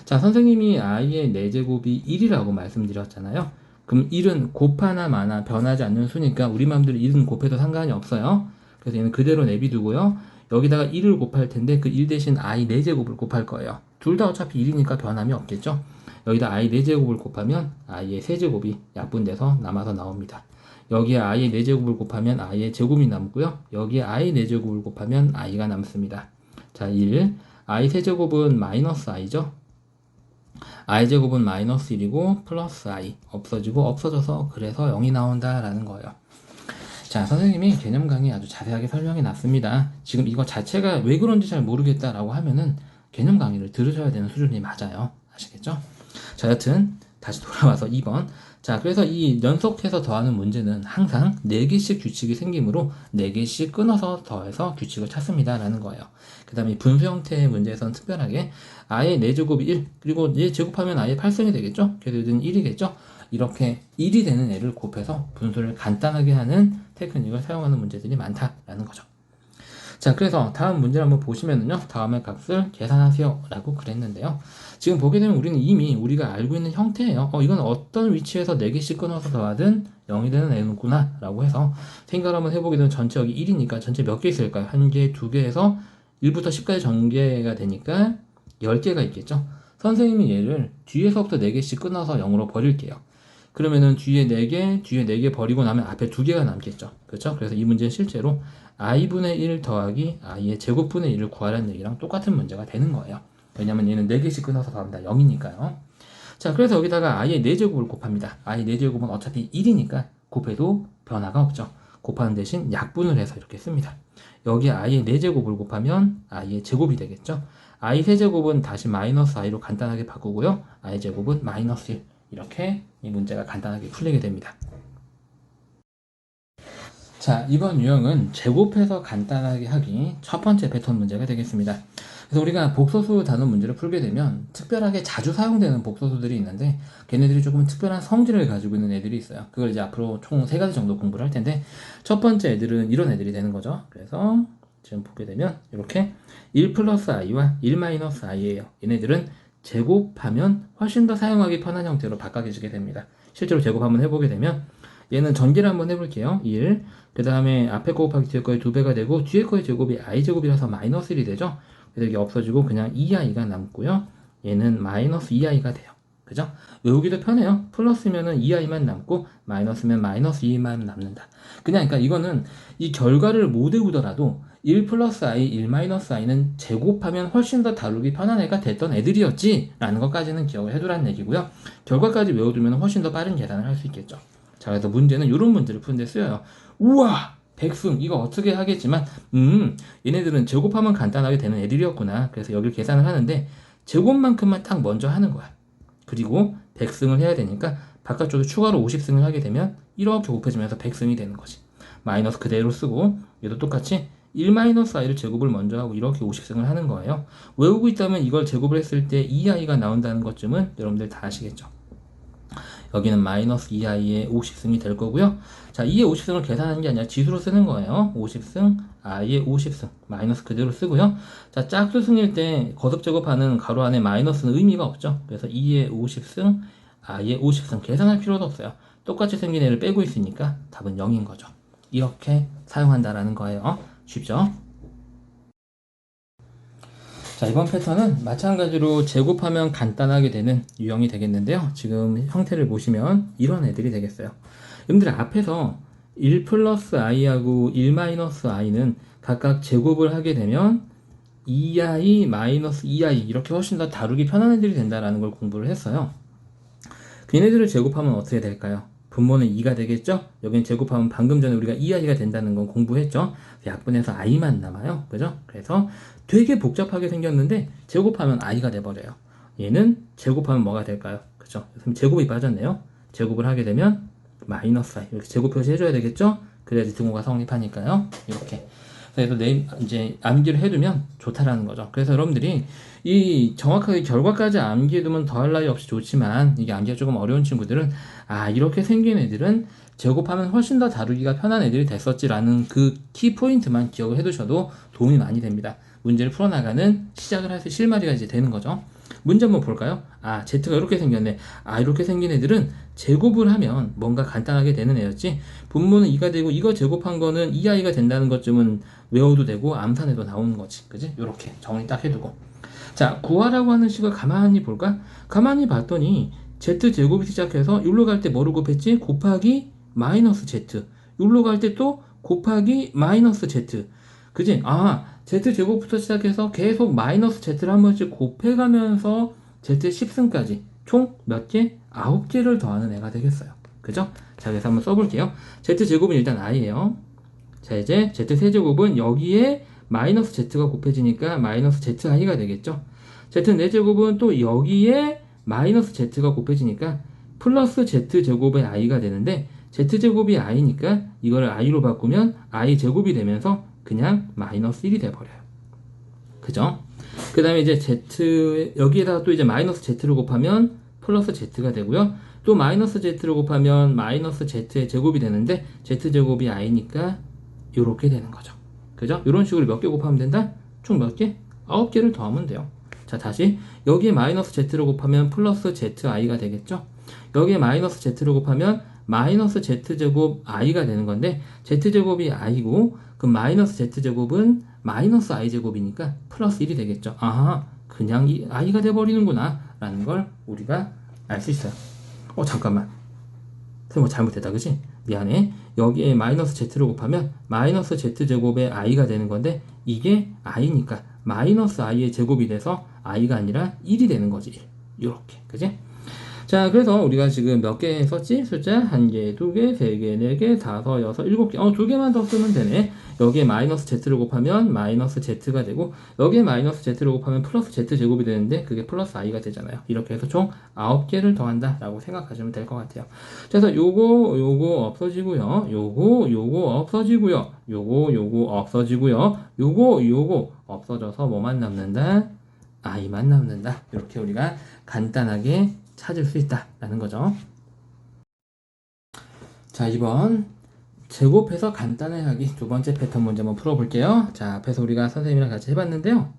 자, 선생님이 i의 4제곱이 1이라고 말씀드렸잖아요. 그럼 1은 곱하나 마나 변하지 않는 수니까 우리 마음대로 1은 곱해도 상관이 없어요. 그래서 얘는 그대로 내비두고요. 여기다가 1을 곱할 텐데 그 1 대신 i 4제곱을 곱할 거예요. 둘 다 어차피 1이니까 변함이 없겠죠. 여기다 i 4제곱을 곱하면 i의 세제곱이 약분돼서 남아서 나옵니다. 여기에 i의 4제곱을 곱하면 i의 제곱이 남고요. 여기에 i 4제곱을 곱하면 i가 남습니다. 자, 1. i 세제곱은 마이너스 i죠. i제곱은 마이너스 1이고 플러스 i 없어지고 없어져서 그래서 0이 나온다라는 거예요. 자, 선생님이 개념 강의 아주 자세하게 설명해 놨습니다. 지금 이거 자체가 왜 그런지 잘 모르겠다라고 하면은 개념 강의를 들으셔야 되는 수준이 맞아요. 아시겠죠? 자, 여튼 다시 돌아와서 2번. 자, 그래서 이 연속해서 더하는 문제는 항상 4개씩 규칙이 생기므로 4개씩 끊어서 더해서 규칙을 찾습니다 라는 거예요. 그 다음에 분수 형태의 문제에서는 특별하게 i의 4제곱이 1 그리고 얘 제곱하면 i의 8승이 되겠죠? 그래서 얘는 1이겠죠? 이렇게 1이 되는 애를 곱해서 분수를 간단하게 하는 테크닉을 사용하는 문제들이 많다라는 거죠. 자, 그래서 다음 문제를 한번 보시면은요, 다음의 값을 계산하세요 라고 그랬는데요. 지금 보게 되면 우리는 이미 우리가 알고 있는 형태예요. 이건 어떤 위치에서 4개씩 끊어서 더하든 0이 되는 애구나 라고 해서 생각을 한번 해보게 되면 전체 여기 1이니까 전체 몇 개 있을까요? 1개, 2개 해서 1부터 10까지 전개가 되니까 10개가 있겠죠. 선생님이 얘를 뒤에서부터 4개씩 끊어서 0으로 버릴게요. 그러면은 뒤에 4개 버리고 나면 앞에 2개가 남겠죠. 그렇죠? 그래서 이 문제는 실제로 i분의 1 더하기 i의 제곱분의 1을 구하라는 얘기랑 똑같은 문제가 되는 거예요. 왜냐면 얘는 4개씩 끊어서 더합니다. 0이니까요. 자, 그래서 여기다가 i의 4제곱을 곱합니다. i 4제곱은 어차피 1이니까 곱해도 변화가 없죠. 곱하는 대신 약분을 해서 이렇게 씁니다. 여기에 i의 4제곱을 곱하면 i의 제곱이 되겠죠. i 세제곱은 다시 마이너스 i로 간단하게 바꾸고요. i 제곱은 마이너스 1. 이렇게 이 문제가 간단하게 풀리게 됩니다. 자, 이번 유형은 제곱해서 간단하게 하기 첫 번째 패턴 문제가 되겠습니다. 그래서 우리가 복소수 단원 문제를 풀게 되면 특별하게 자주 사용되는 복소수들이 있는데 걔네들이 조금 특별한 성질을 가지고 있는 애들이 있어요. 그걸 이제 앞으로 총 3가지 정도 공부를 할 텐데 첫 번째 애들은 이런 애들이 되는 거죠. 그래서 지금 보게 되면 이렇게 1 플러스 i와 1 마이너스 i예요. 얘네들은 제곱하면 훨씬 더 사용하기 편한 형태로 바꿔주게 됩니다. 실제로 제곱 한번 해보게 되면 얘는 전개를 한번 해볼게요. 1, 그 다음에 앞에 거 곱하기 뒤에 거의 2배가 되고 뒤에 거의 제곱이 i제곱이라서 마이너스 1이 되죠. 그래서 이게 없어지고 그냥 2i가 남고요. 얘는 마이너스 2i가 돼요. 그죠? 외우기도 편해요. 플러스면은 2i만 남고 마이너스면 마이너스 2만 남는다. 그냥 그러니까 이거는 이 결과를 못 외우더라도 1 플러스 i, 1 마이너스 i는 제곱하면 훨씬 더 다루기 편한 애가 됐던 애들이었지 라는 것까지는 기억을 해두라는 얘기고요. 결과까지 외워두면 훨씬 더 빠른 계산을 할 수 있겠죠. 자, 그래서 문제는 이런 문제를 푸는 데 쓰여요. 우와! 백승 이거 어떻게 하겠지만 얘네들은 제곱하면 간단하게 되는 애들이었구나. 그래서 여기를 계산을 하는데 제곱만큼만 딱 먼저 하는 거야. 그리고 100승을 해야 되니까 바깥쪽에 추가로 50승을 하게 되면 이렇게 곱해지면서 100승이 되는 거지. 마이너스 그대로 쓰고 얘도 똑같이 1 마이너스 i를 제곱을 먼저 하고 이렇게 50승을 하는 거예요. 외우고 있다면 이걸 제곱을 했을 때 2i가 나온다는 것쯤은 여러분들 다 아시겠죠. 여기는 마이너스 2i의 50승이 될 거고요. 자, 2의 50승을 계산하는 게 아니라 지수로 쓰는 거예요. 50승, i의 50승, 마이너스 그대로 쓰고요. 자, 짝수승일 때 거듭 제곱하는 가로 안에 마이너스는 의미가 없죠. 그래서 2의 50승, i의 50승 계산할 필요도 없어요. 똑같이 생긴 애를 빼고 있으니까 답은 0인 거죠. 이렇게 사용한다라는 거예요. 쉽죠? 자, 이번 패턴은 마찬가지로 제곱하면 간단하게 되는 유형이 되겠는데요. 지금 형태를 보시면 이런 애들이 되겠어요. 여러분들 앞에서 1 플러스 i하고 1 마이너스 i는 각각 제곱을 하게 되면 2i 마이너스 2i 이렇게 훨씬 더 다루기 편한 애들이 된다는 걸 공부를 했어요. 걔네들을 제곱하면 어떻게 될까요? 분모는 2가 되겠죠? 여기는 제곱하면 방금 전에 우리가 2i가 된다는 건 공부했죠? 약분해서 i만 남아요. 그죠? 그래서 되게 복잡하게 생겼는데 제곱하면 i가 돼버려요. 얘는 제곱하면 뭐가 될까요? 그죠? 그럼 제곱이 빠졌네요. 제곱을 하게 되면 마이너스 i 이렇게 제곱 표시 해줘야 되겠죠? 그래야지 등호가 성립하니까요. 이렇게. 그래서 이제 암기를 해두면 좋다라는 거죠. 그래서 여러분들이 이 정확하게 결과까지 암기해두면 더할 나위 없이 좋지만 이게 암기가 조금 어려운 친구들은 이렇게 생긴 애들은 제곱하면 훨씬 더 다루기가 편한 애들이 됐었지라는 그 키포인트만 기억을 해두셔도 도움이 많이 됩니다. 문제를 풀어나가는 시작을 할 수 실마리가 이제 되는 거죠. 문제 한번 볼까요? Z가 이렇게 생겼네. 이렇게 생긴 애들은 제곱을 하면 뭔가 간단하게 되는 애였지. 분모는 2가 되고 이거 제곱한 거는 2i가 된다는 것쯤은 외워도 되고 암산해도 나오는 거지. 그지? 요렇게 정리 딱 해두고. 자, 구하라고 하는 식을 가만히 볼까? 가만히 봤더니 Z제곱이 시작해서 여기로 갈 때 뭐로 곱했지? 곱하기 마이너스 Z. 여기로 갈 때 또 곱하기 마이너스 Z. 그지? Z제곱부터 시작해서 계속 마이너스 Z를 한 번씩 곱해가면서 Z 10승까지 총 몇 개? 9개를 더하는 애가 되겠어요. 그죠? 자, 그래서 한번 써볼게요. Z제곱은 일단 i예요. 자, 이제 Z3제곱은 여기에 마이너스 Z가 곱해지니까 마이너스 Zi가 되겠죠. Z4제곱은 또 여기에 마이너스 Z가 곱해지니까 플러스 Z제곱의 i가 되는데 Z제곱이 i니까 이거를 i로 바꾸면 i제곱이 되면서 그냥 마이너스 1이 돼버려요. 그죠? 그 다음에 이제 Z, 여기에다가 또 이제 마이너스 Z를 곱하면 플러스 Z가 되고요. 또 마이너스 Z를 곱하면 마이너스 Z의 제곱이 되는데 Z제곱이 i니까 요렇게 되는 거죠. 그죠? 이런 식으로 몇 개 곱하면 된다? 총 몇 개? 9개를 더하면 돼요. 자, 다시 여기에 마이너스 Z를 곱하면 플러스 Zi가 되겠죠? 여기에 마이너스 Z를 곱하면 마이너스 Z제곱 i가 되는 건데 Z제곱이 i고 그 마이너스 Z제곱은 마이너스 i제곱이니까 플러스 1이 되겠죠. 그냥 이 i가 돼버리는구나 라는 걸 우리가 알 수 있어요. 잠깐만, 뭐 잘못했다 그지? 미안해. 여기에 마이너스 Z를 곱하면 마이너스 Z제곱의 i가 되는 건데 이게 i니까 마이너스 i의 제곱이 돼서 i가 아니라 1이 되는 거지. 1. 요렇게. 그지? 자, 그래서 우리가 지금 몇 개 썼지? 숫자 1개, 2개, 3개, 4개, 5, 6, 7개. 2개만 더 쓰면 되네. 여기에 마이너스 z를 곱하면 마이너스 z가 되고, 여기에 마이너스 z를 곱하면 플러스 z제곱이 되는데, 그게 플러스 i가 되잖아요. 이렇게 해서 총 9개를 더한다 라고 생각하시면 될 것 같아요. 그래서 요거 없어지고요. 요거 없어지고요. 요거 없어지고요. 요거 없어져서 뭐만 남는다? i만 남는다. 이렇게 우리가 간단하게 찾을 수 있다라는 거죠. 자, 이번 제곱해서 간단하게 하기 두 번째 패턴 문제 한번 풀어볼게요. 자, 앞에서 우리가 선생님이랑 같이 해봤는데요.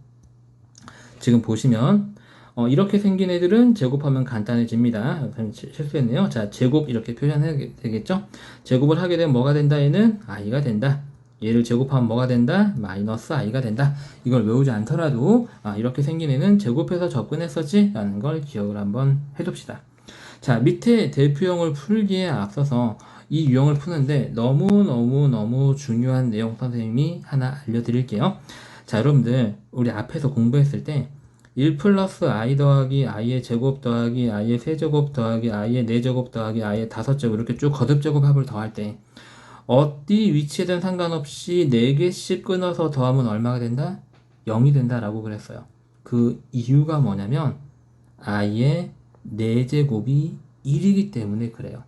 지금 보시면 이렇게 생긴 애들은 제곱하면 간단해집니다. 실수했네요. 자, 제곱 이렇게 표현해야 되겠죠? 제곱을 하게 되면 뭐가 된다? 얘는 i가 된다. 얘를 제곱하면 뭐가 된다? 마이너스 i가 된다. 이걸 외우지 않더라도 이렇게 생긴 애는 제곱해서 접근했었지? 라는 걸 기억을 한번 해둡시다. 자, 밑에 대표형을 풀기에 앞서서 이 유형을 푸는데 너무 중요한 내용 선생님이 하나 알려드릴게요. 자, 여러분들 우리 앞에서 공부했을 때 1 플러스 i 더하기 i의 제곱 더하기 i의 세제곱 더하기 i의 4제곱 더하기 i의 5제곱 이렇게 쭉 거듭제곱 합을 더할 때 어디 위치에든 상관없이 4개씩 끊어서 더하면 얼마가 된다? 0이 된다라고 그랬어요. 그 이유가 뭐냐면 i의 4제곱이 1이기 때문에 그래요.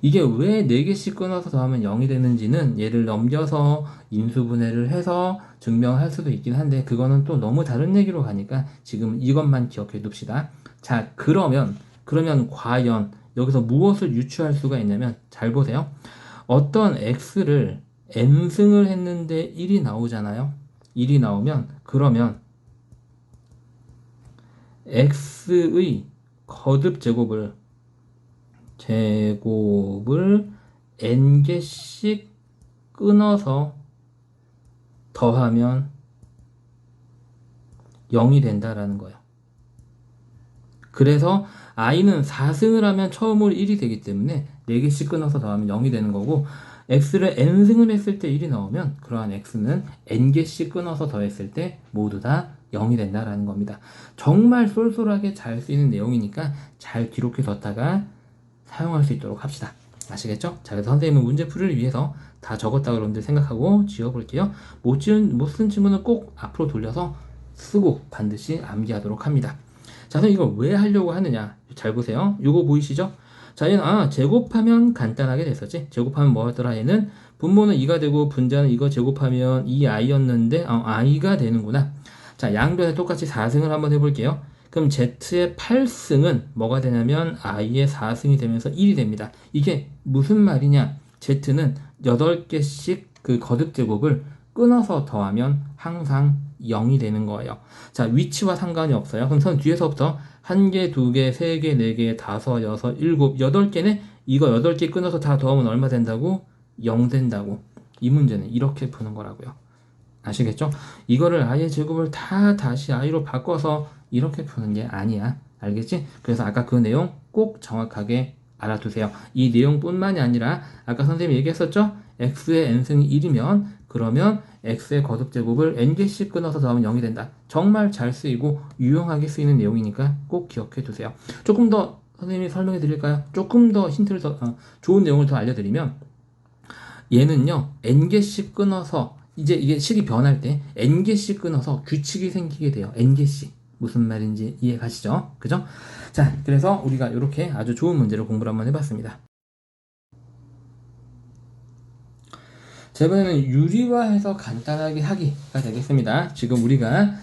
이게 왜 4개씩 끊어서 더하면 0이 되는지는 얘를 넘겨서 인수분해를 해서 증명할 수도 있긴 한데 그거는 또 너무 다른 얘기로 가니까 지금 이것만 기억해 둡시다. 자, 그러면 과연 여기서 무엇을 유추할 수가 있냐면 잘 보세요. 어떤 x를 n승을 했는데 1이 나오잖아요. 1이 나오면 그러면 x의 거듭 제곱을 n개씩 끊어서 더하면 0이 된다라는 거예요. 그래서 i는 4승을 하면 처음으로 1이 되기 때문에 4개씩 끊어서 더하면 0이 되는 거고 x를 n승을 했을 때 1이 나오면 그러한 x는 n개씩 끊어서 더했을 때 모두 다 0이 된다라는 겁니다. 정말 쏠쏠하게 잘 쓰이는 내용이니까 잘 기록해 뒀다가 사용할 수 있도록 합시다. 아시겠죠? 자, 그래서 선생님은 문제풀이를 위해서 다 적었다고 여러분들 생각하고 지워볼게요. 못 쓴 친구는 꼭 앞으로 돌려서 쓰고 반드시 암기하도록 합니다. 자, 그럼 이걸 왜 하려고 하느냐? 잘 보세요. 이거 보이시죠? 자, 얘는 제곱하면 간단하게 됐었지. 제곱하면 뭐였더라? 얘는 분모는 2가 되고 분자는 이거 제곱하면 2i였는데 i가 되는구나. 자, 양변에 똑같이 4승을 한번 해볼게요. 그럼 z의 8승은 뭐가 되냐면 i의 4승이 되면서 1이 됩니다. 이게 무슨 말이냐? z는 8개씩 그 거듭 제곱을 끊어서 더하면 항상 0이 되는 거예요. 자, 위치와 상관이 없어요. 그럼 선 뒤에서부터 1개, 2개, 3개, 4개, 5, 6, 7, 8개네? 이거 8개 끊어서 다 더하면 얼마 된다고? 0 된다고. 이 문제는 이렇게 푸는 거라고요. 아시겠죠? 이거를 i의 제곱을 다 다시 i로 바꿔서 이렇게 푸는 게 아니야. 알겠지? 그래서 아까 그 내용 꼭 정확하게 알아두세요. 이 내용뿐만이 아니라 아까 선생님이 얘기했었죠? x의 n승이 1이면 그러면 x의 거듭제곱을 n개씩 끊어서 더하면 0이 된다. 정말 잘 쓰이고 유용하게 쓰이는 내용이니까 꼭 기억해 두세요. 조금 더 선생님이 설명해 드릴까요? 조금 더 힌트를 좋은 내용을 더 알려드리면 얘는요 n개씩 끊어서 이제 이게 식이 변할 때 n개씩 끊어서 규칙이 생기게 돼요. n개씩. 무슨 말인지 이해 가시죠? 그죠? 자, 그래서 우리가 이렇게 아주 좋은 문제를 공부를 한번 해봤습니다. 자, 이번에는 유리화해서 간단하게 하기가 되겠습니다. 지금 우리가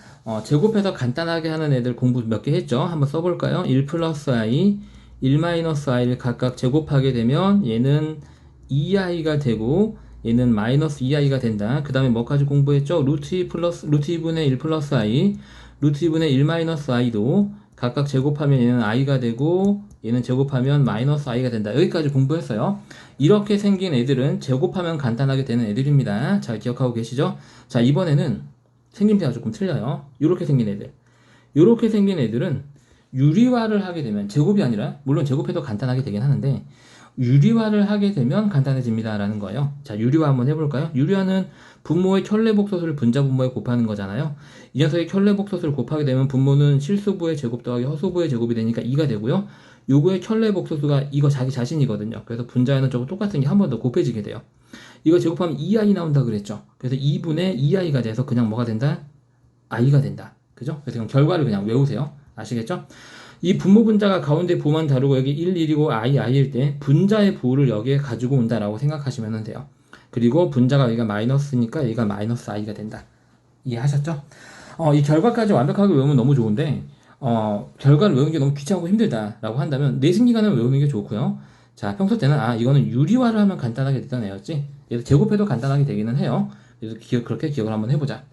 제곱해서 간단하게 하는 애들 공부 몇 개 했죠? 한번 써볼까요? 1 플러스 i, 1 마이너스 i를 각각 제곱하게 되면 얘는 2i가 되고 얘는 마이너스 2i가 된다. 그 다음에 뭐까지 공부했죠? 루트 2분의 1 플러스 i, 루트 2분의 1 마이너스 i도 각각 제곱하면 얘는 i가 되고 얘는 제곱하면 마이너스 i가 된다. 여기까지 공부했어요. 이렇게 생긴 애들은 제곱하면 간단하게 되는 애들입니다. 잘 기억하고 계시죠? 자, 이번에는 생김새가 조금 틀려요. 이렇게 생긴 애들. 이렇게 생긴 애들은 유리화를 하게 되면 제곱이 아니라 물론 제곱해도 간단하게 되긴 하는데 유리화를 하게 되면 간단해집니다 라는 거예요. 자, 유리화 한번 해볼까요? 유리화는 분모의 켤레복소수를 분자 분모에 곱하는 거잖아요. 이 녀석의 켤레복소수를 곱하게 되면 분모는 실수부의 제곱 더하기 허수부의 제곱이 되니까 2가 되고요. 요거의 켤레 복소수가 이거 자기 자신이거든요. 그래서 분자에는 저거 똑같은 게 한 번 더 곱해지게 돼요. 이거 제곱하면 2i 나온다 그랬죠. 그래서 2분의 2i가 돼서 그냥 뭐가 된다? i가 된다. 그죠? 그래서 그냥 결과를 그냥 외우세요. 아시겠죠? 이 분모 분자가 가운데 부만 다르고 여기 1, 1이고 i일 때 분자의 부를 여기에 가지고 온다라고 생각하시면 돼요. 그리고 분자가 여기가 마이너스니까 여기가 마이너스 i가 된다. 이해하셨죠? 이 결과까지 완벽하게 외우면 너무 좋은데 결과를 외우는 게 너무 귀찮고 힘들다라고 한다면 내신기간을 외우는 게 좋고요. 자, 평소 때는 이거는 유리화를 하면 간단하게 되던 애였지. 얘도 제곱해도 간단하게 되기는 해요. 그래서 그렇게 기억을 한번 해보자.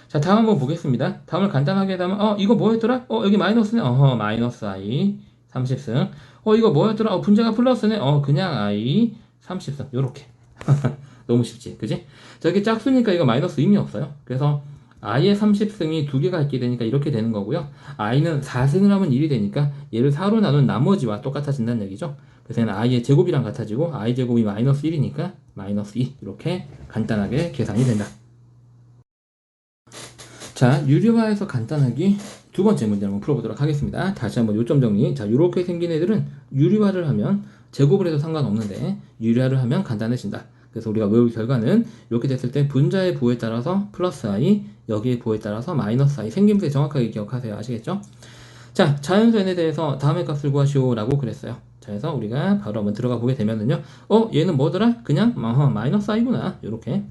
자, 다음 한번 보겠습니다. 다음을 간단하게 하면 이거 뭐였더라? 여기 마이너스네. 마이너스 i 30승. 이거 뭐였더라? 분자가 플러스네. 그냥 i 30승. 요렇게. 너무 쉽지, 그지? 저기 짝수니까 이거 마이너스 의미 없어요. 그래서 i의 30승이 두 개가 있게 되니까 이렇게 되는 거고요. i는 4승을 하면 1이 되니까 얘를 4로 나눈 나머지와 똑같아진다는 얘기죠. 그래서 얘는 i의 제곱이랑 같아지고 i 제곱이 마이너스 1이니까 마이너스 2 이렇게 간단하게 계산이 된다. 자, 유리화에서 간단하게 두 번째 문제 한번 풀어보도록 하겠습니다. 다시 한번 요점 정리. 자, 이렇게 생긴 애들은 유리화를 하면 제곱을 해도 상관없는데 유리화를 하면 간단해진다. 그래서 우리가 외울 결과는 이렇게 됐을 때 분자의 부에 따라서 플러스 i, 여기의 부에 따라서 마이너스 i 생김새 정확하게 기억하세요. 아시겠죠? 자, 자연수 n에 대해서 다음의 값을 구하시오 라고 그랬어요. 자, 그래서 우리가 바로 한번 들어가 보게 되면은요. 얘는 뭐더라? 그냥 마이너스 i구나. 요렇게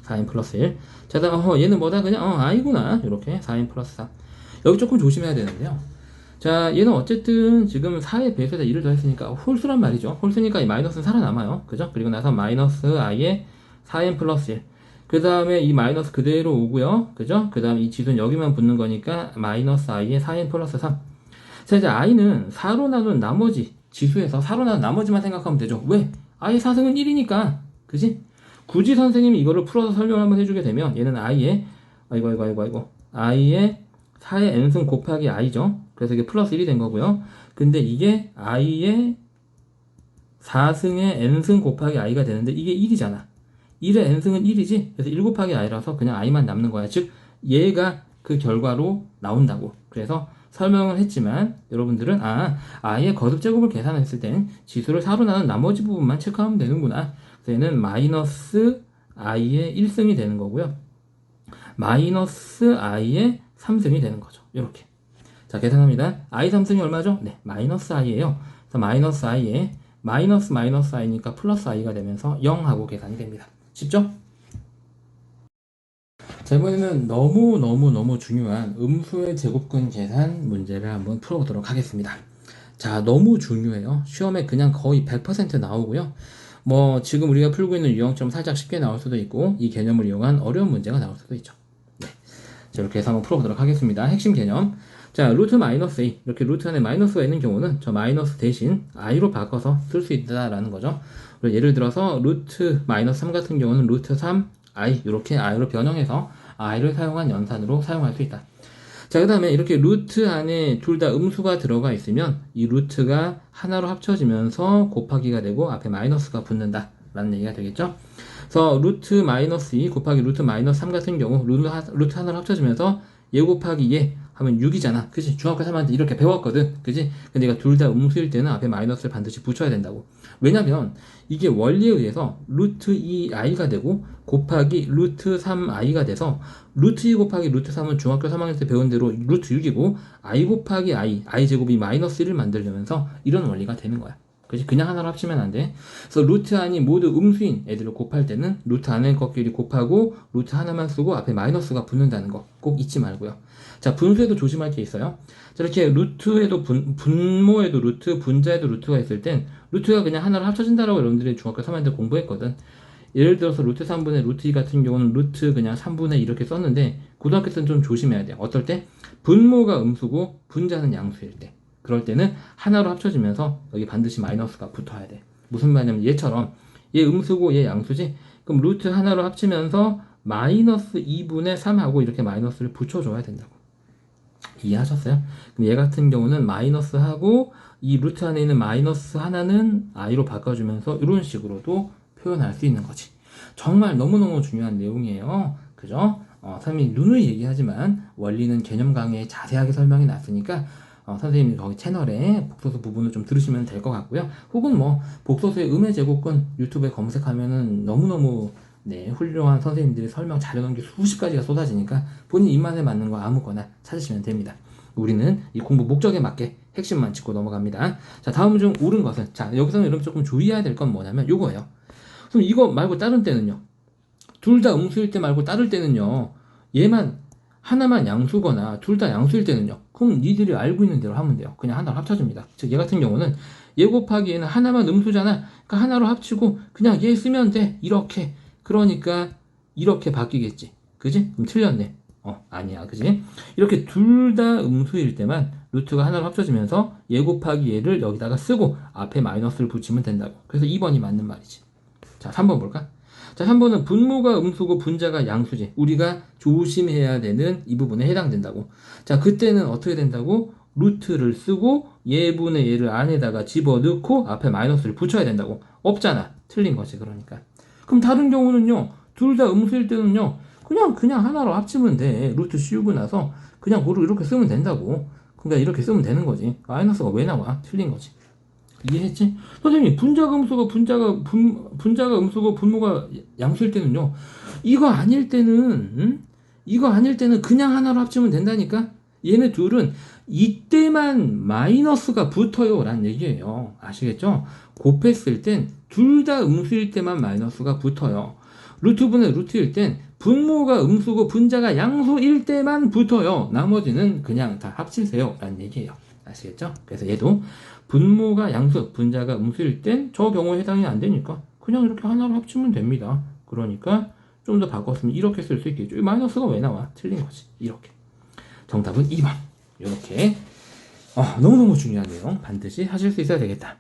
4n 플러스 1. 자, 다음 얘는 뭐다? 그냥 i구나. 요렇게 4n 플러스 4. 여기 조금 조심해야 되는데요. 자, 얘는 어쨌든 지금 4의 배수에다 1을 더했으니까 홀수란 말이죠. 홀수니까 이 마이너스는 살아남아요. 그죠? 그리고 나서 마이너스 i의 4n 플러스 1. 그 다음에 이 마이너스 그대로 오고요. 그죠? 그 다음에 이 지수는 여기만 붙는 거니까 마이너스 i의 4n 플러스 3. 자, 이제 i는 4로 나눈 나머지 지수에서 4로 나눈 나머지만 생각하면 되죠. 왜? i의 4승은 1이니까. 그지? 굳이 선생님이 이거를 풀어서 설명을 한번 해주게 되면 얘는 i의 i의 4의 n승 곱하기 i죠. 그래서 이게 플러스 1이 된 거고요. 근데 이게 i의 4승의 n승 곱하기 i가 되는데 이게 1이잖아. 1의 n승은 1이지. 그래서 1 곱하기 i라서 그냥 i만 남는 거야. 즉 얘가 그 결과로 나온다고. 그래서 설명을 했지만 여러분들은 i의 거듭제곱을 계산했을 땐 지수를 4로 나눈 나머지 부분만 체크하면 되는구나. 그래서 얘는 마이너스 i의 1승이 되는 거고요. 마이너스 i의 3승이 되는 거죠. 이렇게. 자, 계산합니다. i 3승이 얼마죠? 네, 마이너스 i예요. 그래서 마이너스 i에 마이너스 i니까 플러스 i가 되면서 0하고 계산이 됩니다. 쉽죠? 자, 이번에는 너무 중요한 음수의 제곱근 계산 문제를 한번 풀어보도록 하겠습니다. 자, 너무 중요해요. 시험에 그냥 거의 100% 나오고요. 지금 우리가 풀고 있는 유형처럼 살짝 쉽게 나올 수도 있고, 이 개념을 이용한 어려운 문제가 나올 수도 있죠. 네. 자, 이렇게 해서 한번 풀어보도록 하겠습니다. 핵심 개념. 자, 루트 마이너스 a. 이렇게 루트 안에 마이너스가 있는 경우는 저 마이너스 대신 i로 바꿔서 쓸 수 있다라는 거죠. 예를 들어서 루트 마이너스 3 같은 경우는 루트 3 i 이렇게 i로 변형해서 i를 사용한 연산으로 사용할 수 있다. 자, 그 다음에 이렇게 루트 안에 둘 다 음수가 들어가 있으면 이 루트가 하나로 합쳐지면서 곱하기가 되고 앞에 마이너스가 붙는다 라는 얘기가 되겠죠. 그래서 루트 마이너스 2 곱하기 루트 마이너스 3 같은 경우 루트 하나로 합쳐지면서 얘 곱하기 얘 하면 6이잖아. 그치? 중학교 3학년 때 이렇게 배웠거든. 그치? 근데 얘가 둘 다 음수일 때는 앞에 마이너스를 반드시 붙여야 된다고. 왜냐면 이게 원리에 의해서 루트 2i가 되고 곱하기 루트 3i가 돼서 루트 2 곱하기 루트 3은 중학교 3학년 때 배운 대로 루트 6이고 i 곱하기 i 제곱이 마이너스 1을 만들려면서 이런 원리가 되는 거야. 그치? 그냥 하나로 합치면 안 돼. 그래서 루트 안이 모두 음수인 애들을 곱할 때는 루트 안의 것끼리 곱하고 루트 하나만 쓰고 앞에 마이너스가 붙는다는 거 꼭 잊지 말고요. 자, 분수에도 조심할 게 있어요. 자, 이렇게 루트에도 분모에도 루트, 분자에도 루트가 있을 땐 루트가 그냥 하나로 합쳐진다라고 여러분들이 중학교 3학년 때 공부했거든. 예를 들어서 루트 3분의 루트 2 같은 경우는 루트 그냥 3분의 이렇게 썼는데 고등학교 때는 좀 조심해야 돼요. 어떨 때? 분모가 음수고 분자는 양수일 때. 그럴 때는 하나로 합쳐지면서 여기 반드시 마이너스가 붙어야 돼. 무슨 말이냐면 얘처럼 얘 음수고 얘 양수지? 그럼 루트 하나로 합치면서 마이너스 2분의 3하고 이렇게 마이너스를 붙여줘야 된다고. 이해하셨어요? 그럼 얘 같은 경우는 마이너스하고 이 루트 안에 있는 마이너스 하나는 i로 바꿔주면서 이런 식으로도 표현할 수 있는 거지. 정말 너무너무 중요한 내용이에요. 그죠? 선생님이 누누이 얘기하지만 원리는 개념 강의에 자세하게 설명해 놨으니까 선생님이 거기 채널에 복소수 부분을 좀 들으시면 될 것 같고요. 혹은 뭐 복소수의 음의 제곱근 유튜브에 검색하면은 너무너무 네, 훌륭한 선생님들이 설명 잘해놓은 게 수십 가지가 쏟아지니까 본인 입맛에 맞는 거 아무거나 찾으시면 됩니다. 우리는 이 공부 목적에 맞게 핵심만 짚고 넘어갑니다. 자, 다음 중 옳은 것은, 자, 여기서는 여러분 조금 주의해야 될 건 뭐냐면 요거예요. 그럼 이거 말고 다른 때는요? 둘 다 음수일 때 말고 다를 때는요, 얘만 하나만 양수거나 둘 다 양수일 때는요, 그럼 니들이 알고 있는 대로 하면 돼요. 그냥 하나로 합쳐줍니다. 즉, 얘 같은 경우는 얘 곱하기 얘는 하나만 음수잖아. 그러니까 하나로 합치고 그냥 얘 쓰면 돼. 이렇게. 그러니까 이렇게 바뀌겠지. 그지? 그럼 틀렸네. 아니야. 그지? 이렇게 둘 다 음수일 때만 루트가 하나로 합쳐지면서 얘 곱하기 얘를 여기다가 쓰고 앞에 마이너스를 붙이면 된다고. 그래서 2번이 맞는 말이지. 자, 3번 볼까? 자, 3번은 분모가 음수고 분자가 양수지. 우리가 조심해야 되는 이 부분에 해당된다고. 자, 그때는 어떻게 된다고? 루트를 쓰고 얘분의 얘를 안에다가 집어넣고 앞에 마이너스를 붙여야 된다고. 없잖아. 틀린 거지. 그러니까. 그럼 다른 경우는요. 둘 다 음수일 때는요. 그냥 하나로 합치면 돼. 루트 씌우고 나서 그냥 고루 이렇게 쓰면 된다고. 그러니까 이렇게 쓰면 되는 거지. 마이너스가 왜 나와? 틀린 거지. 이해했지? 선생님, 분자가 음수고 분자가 음수고 분모가 양수일 때는요. 이거 아닐 때는 이거 아닐 때는 그냥 하나로 합치면 된다니까. 얘네 둘은 이때만 마이너스가 붙어요 라는 얘기예요. 아시겠죠? 곱했을 땐 둘 다 음수일 때만 마이너스가 붙어요. 루트분의 루트일 땐 분모가 음수고 분자가 양수일 때만 붙어요. 나머지는 그냥 다 합치세요 라는 얘기예요. 아시겠죠? 그래서 얘도 분모가 양수, 분자가 음수일 땐 저 경우에 해당이 안 되니까 그냥 이렇게 하나로 합치면 됩니다. 그러니까 좀 더 바꿨으면 이렇게 쓸 수 있겠죠. 이 마이너스가 왜 나와? 틀린 거지. 이렇게. 정답은 2번. 이렇게 너무너무 중요한 내용 반드시 하실 수 있어야 되겠다.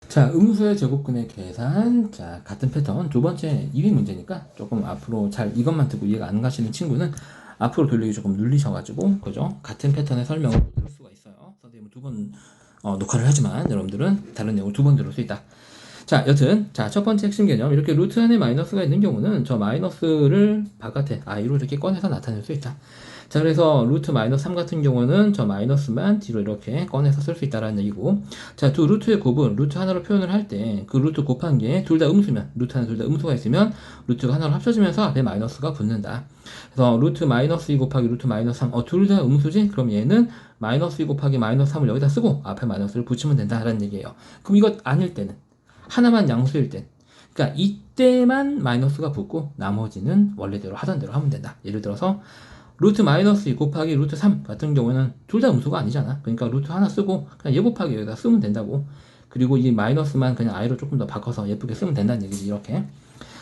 자, 음수의 제곱근의 계산. 자, 같은 패턴. 두 번째 2위 문제니까 조금 앞으로 잘 이것만 듣고 이해가 안 가시는 친구는 앞으로 돌리기 조금 눌리셔가지고, 그죠? 같은 패턴의 설명을 들을 수가 있어요. 선생님은 두 번 녹화를 하지만 여러분들은 다른 내용을 두 번 들을 수 있다. 자, 여튼, 자, 첫 번째 핵심 개념. 이렇게 루트 안에 마이너스가 있는 경우는 저 마이너스를 바깥에 i로 이렇게 꺼내서 나타낼 수 있다. 자, 그래서 루트 마이너스 3 같은 경우는 저 마이너스만 뒤로 이렇게 꺼내서 쓸 수 있다라는 얘기고, 자, 두 루트의 곱은 루트 하나로 표현을 할 때 그 루트 곱한 게 둘 다 음수면, 루트 하나 둘 다 음수가 있으면 루트가 하나로 합쳐지면서 앞에 마이너스가 붙는다. 그래서 루트 마이너스 2 곱하기 루트 마이너스 3, 둘 다 음수지? 그럼 얘는 마이너스 2 곱하기 마이너스 3을 여기다 쓰고 앞에 마이너스를 붙이면 된다라는 얘기예요. 그럼 이것 아닐 때는, 하나만 양수일 땐, 그러니까 이때만 마이너스가 붙고 나머지는 원래대로 하던 대로 하면 된다. 예를 들어서 루트 마이너스 2 곱하기 루트 3 같은 경우는 둘 다 음수가 아니잖아. 그러니까 루트 하나 쓰고 그냥 얘 곱하기 여기다 쓰면 된다고. 그리고 이 마이너스만 그냥 i로 조금 더 바꿔서 예쁘게 쓰면 된다는 얘기지. 이렇게.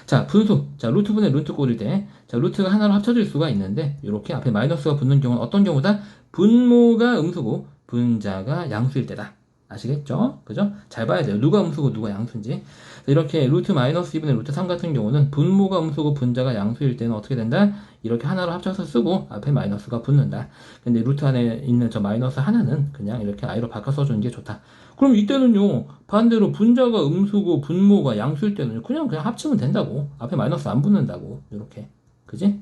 자, 분수. 자, 루트분의 루트 꼴일 때, 자, 루트가 하나로 합쳐질 수가 있는데 이렇게 앞에 마이너스가 붙는 경우는 어떤 경우다? 분모가 음수고 분자가 양수일 때다. 아시겠죠? 그죠? 잘 봐야 돼요. 누가 음수고 누가 양수인지. 이렇게 루트 마이너스 2분의 루트 3 같은 경우는 분모가 음수고 분자가 양수일 때는 어떻게 된다? 이렇게 하나로 합쳐서 쓰고 앞에 마이너스가 붙는다. 근데 루트 안에 있는 저 마이너스 하나는 그냥 이렇게 i로 바꿔 써주는 게 좋다. 그럼 이때는요, 반대로 분자가 음수고 분모가 양수일 때는 그냥 합치면 된다고. 앞에 마이너스 안 붙는다고. 이렇게. 그지?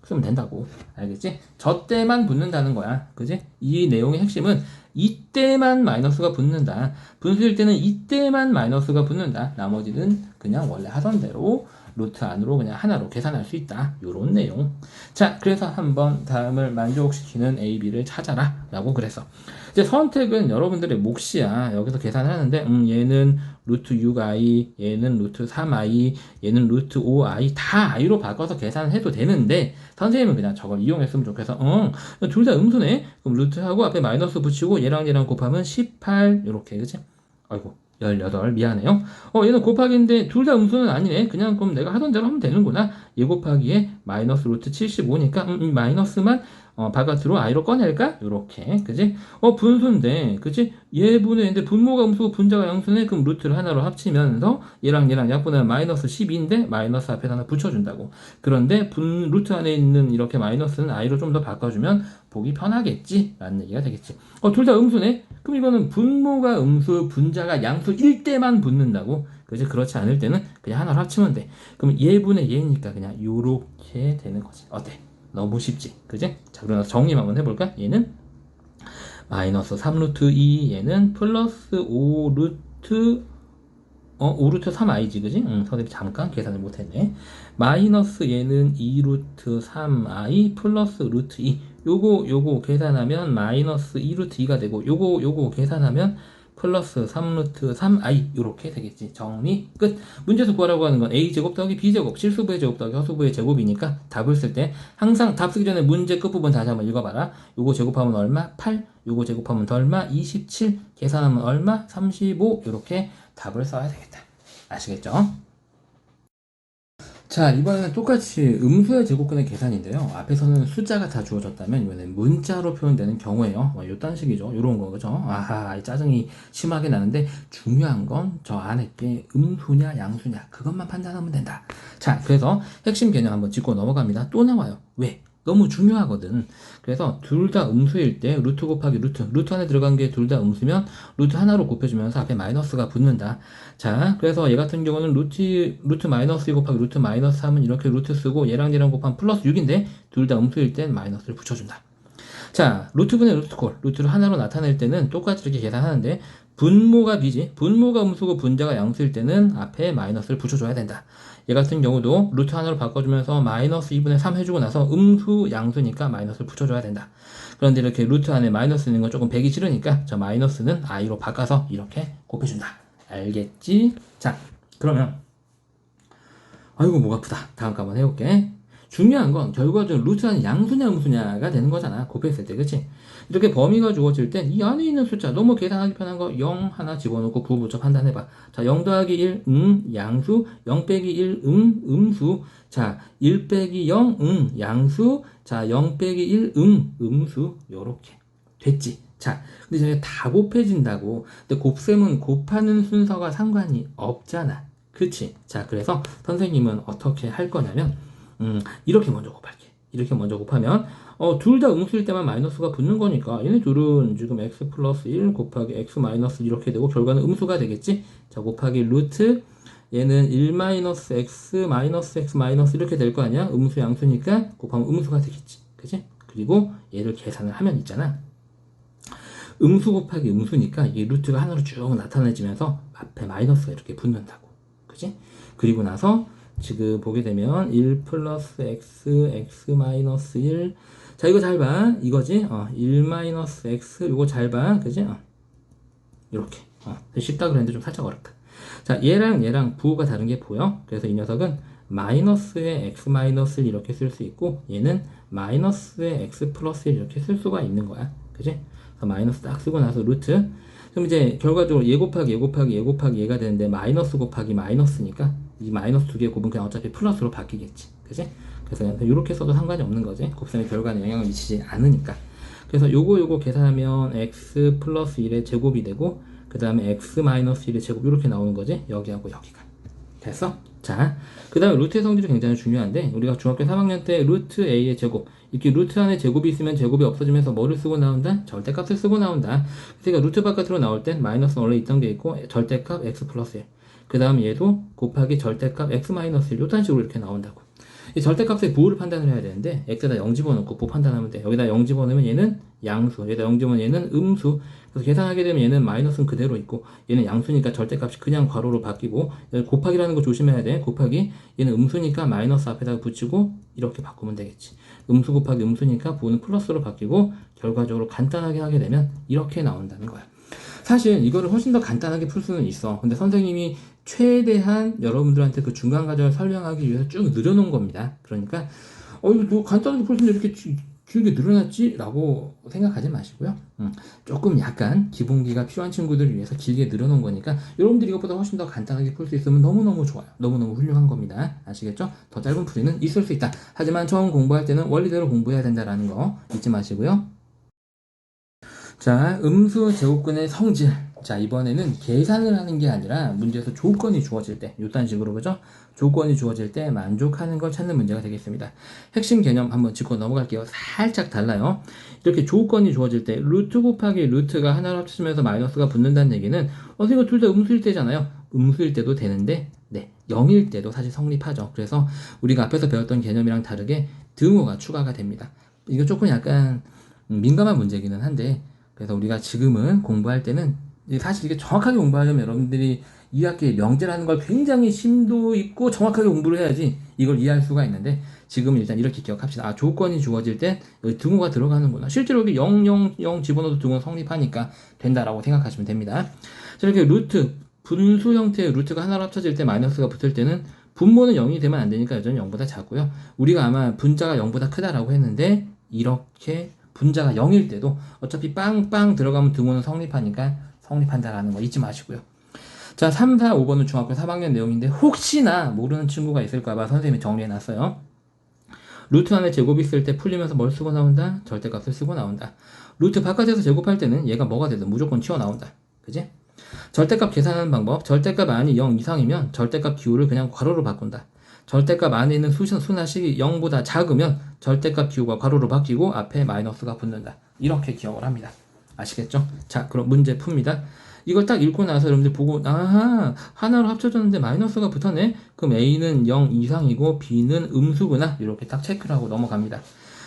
쓰면 된다고. 알겠지? 저 때만 붙는다는 거야. 그지? 이 내용의 핵심은 이때만 마이너스가 붙는다. 분수일 때는 이때만 마이너스가 붙는다. 나머지는 그냥 원래 하던 대로 루트 안으로 그냥 하나로 계산할 수 있다. 요런 내용. 자, 그래서 한번 다음을 만족시키는 A, B를 찾아라. 라고 그래서. 이제 선택은 여러분들의 몫이야. 여기서 계산을 하는데, 얘는 루트 6i, 얘는 루트 3i, 얘는 루트 5i, 다 i로 바꿔서 계산을 해도 되는데, 선생님은 그냥 저걸 이용했으면 좋겠어. 둘 다 음수네? 그럼 루트하고 앞에 마이너스 붙이고 얘랑 곱하면 18, 요렇게, 그치? 아이고. 18 미안해요. 얘는 곱하기인데 둘 다 음수는 아니네. 그냥 그럼 내가 하던 대로 하면 되는구나. 얘 곱하기에 마이너스 루트 75니까 이 마이너스만 바깥으로 i로 꺼낼까? 요렇게. 그지? 분수인데 그지? 얘분의 분모가 음수고 분자가 양수네. 그럼 루트를 하나로 합치면서 얘랑 약분하면 마이너스 12인데 마이너스 앞에 하나 붙여준다고. 그런데 루트 안에 있는 이렇게 마이너스는 i로 좀 더 바꿔주면 보기 편하겠지? 라는 얘기가 되겠지. 둘 다 음수네? 그럼 이거는 분모가 음수, 분자가 양수일 때만 붙는다고. 그지? 그렇지 않을 때는 그냥 하나로 합치면 돼. 그럼 얘분의 얘니까 그냥 요렇게 되는 거지. 어때? 너무 쉽지? 그지? 자, 그러면 정리 한번 해볼까? 얘는 마이너스 3루트 2 얘는 플러스 5루트 5루트 3i지 그지? 선생님이 잠깐 계산을 못했네. 마이너스 얘는 2루트 3i 플러스 루트 2 요거 계산하면 마이너스 2루트 2가 되고 요거 계산하면 플러스 3루트 3i 요렇게 되겠지. 정리 끝. 문제에서 구하라고 하는 건 a제곱 더하기 b제곱 실수부의 제곱 더하기 허수부의 제곱이니까 답을 쓸 때 항상 답 쓰기 전에 문제 끝부분 다시 한번 읽어봐라. 요거 제곱하면 얼마? 8 요거 제곱하면 얼마? 27 계산하면 얼마? 35 요렇게 답을 써야 되겠다. 아시겠죠? 자, 이번에는 똑같이 음수의 제곱근의 계산인데요. 앞에서는 숫자가 다 주어졌다면 이번엔 문자로 표현되는 경우에요. 요딴 식이죠. 요런 거, 그죠? 아하, 이 짜증이 심하게 나는데 중요한 건 저 안에 게 음수냐 양수냐 그것만 판단하면 된다. 자, 그래서 핵심 개념 한번 짚고 넘어갑니다. 또 나와요. 왜? 너무 중요하거든. 그래서 둘 다 음수일 때 루트 곱하기 루트 안에 들어간 게 둘 다 음수면 루트 하나로 곱해주면서 앞에 마이너스가 붙는다. 자, 그래서 얘 같은 경우는 루트 마이너스 2 곱하기 루트 마이너스 3은 이렇게 루트 쓰고 얘랑 곱하면 플러스 6인데 둘 다 음수일 땐 마이너스를 붙여준다. 자, 루트분의 루트콜, 루트를 하나로 나타낼 때는 똑같이 이렇게 계산하는데 분모가 b지, 분모가 음수고 분자가 양수일 때는 앞에 마이너스를 붙여줘야 된다. 얘 같은 경우도 루트 하나로 바꿔주면서 마이너스 2분의 3 해주고 나서 음수 양수니까 마이너스를 붙여줘야 된다. 그런데 이렇게 루트 안에 마이너스 있는 건 조금 배기 싫으니까 저 마이너스는 i로 바꿔서 이렇게 곱해준다. 알겠지? 자, 그러면 아이고 목 아프다. 다음 거 한번 해볼게. 중요한 건 결과적으로 루트 안에 양수냐 음수냐가 되는 거잖아. 곱했을 때, 그치? 이렇게 범위가 주어질 땐 이 안에 있는 숫자 너무 계산하기 편한 거 0 하나 집어넣고 부호 붙여 판단해봐. 자, 0 더하기 1 양수, 0 빼기 1 음수. 자, 1 빼기 0 양수. 자, 0 빼기 1 음수. 요렇게 됐지. 자, 근데 이제 다 곱해진다고. 근데 곱셈은 곱하는 순서가 상관이 없잖아. 그치? 자, 그래서 선생님은 어떻게 할 거냐면 이렇게 먼저 곱할게. 이렇게 먼저 곱하면 둘 다 음수일 때만 마이너스가 붙는 거니까 얘네 둘은 지금 x 플러스 1 곱하기 x 마이너스 이렇게 되고 결과는 음수가 되겠지? 자, 곱하기 루트 얘는 1 마이너스 x 마이너스 x 마이너스 이렇게 될 거 아니야? 음수 양수니까 곱하면 음수가 되겠지. 그치? 그리고 얘를 계산을 하면 있잖아. 음수 곱하기 음수니까 이 루트가 하나로 쭉 나타내지면서 앞에 마이너스가 이렇게 붙는다고. 그치? 그리고 나서 지금 보게 되면 1 플러스 x 마이너스 1. 자, 이거 잘 봐. 이거지? 1 마이너스 x 요거 잘 봐. 그지? 이렇게. 쉽다 그랬는데 좀 살짝 어렵다. 자, 얘랑 부호가 다른 게 보여? 그래서 이 녀석은 마이너스의 x 마이너스 1 이렇게 쓸 수 있고 얘는 마이너스의 x 플러스 1 이렇게 쓸 수가 있는 거야. 그지? 그래서 마이너스 딱 쓰고 나서 루트. 그럼 이제 결과적으로 얘 곱하기 얘가 되는데 마이너스 곱하기 마이너스니까 이 마이너스 두 개 곱은 그냥 어차피 플러스로 바뀌겠지. 그지? 그래서 이렇게 써도 상관이 없는 거지. 곱셈의 결과는 영향을 미치지 않으니까. 그래서 요거 계산하면 x 플러스 1의 제곱이 되고 그 다음에 x 마이너스 1의 제곱 이렇게 나오는 거지. 여기하고 여기가. 됐어? 자, 그 다음에 루트의 성질이 굉장히 중요한데 우리가 중학교 3학년 때 루트 a의 제곱 이렇게 루트 안에 제곱이 있으면 제곱이 없어지면서 뭐를 쓰고 나온다? 절대값을 쓰고 나온다. 그러니까 루트 바깥으로 나올 땐 마이너스는 원래 있던 게 있고 절대값 x 플러스 1 그 다음 얘도 곱하기 절대값 x 마이너스 1 요딴 식으로 이렇게 나온다고. 이 절대값의 부호를 판단을 해야 되는데 x에다 0 집어넣고 부호 판단하면 돼. 여기다 0 집어넣으면 얘는 양수, 여기다 0 집어넣으면 얘는 음수. 그래서 계산하게 되면 얘는 마이너스는 그대로 있고 얘는 양수니까 절대값이 그냥 괄호로 바뀌고 곱하기라는 거 조심해야 돼. 곱하기 얘는 음수니까 마이너스 앞에다가 붙이고 이렇게 바꾸면 되겠지. 음수 곱하기 음수니까 부호는 플러스로 바뀌고 결과적으로 간단하게 하게 되면 이렇게 나온다는 거야. 사실 이거를 훨씬 더 간단하게 풀 수는 있어. 근데 선생님이 최대한 여러분들한테 그 중간 과정을 설명하기 위해서 쭉 늘어놓은 겁니다. 그러니까 이거 간단하게 풀 수 있는데 이렇게 길게 늘어났지? 라고 생각하지 마시고요. 조금 약간 기본기가 필요한 친구들을 위해서 길게 늘어놓은 거니까 여러분들이 이것보다 훨씬 더 간단하게 풀 수 있으면 너무너무 좋아요. 너무너무 훌륭한 겁니다. 아시겠죠? 더 짧은 풀이는 있을 수 있다. 하지만 처음 공부할 때는 원리대로 공부해야 된다는 거 잊지 마시고요. 자, 음수 제곱근의 성질. 자, 이번에는 계산을 하는 게 아니라 문제에서 조건이 주어질 때, 요딴 식으로, 그죠? 조건이 주어질 때 만족하는 걸 찾는 문제가 되겠습니다. 핵심 개념 한번 짚고 넘어갈게요. 살짝 달라요. 이렇게 조건이 주어질 때, 루트 곱하기 루트가 하나로 합치면서 마이너스가 붙는다는 얘기는, 이거 둘 다 음수일 때잖아요. 음수일 때도 되는데, 네, 0일 때도 사실 성립하죠. 그래서 우리가 앞에서 배웠던 개념이랑 다르게 등호가 추가가 됩니다. 이거 조금 약간 민감한 문제기는 한데, 그래서 우리가 지금은 공부할 때는 사실 이게 정확하게 공부하려면 여러분들이 2학기에 명제라는 걸 굉장히 심도 있고 정확하게 공부를 해야지 이걸 이해할 수가 있는데 지금은 일단 이렇게 기억합시다. 아, 조건이 주어질 때 여기 등호가 들어가는구나. 실제로 여기 0, 0, 0 집어넣어도 등호 성립하니까 된다라고 생각하시면 됩니다. 자, 이렇게 루트, 분수 형태의 루트가 하나로 합쳐질 때 마이너스가 붙을 때는 분모는 0이 되면 안 되니까 여전히 0보다 작고요. 우리가 아마 분자가 0보다 크다라고 했는데 이렇게 분자가 0일 때도 어차피 빵빵 들어가면 등호는 성립하니까 성립한다라는 거 잊지 마시고요. 자, 3, 4, 5번은 중학교 3학년 내용인데 혹시나 모르는 친구가 있을까봐 선생님이 정리해놨어요. 루트 안에 제곱이 있을 때 풀리면서 뭘 쓰고 나온다? 절대값을 쓰고 나온다. 루트 바깥에서 제곱할 때는 얘가 뭐가 되든 무조건 튀어나온다. 그지? 절대값 계산하는 방법. 절대값 안이 0 이상이면 절대값 기호를 그냥 괄호로 바꾼다. 절대값 안에 있는 수나식이 0보다 작으면 절대값 기호가 괄호로 바뀌고 앞에 마이너스가 붙는다. 이렇게 기억을 합니다. 아시겠죠? 자, 그럼 문제 풉니다. 이걸 딱 읽고 나서 여러분들 보고 아하, 하나로 합쳐졌는데 마이너스가 붙었네? 그럼 A는 0 이상이고 B는 음수구나. 이렇게 딱 체크를 하고 넘어갑니다.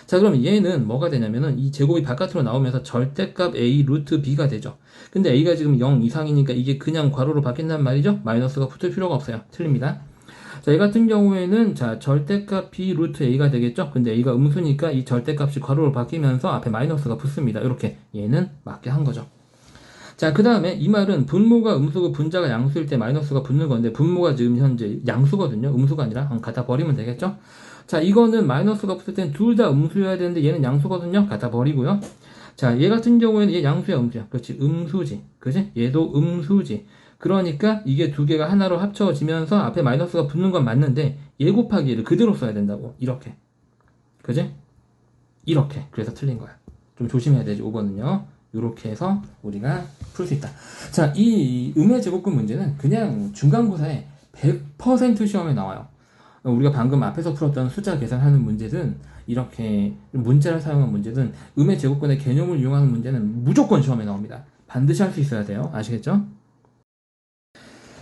자, 그럼 얘는 뭐가 되냐면은 이 제곱이 바깥으로 나오면서 절대값 A 루트 B가 되죠. 근데 A가 지금 0 이상이니까 이게 그냥 괄호로 바뀐단 말이죠. 마이너스가 붙을 필요가 없어요. 틀립니다. 자, 얘 같은 경우에는 자, 절대값 B 루트 A가 되겠죠. 근데 A가 음수니까 이 절대값이 괄호로 바뀌면서 앞에 마이너스가 붙습니다. 이렇게 얘는 맞게 한 거죠. 자, 그 다음에 이 말은 분모가 음수고 분자가 양수일 때 마이너스가 붙는 건데 분모가 지금 현재 양수거든요. 음수가 아니라 갖다 버리면 되겠죠. 자, 이거는 마이너스가 붙을 땐 둘 다 음수여야 되는데 얘는 양수거든요. 갖다 버리고요. 자, 얘 같은 경우에는 얘 양수야, 음수야. 그렇지, 음수지. 그지? 얘도 음수지. 그러니까 이게 두 개가 하나로 합쳐지면서 앞에 마이너스가 붙는 건 맞는데 얘 곱하기 얘를 그대로 써야 된다고. 이렇게. 그지? 이렇게. 그래서 틀린 거야. 좀 조심해야 되지, 5번은요. 이렇게 해서 우리가 풀 수 있다. 자, 이 음의 제곱근 문제는 그냥 중간고사에 100% 시험에 나와요. 우리가 방금 앞에서 풀었던 숫자 계산하는 문제든 이렇게 문자를 사용한 문제든 음의 제곱근의 개념을 이용하는 문제는 무조건 시험에 나옵니다. 반드시 할 수 있어야 돼요. 아시겠죠?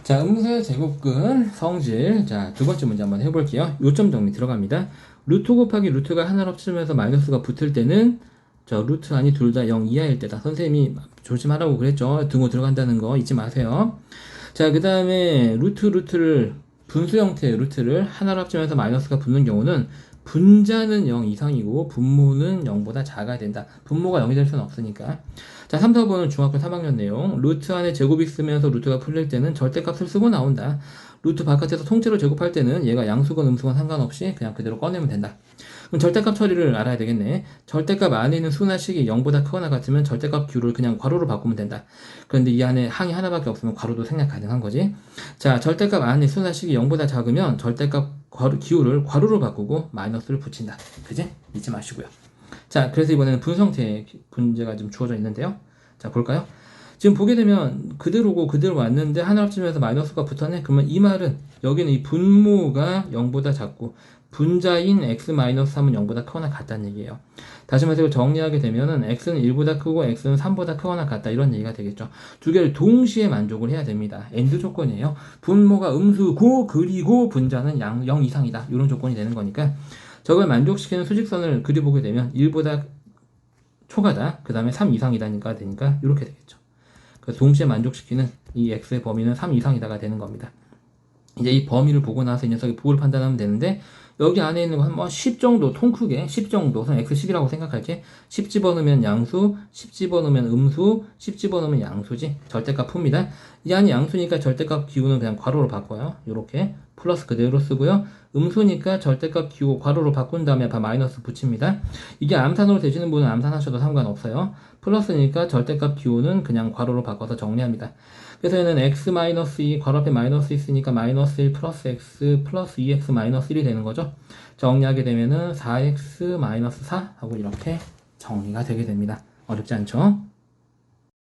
자, 음수의 제곱근 성질. 자, 두 번째 문제 한번 해볼게요. 요점 정리 들어갑니다. 루트 곱하기 루트가 하나로 합치면서 마이너스가 붙을 때는 저 루트 안이 둘 다 0 이하일 때다. 선생님이 조심하라고 그랬죠. 등호 들어간다는 거 잊지 마세요. 자, 그 다음에 루트를 분수 형태의 루트를 하나로 합치면서 마이너스가 붙는 경우는 분자는 0 이상이고 분모는 0보다 작아야 된다. 분모가 0이 될 수는 없으니까. 자, 3, 4번은 중학교 3학년 내용. 루트 안에 제곱이 있으면서 루트가 풀릴 때는 절대값을 쓰고 나온다. 루트 바깥에서 통째로 제곱할 때는 얘가 양수건 음수건 상관없이 그냥 그대로 꺼내면 된다. 그럼 절대값 처리를 알아야 되겠네. 절대값 안에 있는 수나 식이 0보다 크거나 같으면 절대값 기호를 그냥 괄호로 바꾸면 된다. 그런데 이 안에 항이 하나밖에 없으면 괄호도 생략 가능한 거지. 자, 절대값 안에 수나 식이 0보다 작으면 절대값 기호를 괄호로 바꾸고 마이너스를 붙인다. 그지? 잊지 마시고요. 자, 그래서 이번에는 분수형태의 문제가 좀 주어져 있는데요. 자, 볼까요? 지금 보게 되면 그대로고 그대로 왔는데 하나 합치면서 마이너스가 붙었네? 그러면 이 말은 여기는 이 분모가 0보다 작고 분자인 x-3은 0보다 크거나 같다는 얘기예요. 다시 말해서 정리하게 되면은 x는 1보다 크고 x는 3보다 크거나 같다 이런 얘기가 되겠죠. 두 개를 동시에 만족을 해야 됩니다. AND 조건이에요. 분모가 음수고 그리고 분자는 0 이상이다. 이런 조건이 되는 거니까 저걸 만족시키는 수직선을 그려보게 되면 1보다 초가다. 그 다음에 3 이상이다니까 되니까 이렇게 되겠죠. 그래서 동시에 만족시키는 이 x의 범위는 3 이상이다가 되는 겁니다. 이제 이 범위를 보고 나서 이 녀석의 부호를 판단하면 되는데 여기 안에 있는 거 한 10 정도, 통 크게 10 정도, 그냥 x10이라고 생각할게. 10 집어넣으면 양수, 10 집어넣으면 음수, 10 집어넣으면 양수지. 절대값 풉니다. 이 안이 양수니까 절대값 기호는 그냥 괄호로 바꿔요. 요렇게 플러스 그대로 쓰고요. 음수니까 절대값 기호 괄호로 바꾼 다음에 앞에 마이너스 붙입니다. 이게 암산으로 되시는 분은 암산하셔도 상관없어요. 플러스니까 절대값 기호는 그냥 괄호로 바꿔서 정리합니다. 그래서 얘는 x-2 괄호 앞에 마이너스 있으니까 마이너스 1 플러스 x 플러스 2x 마이너스 1이 되는 거죠. 정리하게 되면은 4x 마이너스 4 하고 이렇게 정리가 되게 됩니다. 어렵지 않죠?